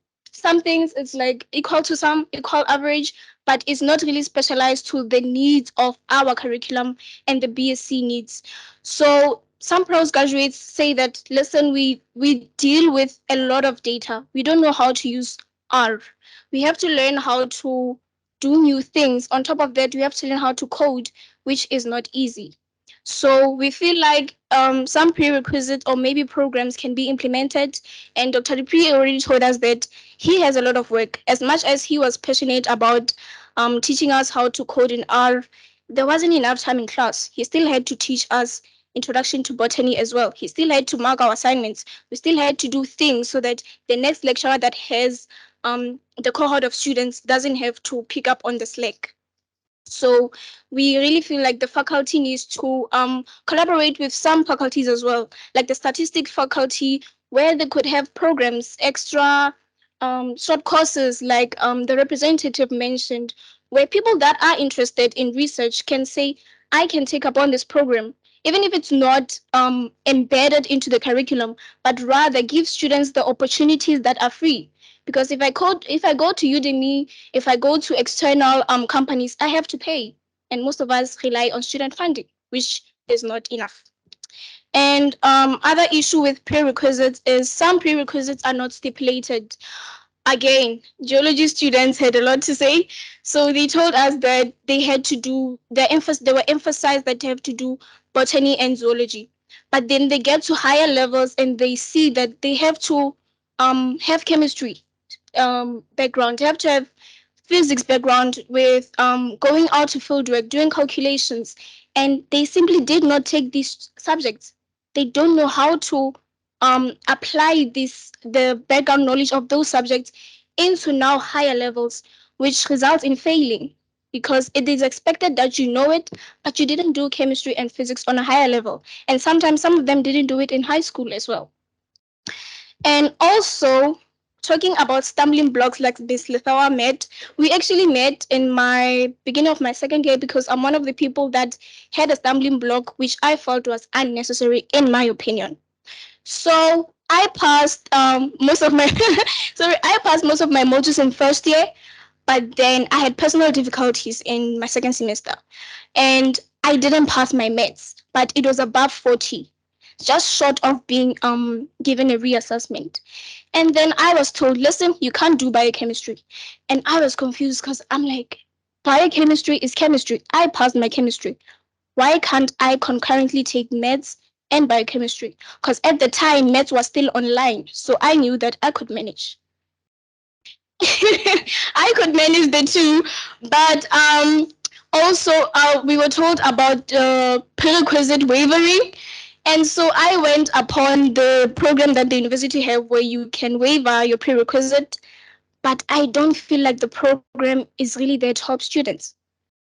[SPEAKER 14] things it's like equal to some equal average, but it's not really specialized to the needs of our curriculum and the BSc needs. So some postgraduates say that, listen, we deal with a lot of data. We don't know how to use R. We have to learn how to do new things. On top of that, we have to learn how to code, which is not easy. So we feel like some prerequisites or maybe programs can be implemented. And Dr. Dupree already told us that he has a lot of work. As much as he was passionate about teaching us how to code in R, there wasn't enough time in class. He still had to teach us introduction to botany as well. He still had to mark our assignments. We still had to do things so that the next lecturer that has the cohort of students doesn't have to pick up on the slack. So we really feel like the faculty needs to collaborate with some faculties as well, like the statistics faculty, where they could have programs, extra short courses, like the representative mentioned, where people that are interested in research can say, I can take up on this program, even if it's not embedded into the curriculum, but rather give students the opportunities that are free. Because if I go to Udemy, if I go to external companies, I have to pay. And most of us rely on student funding, which is not enough. And other issue with prerequisites is some prerequisites are not stipulated. Again, geology students had a lot to say. So they told us that they had to do, they were emphasized that they have to do botany and zoology. But then they get to higher levels and they see that they have to have chemistry background. They have to have physics background with going out to field work, doing calculations. And they simply did not take these subjects. They don't know how to apply the background knowledge of those subjects into now higher levels, which results in failing because it is expected that you know it, but you didn't do chemistry and physics on a higher level. And sometimes some of them didn't do it in high school as well. And also, talking about stumbling blocks like this Lithawa met, we actually met in my beginning of my second year because I'm one of the people that had a stumbling block, which I felt was unnecessary in my opinion. So I passed most of my I passed most of my modules in first year, but then I had personal difficulties in my second semester, and I didn't pass my maths, but it was above 40, just short of being given a reassessment. And then I was told, listen, you can't do biochemistry, and I was confused because I'm like, biochemistry is chemistry. I passed my chemistry. Why can't I concurrently take maths and biochemistry? Because at the time, maths was still online, so I knew that I could manage. I could manage the two, but also we were told about prerequisite wavering. And so I went upon the program that the university have where you can waiver your prerequisite, but I don't feel like the program is really there to help students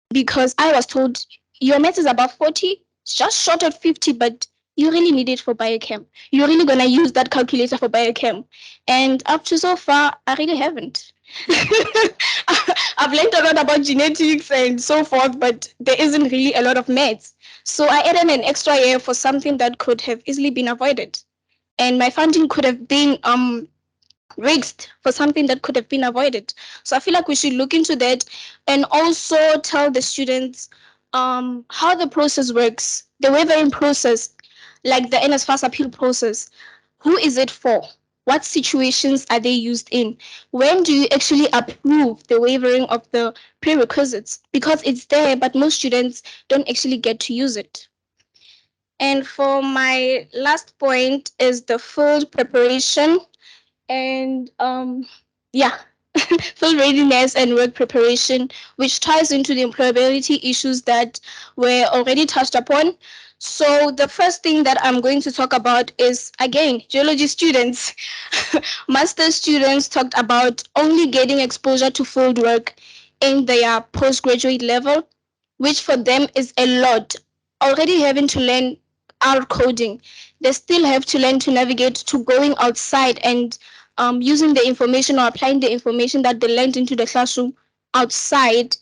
[SPEAKER 14] because I was told your maths is above 40, just short of 50, but you really need it for biochem. You're really going to use that calculator for biochem. And up to so far, I really haven't. I've learned a lot about genetics and so forth, but there isn't really a lot of maths. So I added an extra year for something that could have easily been avoided. And my funding could have been risked for something that could have been avoided. So I feel like we should look into that and also tell the students how the process works, the wavering process, like the NSFAS appeal process. Who is it for? What situations are they used in? When do you actually approve the wavering of the prerequisites? Because it's there, but most students don't actually get to use it. And for my last point is the field preparation and yeah, field readiness and work preparation, which ties into the employability issues that were already touched upon. So the first thing that I'm going to talk about is, again, geology students. Master's students talked about only getting exposure to field work in their postgraduate level, which for them is a lot. Already having to learn R coding, they still have to learn to navigate to going outside and using the information or applying the information that they learned into the classroom outside,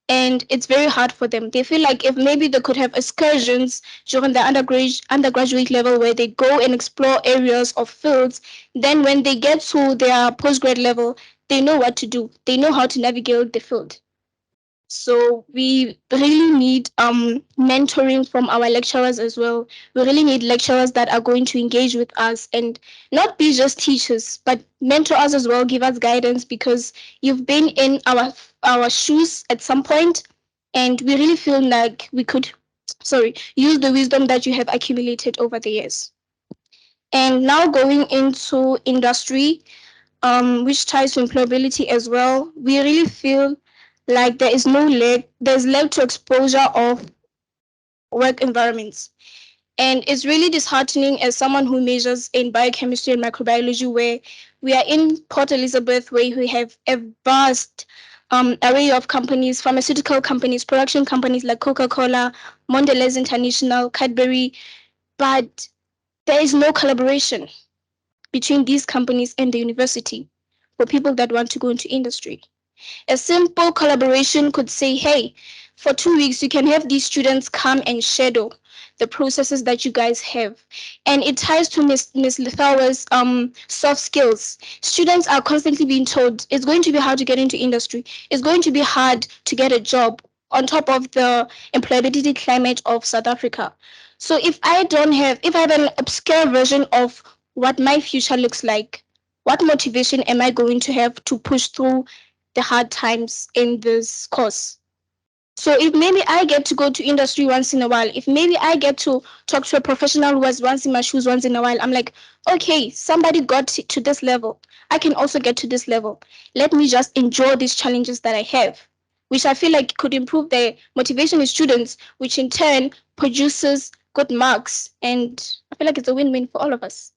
[SPEAKER 14] and it's very hard for them. They feel like if maybe they could have excursions during the undergraduate level where they go and explore areas of fields, then when they get to their postgrad level, they know what to do. They know how to navigate the field. So we really need mentoring from our lecturers as well. We really need lecturers that are going to engage with us and not be just teachers, but mentor us as well, give us guidance because you've been in our shoes at some point, and we really feel like we could, use the wisdom that you have accumulated over the years. And now going into industry, which ties to employability as well, we really feel like there's lack to exposure of work environments. And it's really disheartening as someone who majors in biochemistry and microbiology, where we are in Port Elizabeth, where we have a vast array of companies, pharmaceutical companies, production companies like Coca-Cola, Mondelez International, Cadbury, but there is no collaboration between these companies and the university for people that want to go into industry. A simple collaboration could say, hey, for 2 weeks, you can have these students come and shadow the processes that you guys have. And it ties to Miss Lithawa's soft skills. Students are constantly being told it's going to be hard to get into industry. It's going to be hard to get a job on top of the employability climate of South Africa. So if I have an obscure version of what my future looks like, what motivation am I going to have to push through the hard times in this course? So if maybe I get to go to industry once in a while, if maybe I get to talk to a professional who was once in my shoes once in a while, I'm like, okay, somebody got to this level. I can also get to this level. Let me just enjoy these challenges that I have, which I feel like could improve the motivation in students, which in turn produces good marks. And I feel like it's a win-win for all of us.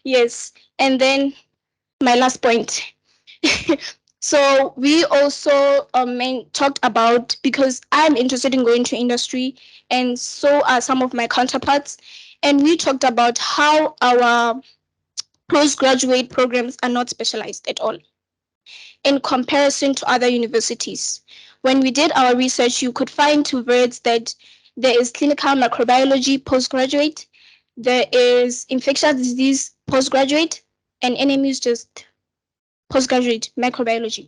[SPEAKER 14] Yes. And then my last point. So we also talked about, because I'm interested in going to industry and so are some of my counterparts, and we talked about how our postgraduate programs are not specialized at all in comparison to other universities. When we did our research, you could find two words that there is clinical microbiology postgraduate, there is infectious disease postgraduate, and NMU is just postgraduate microbiology.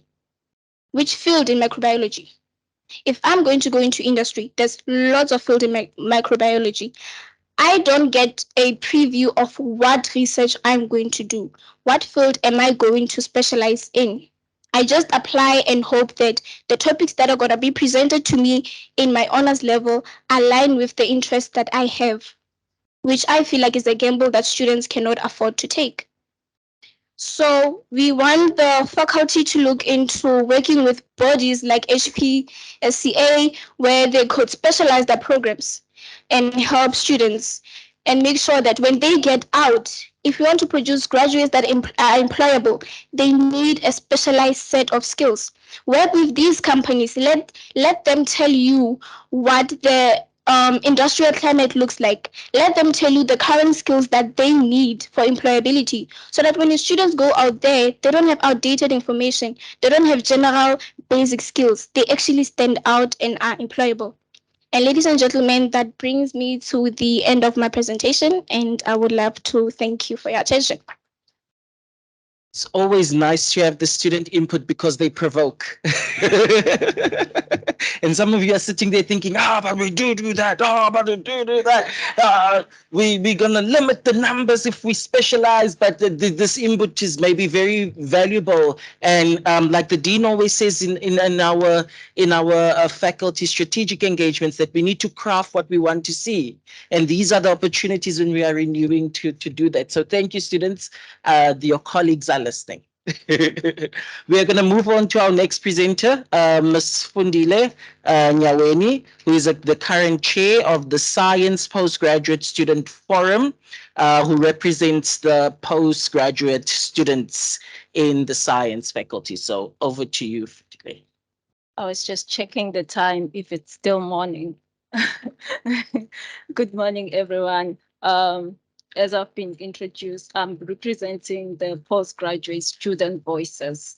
[SPEAKER 14] Which field in microbiology? If I'm going to go into industry, there's lots of field in microbiology. I don't get a preview of what research I'm going to do. What field am I going to specialize in? I just apply and hope that the topics that are going to be presented to me in my honors level align with the interests that I have, which I feel like is a gamble that students cannot afford to take. So we want the faculty to look into working with bodies like HPSCA, where they could specialize their programs and help students and make sure that when they get out, if you want to produce graduates that are employable, they need a specialized set of skills. Work with these companies, let them tell you what the industrial climate looks like. Let them tell you the current skills that they need for employability, so that when your students go out there, they don't have outdated information. They don't have general basic skills. They actually stand out and are employable. And ladies and gentlemen, that brings me to the end of my presentation, and I would love to thank you for your attention.
[SPEAKER 1] It's always nice to have the student input because they provoke. And some of you are sitting there thinking, but we do that. But we do that. We're going to limit the numbers if we specialize, but this input is maybe very valuable. And like the dean always says in our faculty strategic engagements, that we need to craft what we want to see. And these are the opportunities when we are renewing to do that. So thank you, students. Your colleagues are listening. We are going to move on to our next presenter, Ms. Fundile Nyaweni, who is the current chair of the Science Postgraduate Student Forum, who represents the postgraduate students in the science faculty. So over to you, Fundile.
[SPEAKER 15] I was just checking the time if it's still morning. Good morning, everyone. As I've been introduced, I'm representing the postgraduate student voices.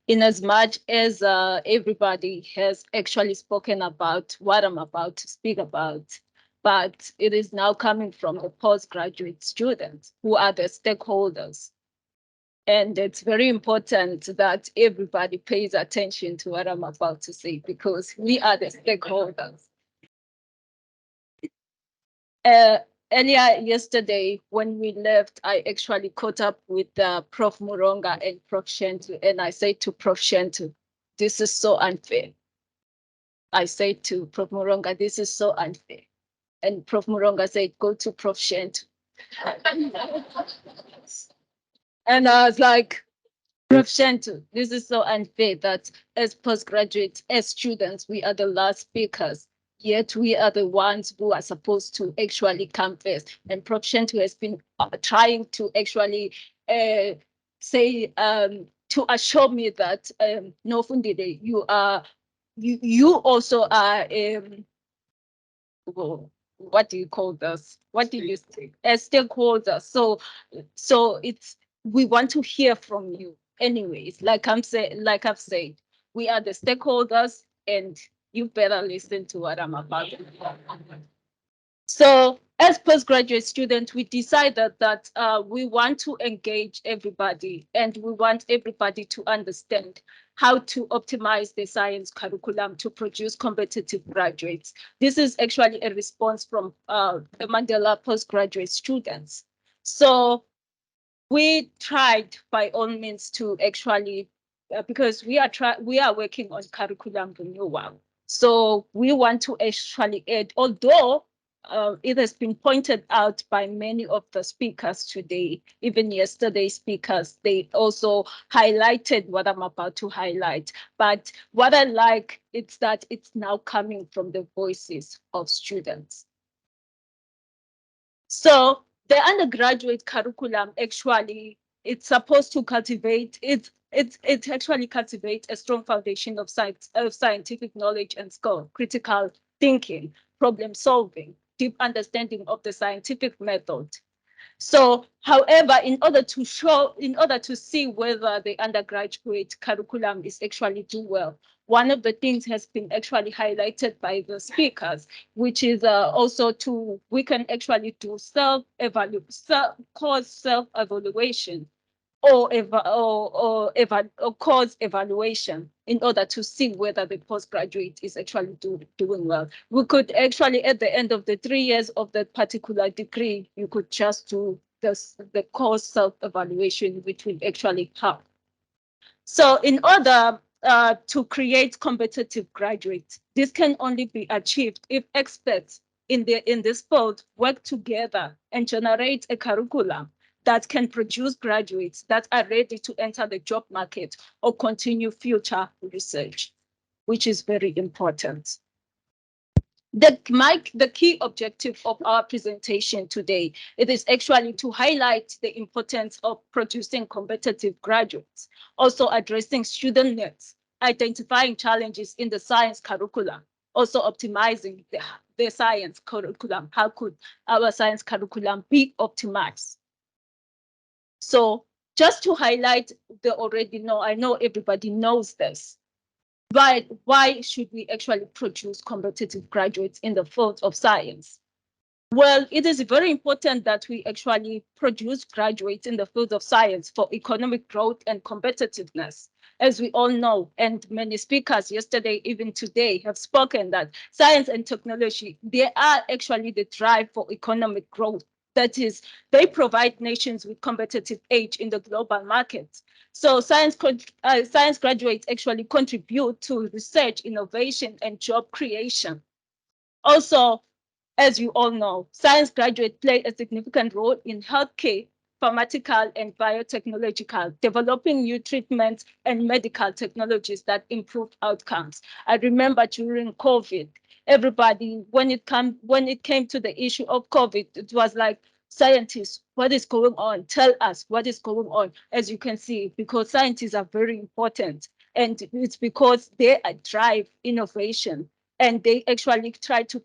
[SPEAKER 15] In as much as everybody has actually spoken about what I'm about to speak about, but it is now coming from the postgraduate students who are the stakeholders. And it's very important that everybody pays attention to what I'm about to say, because we are the stakeholders. Earlier yesterday, when we left, I actually caught up with Prof. Muronga and Prof. Shentu, and I said to Prof. Shentu, this is so unfair. I said to Prof. Muronga, this is so unfair. And Prof. Muronga said, go to Prof. Shentu. And I was like, Prof. Shentu, this is so unfair that as postgraduates, as students, we are the last speakers. Yet we are the ones who are supposed to actually come first. And Prof. Shentu has been trying to actually say, to assure me that, no, Fundile, you also are, what do you call this? What do you say? As stakeholders. So we want to hear from you. Anyways, like I've said, we are the stakeholders, and you better listen to what I'm about to say. So as postgraduate students, we decided that we want to engage everybody and we want everybody to understand how to optimize the science curriculum to produce competitive graduates. This is actually a response from the Mandela postgraduate students. So we tried by all means to actually, because we are working on curriculum renewal. So we want to actually add, although it has been pointed out by many of the speakers today, even yesterday's speakers, they also highlighted what I'm about to highlight. But what I like is that it's now coming from the voices of students. So the undergraduate curriculum actually, it's supposed to cultivate, it actually cultivates a strong foundation of scientific knowledge and skill, critical thinking, problem solving, deep understanding of the scientific method. So, however, in order to see whether the undergraduate curriculum is actually do well, one of the things has been actually highlighted by the speakers, which is also we can actually do cause self-evaluation or cause evaluation in order to see whether the postgraduate is actually doing well. We could actually, at the end of the 3 years of that particular degree, you could just do the course self-evaluation, which will actually help. So in order to create competitive graduates, this can only be achieved if experts in this field work together and generate a curriculum that can produce graduates that are ready to enter the job market or continue future research, which is very important. The key objective of our presentation today, it is actually to highlight the importance of producing competitive graduates, also addressing student needs, identifying challenges in the science curriculum, also optimizing the science curriculum. How could our science curriculum be optimized? So just to highlight I know everybody knows this, but why should we actually produce competitive graduates in the field of science? Well, it is very important that we actually produce graduates in the field of science for economic growth and competitiveness. As we all know, and many speakers yesterday, even today, have spoken that science and technology, they are actually the drive for economic growth. That is, they provide nations with competitive edge in the global market. So science graduates actually contribute to research, innovation, and job creation. Also, as you all know, science graduates play a significant role in healthcare, pharmaceutical, and biotechnological, developing new treatments and medical technologies that improve outcomes. I remember during COVID, everybody, when it came to the issue of COVID, it was like, scientists, what is going on? Tell us what is going on. As you can see, because scientists are very important, and it's because they drive innovation and they actually try to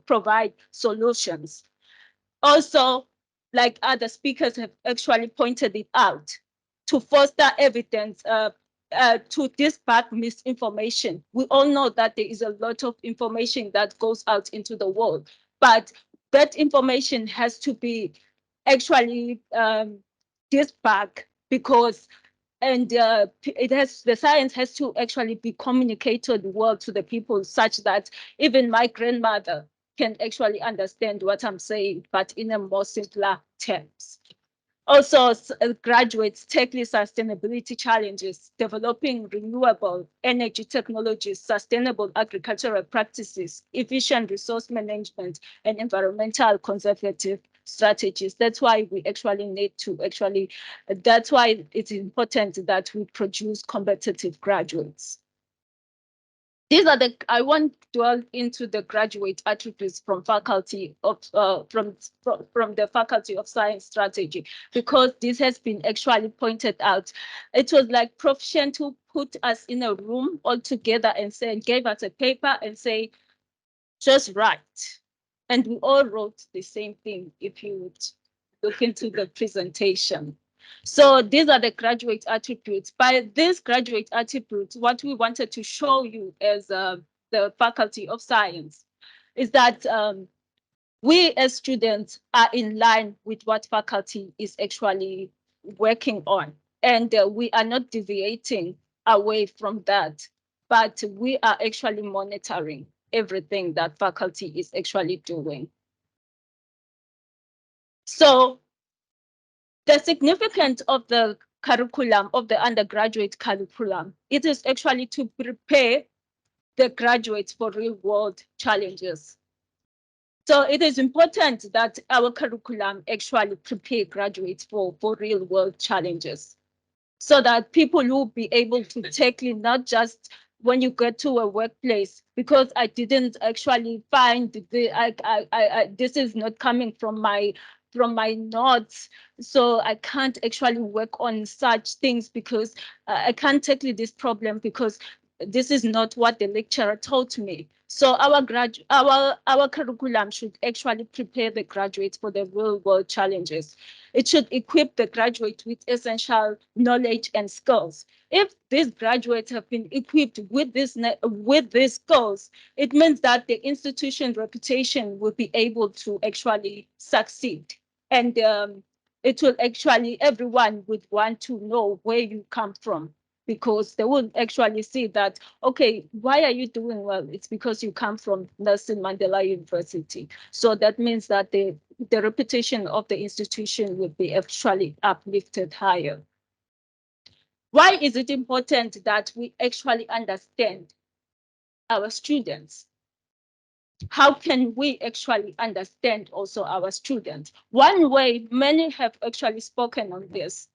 [SPEAKER 15] provide solutions. Also, like other speakers have actually pointed it out, to foster evidence to disback misinformation. We all know that there is a lot of information that goes out into the world, but that information has to be actually disbacked, because the science has to actually be communicated well to the people, such that even my grandmother can actually understand what I'm saying, but in a more simpler terms. Also, graduates tackle sustainability challenges, developing renewable energy technologies, sustainable agricultural practices, efficient resource management, and environmental conservative strategies. That's why we actually need to that's why it's important that we produce competitive graduates. I won't dwell into the graduate attributes from the Faculty of Science Strategy, because this has been actually pointed out. It was like proficient who put us in a room all together and gave us a paper and say, just write. And we all wrote the same thing, if you would look into the presentation. So these are the graduate attributes. By these graduate attributes, what we wanted to show you as the Faculty of Science is that we as students are in line with what faculty is actually working on. And we are not deviating away from that, but we are actually monitoring everything that faculty is actually doing. So the significance of the curriculum, of the undergraduate curriculum, it is actually to prepare the graduates for real world challenges. So it is important that our curriculum actually prepare graduates for real world challenges, so that people will be able to tackle not just when you get to a workplace, because I didn't actually find this is not coming from my notes, so I can't actually work on such things because I can't tackle this problem because this is not what the lecturer taught me. So our curriculum should actually prepare the graduates for the real world challenges. It should equip the graduate with essential knowledge and skills. If these graduates have been equipped with these skills, it means that the institution reputation will be able to actually succeed. And it will actually, everyone would want to know where you come from, because they will actually see that, okay, why are you doing well? It's because you come from Nelson Mandela University. So that means that the reputation of the institution will be actually uplifted higher. Why is it important that we actually understand our students? How can we actually understand also our students? One way, many have actually spoken on this,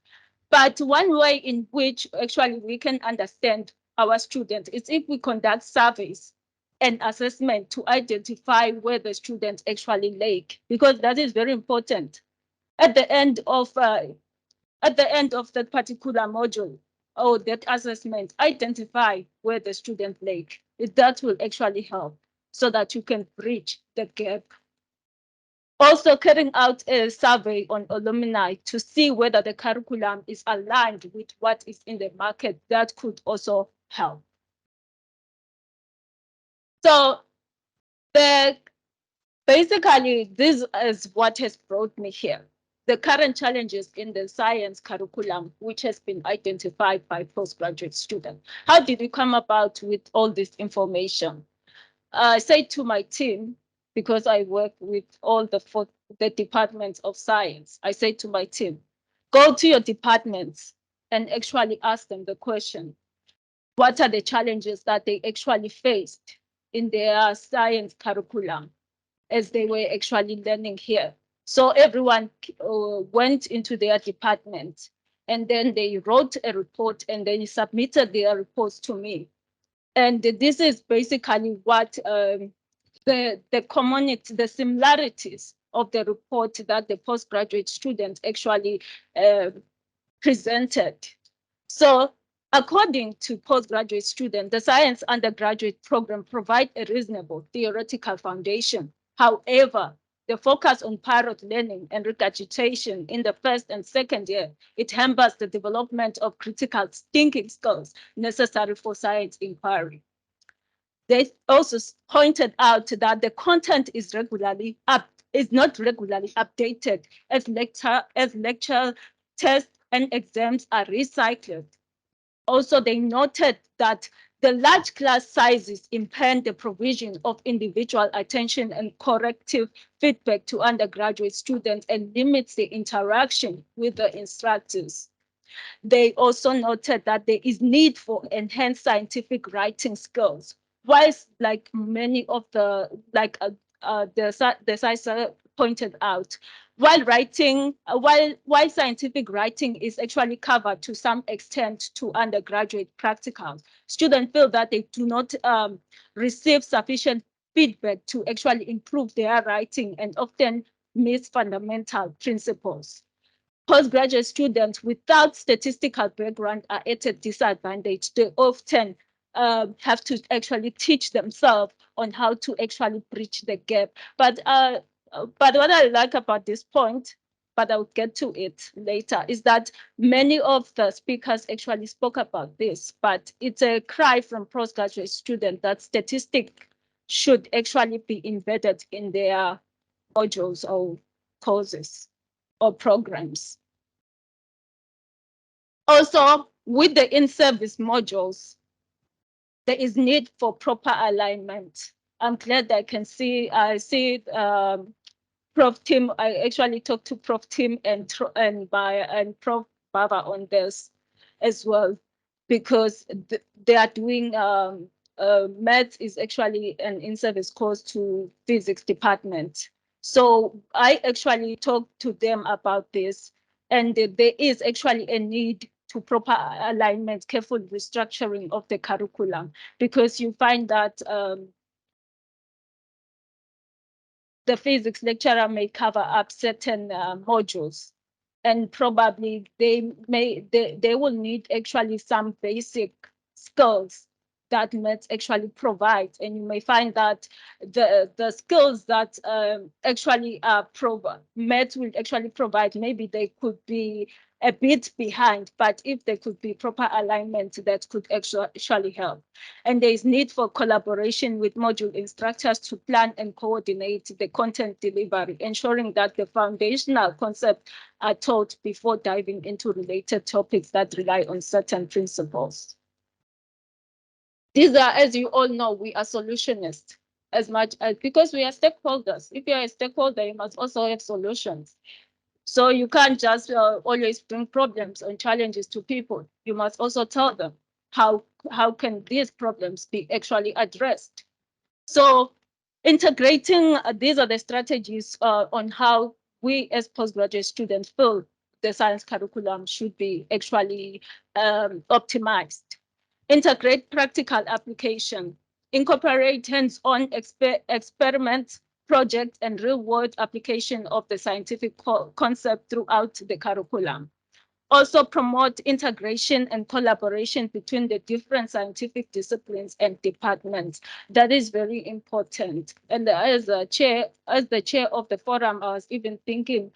[SPEAKER 15] but one way in which actually we can understand our students is if we conduct surveys and assessment to identify where the students actually lack, because that is very important. At the end of that particular module or that assessment, identify where the student lack. That will actually help so that you can bridge the gap. Also carrying out a survey on alumni to see whether the curriculum is aligned with what is in the market, that could also help. So basically, this is what has brought me here. The current challenges in the science curriculum, which has been identified by postgraduate students. How did you come about with all this information? I say to my team, because I work with all the departments of science, I say to my team, go to your departments and actually ask them the question, what are the challenges that they actually faced in their science curriculum as they were actually learning here? So everyone went into their department and then they wrote a report and then submitted their reports to me. And this is basically what the community, the similarities of the report that the postgraduate students actually presented. So according to postgraduate students, the science undergraduate program provides a reasonable theoretical foundation. However, the focus on pilot learning and regurgitation in the first and second year, it hampers the development of critical thinking skills necessary for science inquiry. They also pointed out that the content is not regularly updated as lecture tests and exams are recycled. Also, they noted that the large class sizes impede the provision of individual attention and corrective feedback to undergraduate students and limits the interaction with the instructors. They also noted that there is need for enhanced scientific writing skills. Whilst like many of the CISA pointed out, while scientific writing is actually covered to some extent to undergraduate practicals, students feel that they do not receive sufficient feedback to actually improve their writing and often miss fundamental principles. Postgraduate students without statistical background are at a disadvantage. They often have to actually teach themselves on how to actually bridge the gap. But what I like about this point, but I'll get to it later, is that many of the speakers actually spoke about this, but it's a cry from postgraduate students that statistics should actually be embedded in their modules or courses or programs. Also, with the in-service modules, there is need for proper alignment. I'm glad I see Prof. Tim. I actually talked to Prof. Tim and Prof. Baba on this as well, because they are doing maths is actually an in-service course to physics department. So I actually talked to them about this, and there is actually a need to proper alignment, careful restructuring of the curriculum, because you find that the physics lecturer may cover up certain modules, and probably they will need actually some basic skills that maths actually provides, and you may find that the skills that actually maths will actually provide, maybe they could be a bit behind, but if there could be proper alignment, that could actually help. And there is need for collaboration with module instructors to plan and coordinate the content delivery, ensuring that the foundational concepts are taught before diving into related topics that rely on certain principles. These are, as you all know, we are solutionists as much as, because we are stakeholders. If you are a stakeholder, you must also have solutions. So you can't just always bring problems and challenges to people. You must also tell them how can these problems be actually addressed. So integrating, these are the strategies on how we as postgraduate students feel the science curriculum should be actually optimized. Integrate practical application, incorporate hands-on experiments, projects, and real-world application of the scientific concept throughout the curriculum. Also promote integration and collaboration between the different scientific disciplines and departments. That is very important. And as the chair of the forum, I was even thinking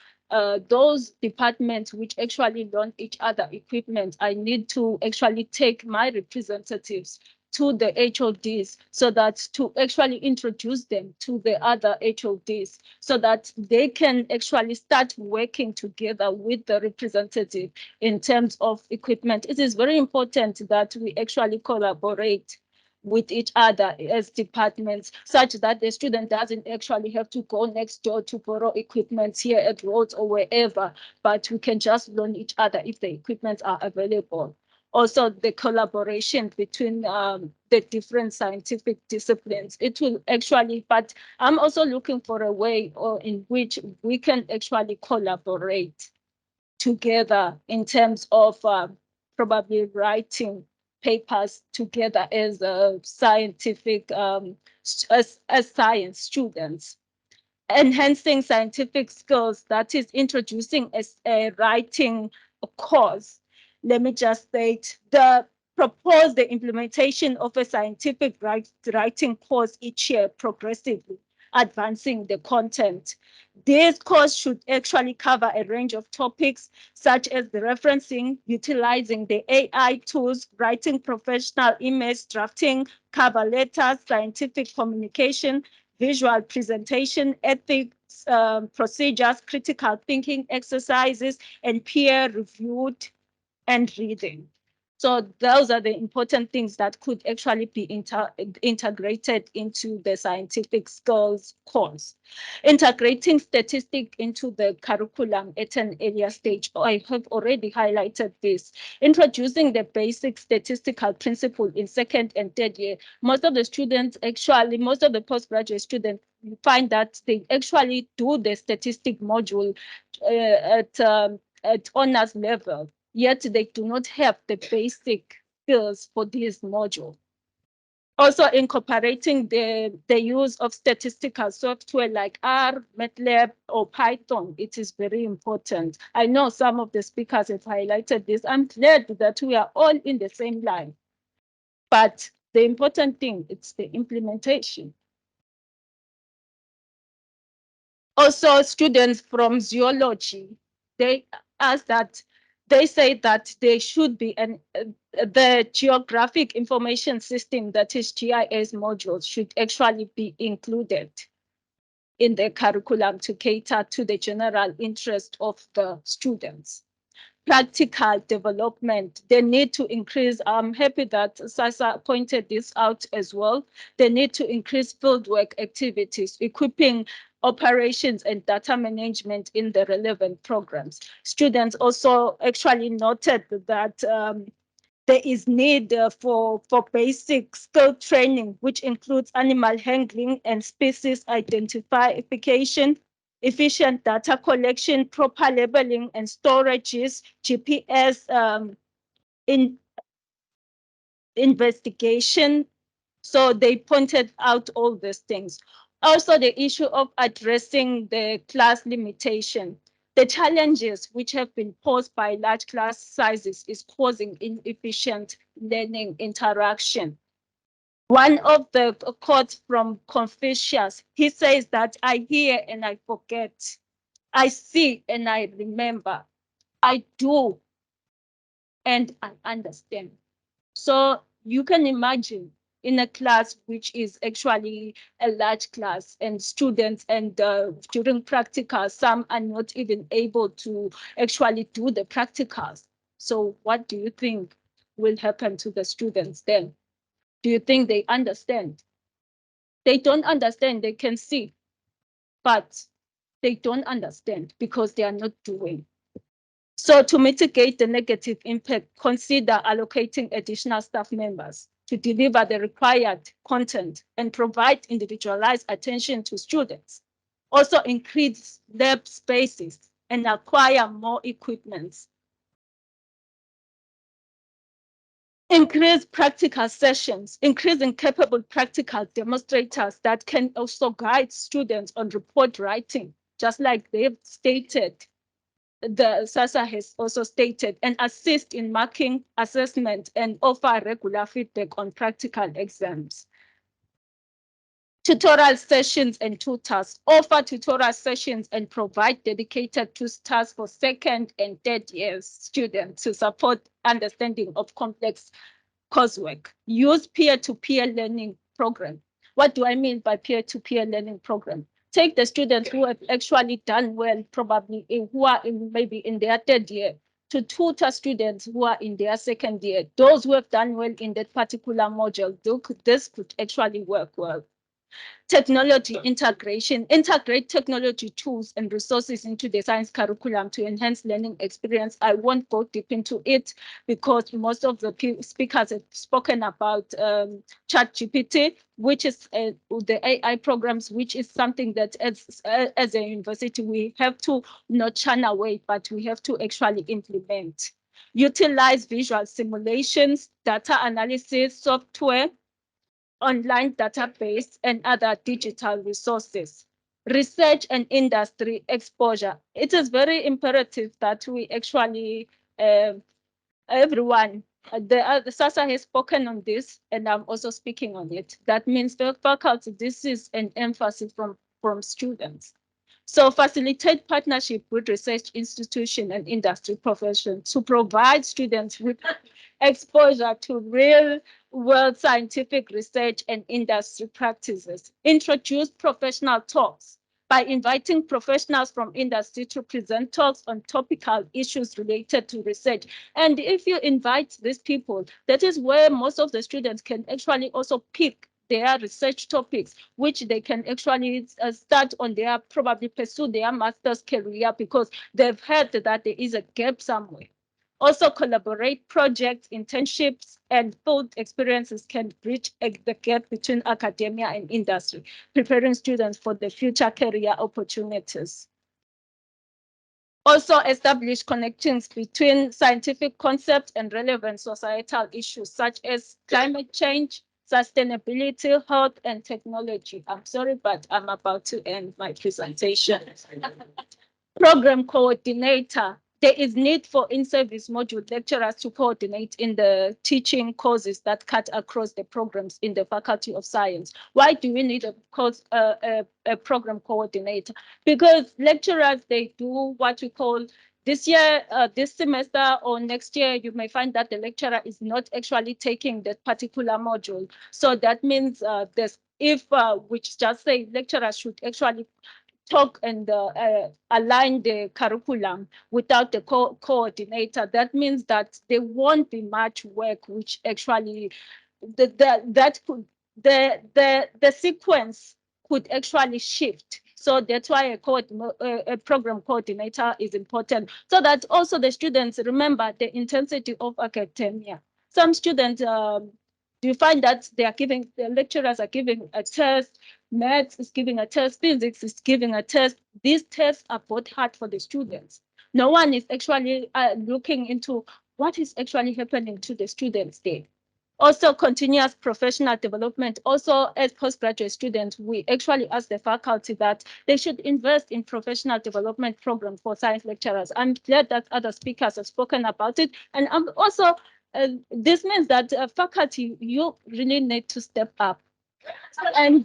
[SPEAKER 15] those departments which actually loan each other equipment, I need to actually take my representatives to the HODs so that to actually introduce them to the other HODs so that they can actually start working together with the representative in terms of equipment. It is very important that we actually collaborate with each other as departments, such that the student doesn't actually have to go next door to borrow equipment here at Rhodes or wherever, but we can just loan each other if the equipment are available. Also, the collaboration between the different scientific disciplines. It will actually, but I'm also looking for a way in which we can actually collaborate together in terms of probably writing papers together as scientific, as science students. Enhancing scientific skills, that is introducing a writing course. Let me just state propose the implementation of a scientific writing course each year progressively, advancing the content. This course should actually cover a range of topics such as the referencing, utilizing the AI tools, writing professional emails, drafting cover letters, scientific communication, visual presentation, ethics, procedures, critical thinking exercises, and peer-reviewed and reading. So those are the important things that could actually be integrated into the scientific skills course. Integrating statistics into the curriculum at an earlier stage. I have already highlighted this. Introducing the basic statistical principle in second and third year. Most of the students actually, most of the postgraduate students, you find that they actually do the statistic module at honors level, yet they do not have the basic skills for this module. Also incorporating the use of statistical software like R, MATLAB, or Python, it is very important. I know some of the speakers have highlighted this. I'm glad that we are all in the same line. But the important thing, it's the implementation. Also, students from zoology, they ask that, they say that there should be the geographic information system, that is GIS modules, should actually be included in the curriculum to cater to the general interest of the students. Practical development, they need to increase. I'm happy that Sasa pointed this out as well. They need to increase fieldwork activities, equipping operations and data management in the relevant programs. Students also actually noted that there is need for basic skill training, which includes animal handling and species identification, efficient data collection, proper labeling and storages, GPS investigation. So they pointed out all these things. Also, the issue of addressing the class limitation. The challenges which have been posed by large class sizes is causing inefficient learning interaction. One of the quotes from Confucius, he says that I hear and I forget, I see and I remember, I do and I understand. So you can imagine in a class which is actually a large class and students, and during practicals, some are not even able to actually do the practicals. So what do you think will happen to the students then? Do you think they understand? They don't understand, they can see, but they don't understand because they are not doing. So to mitigate the negative impact, consider allocating additional staff members to deliver the required content and provide individualized attention to students. Also increase lab spaces and acquire more equipment. Increase practical sessions, increasing capable practical demonstrators that can also guide students on report writing, just like they've stated. The SASA has also stated, and assist in marking assessment and offer regular feedback on practical exams. Tutorial sessions and tutors, offer tutorial sessions and provide dedicated tutors for second and third year students to support understanding of complex coursework. Use peer-to-peer learning program. What do I mean by peer-to-peer learning program? Take the students who have actually done well, probably who are maybe in their third year, to tutor students who are in their second year. Those who have done well in that particular module, this could actually work well. Technology integration, integrate technology tools and resources into the science curriculum to enhance learning experience. I won't go deep into it because most of the speakers have spoken about ChatGPT, which is the AI programs, which is something that as a university, we have to not shun away, but we have to actually implement. Utilize visual simulations, data analysis software, online database, and other digital resources. Research and industry exposure. It is very imperative that we actually, everyone, the SASA has spoken on this, and I'm also speaking on it. That means the faculty, this is an emphasis from students. So facilitate partnership with research institution and industry professions to provide students with exposure to real world scientific research and industry practices. Introduce professional talks by inviting professionals from industry to present talks on topical issues related to research. And if you invite these people, that is where most of the students can actually also pick their research topics, which they can actually start on their, probably pursue their master's career because they've heard that there is a gap somewhere. Also collaborate projects, internships, and field experiences can bridge the gap between academia and industry, preparing students for the future career opportunities. Also establish connections between scientific concepts and relevant societal issues such as climate change, sustainability, health, and technology. I'm sorry, but I'm about to end my presentation. Program coordinator. There is need for in-service module lecturers to coordinate in the teaching courses that cut across the programs in the Faculty of Science. Why do we need a program coordinator? Because lecturers, they do what we call this year, this semester or next year, you may find that the lecturer is not actually taking that particular module. So that means there's if which just say lecturers should actually talk and align the curriculum without the coordinator, that means that there won't be much work, which actually that could the sequence could actually shift. So that's why a program coordinator is important, so that also the students remember the intensity of academia. Some students you find that the lecturers are giving a test, maths is giving a test, physics is giving a test. These tests are both hard for the students. No one is actually looking into what is actually happening to the students there. Also, continuous professional development. Also, as postgraduate students, we actually ask the faculty that they should invest in professional development programs for science lecturers. I'm glad that other speakers have spoken about it. And also, this means that faculty, you really need to step up. And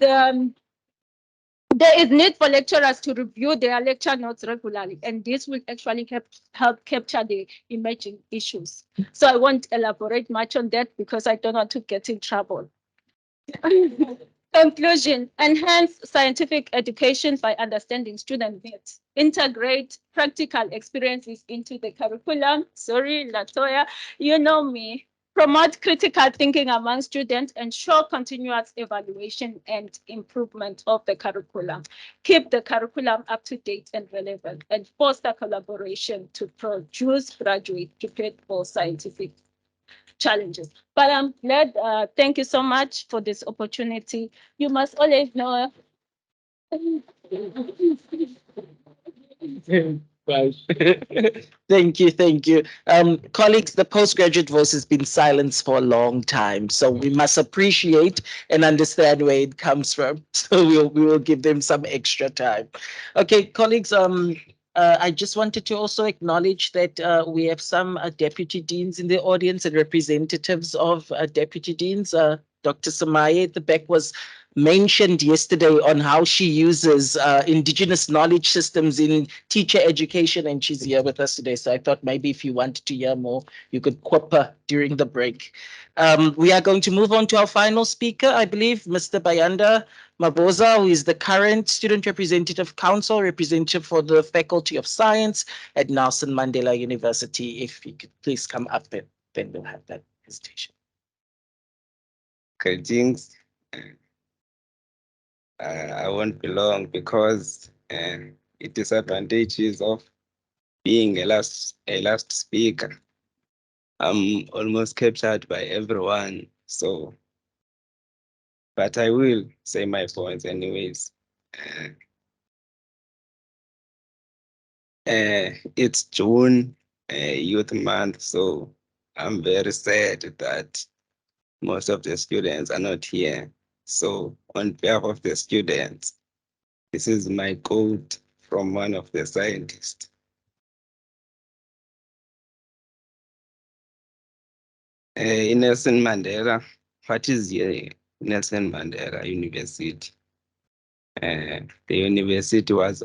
[SPEAKER 15] there is need for lecturers to review their lecture notes regularly, and this will actually help capture the emerging issues. So I won't elaborate much on that because I don't want to get in trouble. Conclusion: enhance scientific education by understanding student needs. Integrate practical experiences into the curriculum. Sorry, Latoya, you know me. Promote critical thinking among students, ensure continuous evaluation and improvement of the curriculum. Keep the curriculum up to date and relevant, and foster collaboration to produce graduates prepared for scientific challenges. But I'm glad, thank you so much for this opportunity. You must always know.
[SPEAKER 1] Thank you, thank you. Colleagues, the postgraduate voice has been silenced for a long time, so we must appreciate and understand where it comes from. So we will give them some extra time. Okay, colleagues, I just wanted to also acknowledge that we have some deputy deans in the audience and representatives of deputy deans. Dr. Samaye at the back was mentioned yesterday on how she uses indigenous knowledge systems in teacher education, and she's here with us today. So I thought maybe if you wanted to hear more, you could quip her during the break. We are going to move on to our final speaker, I believe, Mr. Bayanda Maboza, who is the current Student Representative Council representative for the Faculty of Science at Nelson Mandela University. If you could please come up, and then we'll have that presentation.
[SPEAKER 16] Greetings. I won't be long because it disadvantages of being a last speaker. I'm almost captured by everyone, so but I will say my points anyways. It's June, Youth Month, so I'm very sad that most of the students are not here. So on behalf of the students, this is my quote from one of the scientists. In Nelson Mandela, what is here? Nelson Mandela University. The university was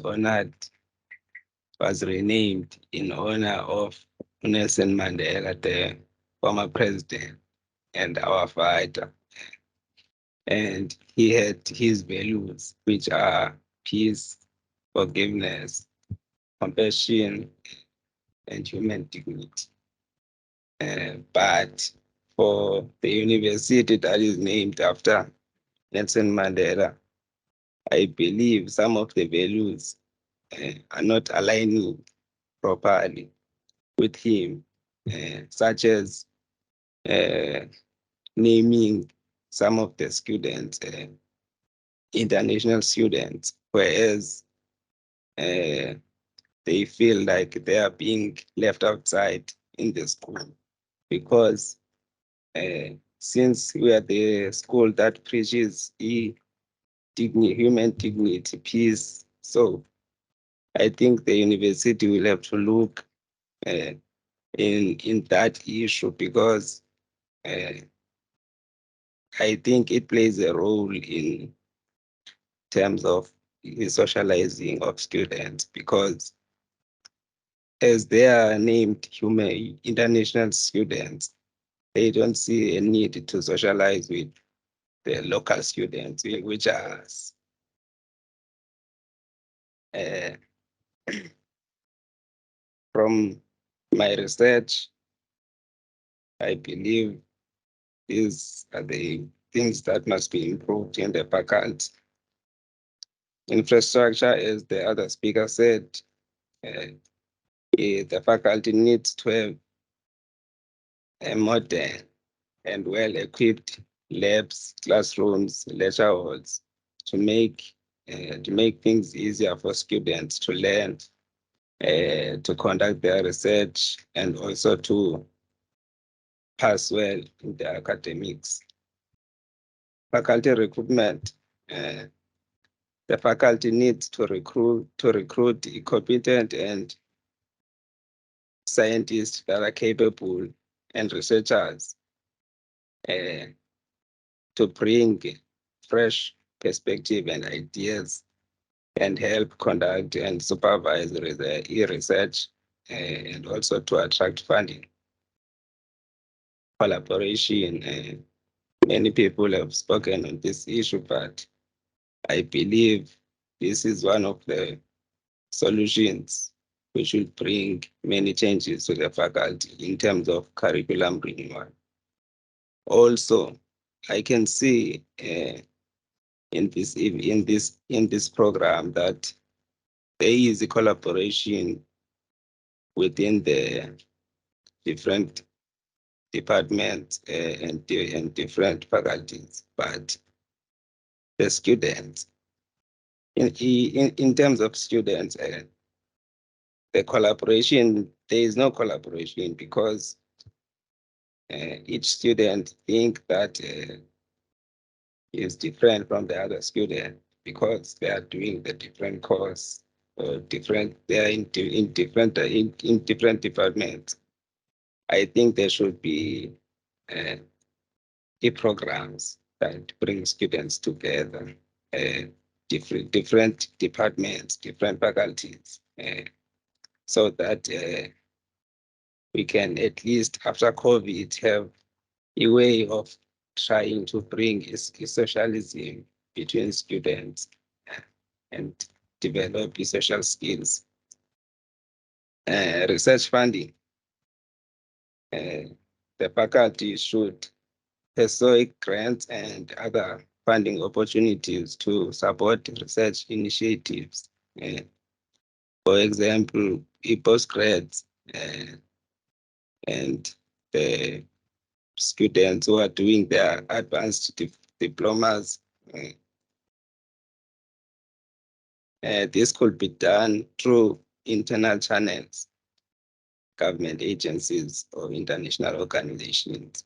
[SPEAKER 16] renamed in honor of Nelson Mandela, the former president and our fighter. And he had his values, which are peace, forgiveness, compassion, and human dignity. But for the university that is named after Nelson Mandela, I believe some of the values are not aligning properly with him, such as naming some of the students international students, whereas they feel like they are being left outside in the school because since we are the school that preaches human dignity, peace, so I think the university will have to look in that issue because I think it plays a role in terms of the socializing of students because as they are named human international students, they don't see a need to socialize with the local students, which are from my research, I believe these are the things that must be improved in the faculty. Infrastructure, as the other speaker said, the faculty needs to have a modern and well-equipped labs, classrooms, lecture halls to make things easier for students to learn, to conduct their research, and also to pass well in their academics. Faculty recruitment. The faculty needs to recruit competent and scientists that are capable and researchers to bring fresh perspective and ideas and help conduct and supervise the research and also to attract funding. Collaboration. Many people have spoken on this issue, but I believe this is one of the solutions which will bring many changes to the faculty in terms of curriculum renewal. Also, I can see in this program that there is a collaboration within the different departments and different faculties, but the students, in terms of students, the collaboration, there is no collaboration because each student think that is different from the other student because they are doing the different course or different. They are in different departments. I think there should be programs that bring students together, different departments, different faculties, so that we can at least after COVID have a way of trying to bring a socialism between students and develop social skills. Research funding. The faculty should pursue grants and other funding opportunities to support research initiatives. For example, postgrads and the students who are doing their advanced diplomas. This could be done through internal channels, government agencies, or international organizations.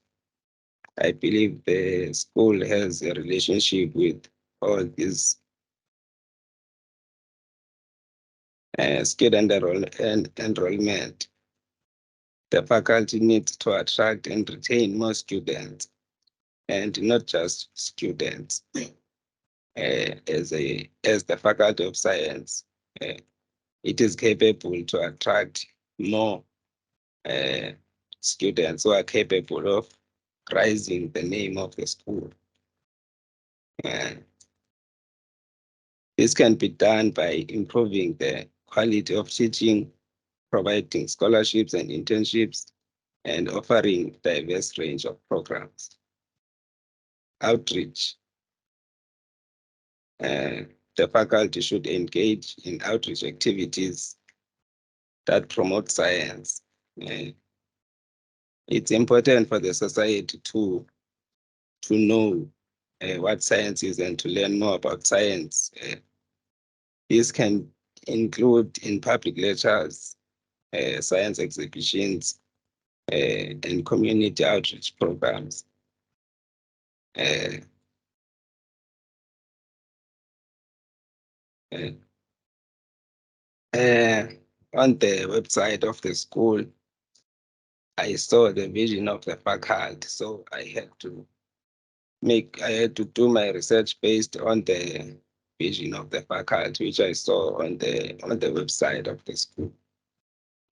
[SPEAKER 16] I believe the school has a relationship with all these student enrollment. The faculty needs to attract and retain more students, and not just students. As the Faculty of Science, it is capable to attract more students who are capable of rising the name of the school. This can be done by improving the quality of teaching, providing scholarships and internships, and offering diverse range of programs. Outreach. The faculty should engage in outreach activities that promote science. It's important for the society to know what science is and to learn more about science. This can include in public lectures, science exhibitions, and community outreach programs. On the website of the school, I saw the vision of the faculty, so I had to do my research based on the vision of the faculty, which I saw on the website of the school,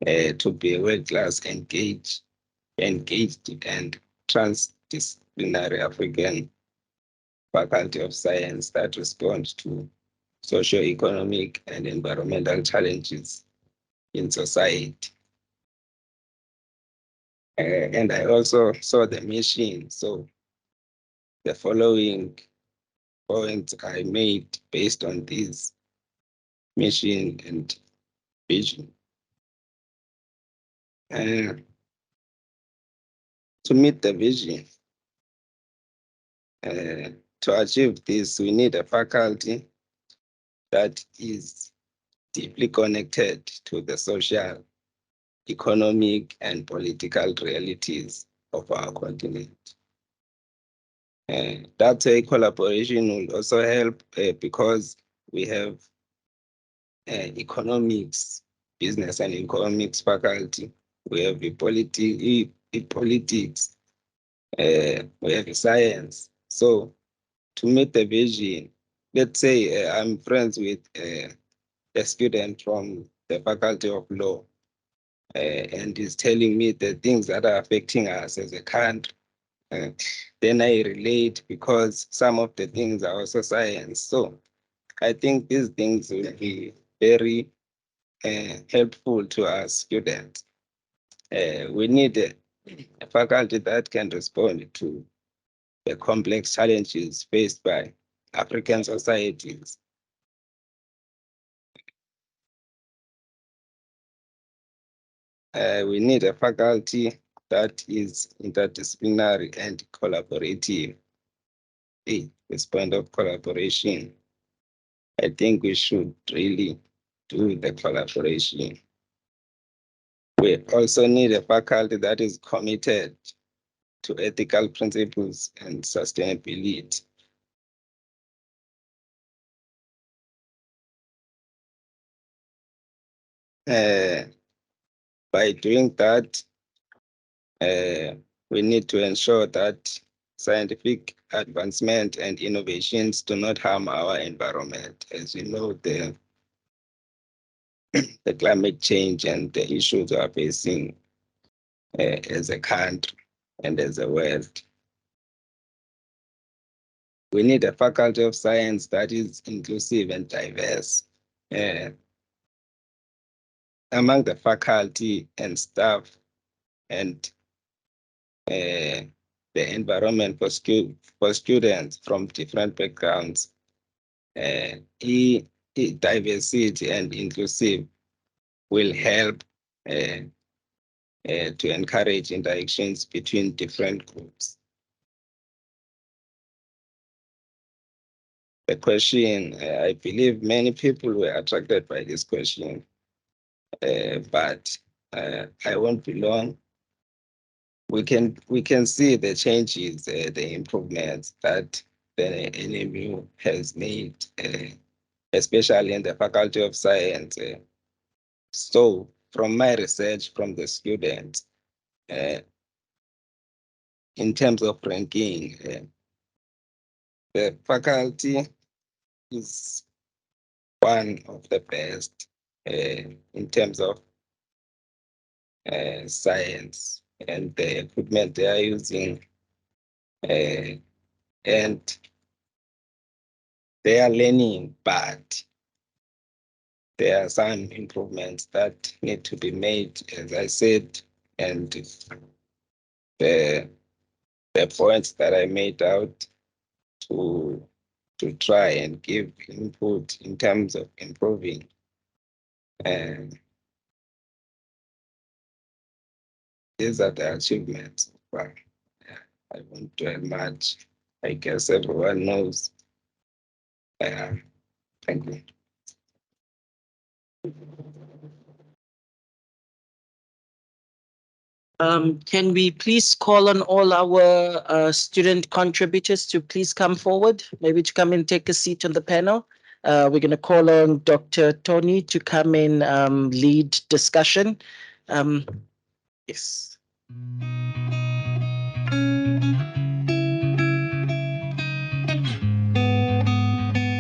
[SPEAKER 16] to be a world-class engaged and transdisciplinary African Faculty of Science that respond to socio-economic and environmental challenges in society. And I also saw the mission. So the following points I made based on this mission and vision. To meet the vision, to achieve this, we need a faculty that is deeply connected to the social, economic, and political realities of our continent. That collaboration will also help because we have economics, business and economics faculty. We have politics, we have science. So to meet the vision, let's say I'm friends with a student from the Faculty of Law, and is telling me the things that are affecting us as a country. Then I relate because some of the things are also science. So I think these things will be very helpful to our students. We need a faculty that can respond to the complex challenges faced by African societies. We need a faculty that is interdisciplinary and collaborative. This point of collaboration, I think we should really do the collaboration. We also need a faculty that is committed to ethical principles and sustainability. By doing that, we need to ensure that scientific advancement and innovations do not harm our environment. As you know, the climate change and the issues we are facing as a country and as a world. We need a faculty of science that is inclusive and diverse. Among the faculty and staff and the environment for students from different backgrounds, diversity and inclusive will help to encourage interactions between different groups. The question, I believe many people were attracted by this question, but I won't be long. We can see the changes, the improvements that the NMU has made, especially in the Faculty of Science. So from my research from the students, in terms of ranking, the faculty is one of the best in terms of science and the equipment they are using, and they are learning, but there are some improvements that need to be made, as I said, and the points that I made out to try and give input in terms of improving. And these are the achievements. But I won't dwell much. I guess everyone knows. Thank you.
[SPEAKER 1] Can we please call on all our student contributors to please come forward, maybe to come and take a seat on the panel. We're going to call on Dr. Tony to come and lead discussion. Yes.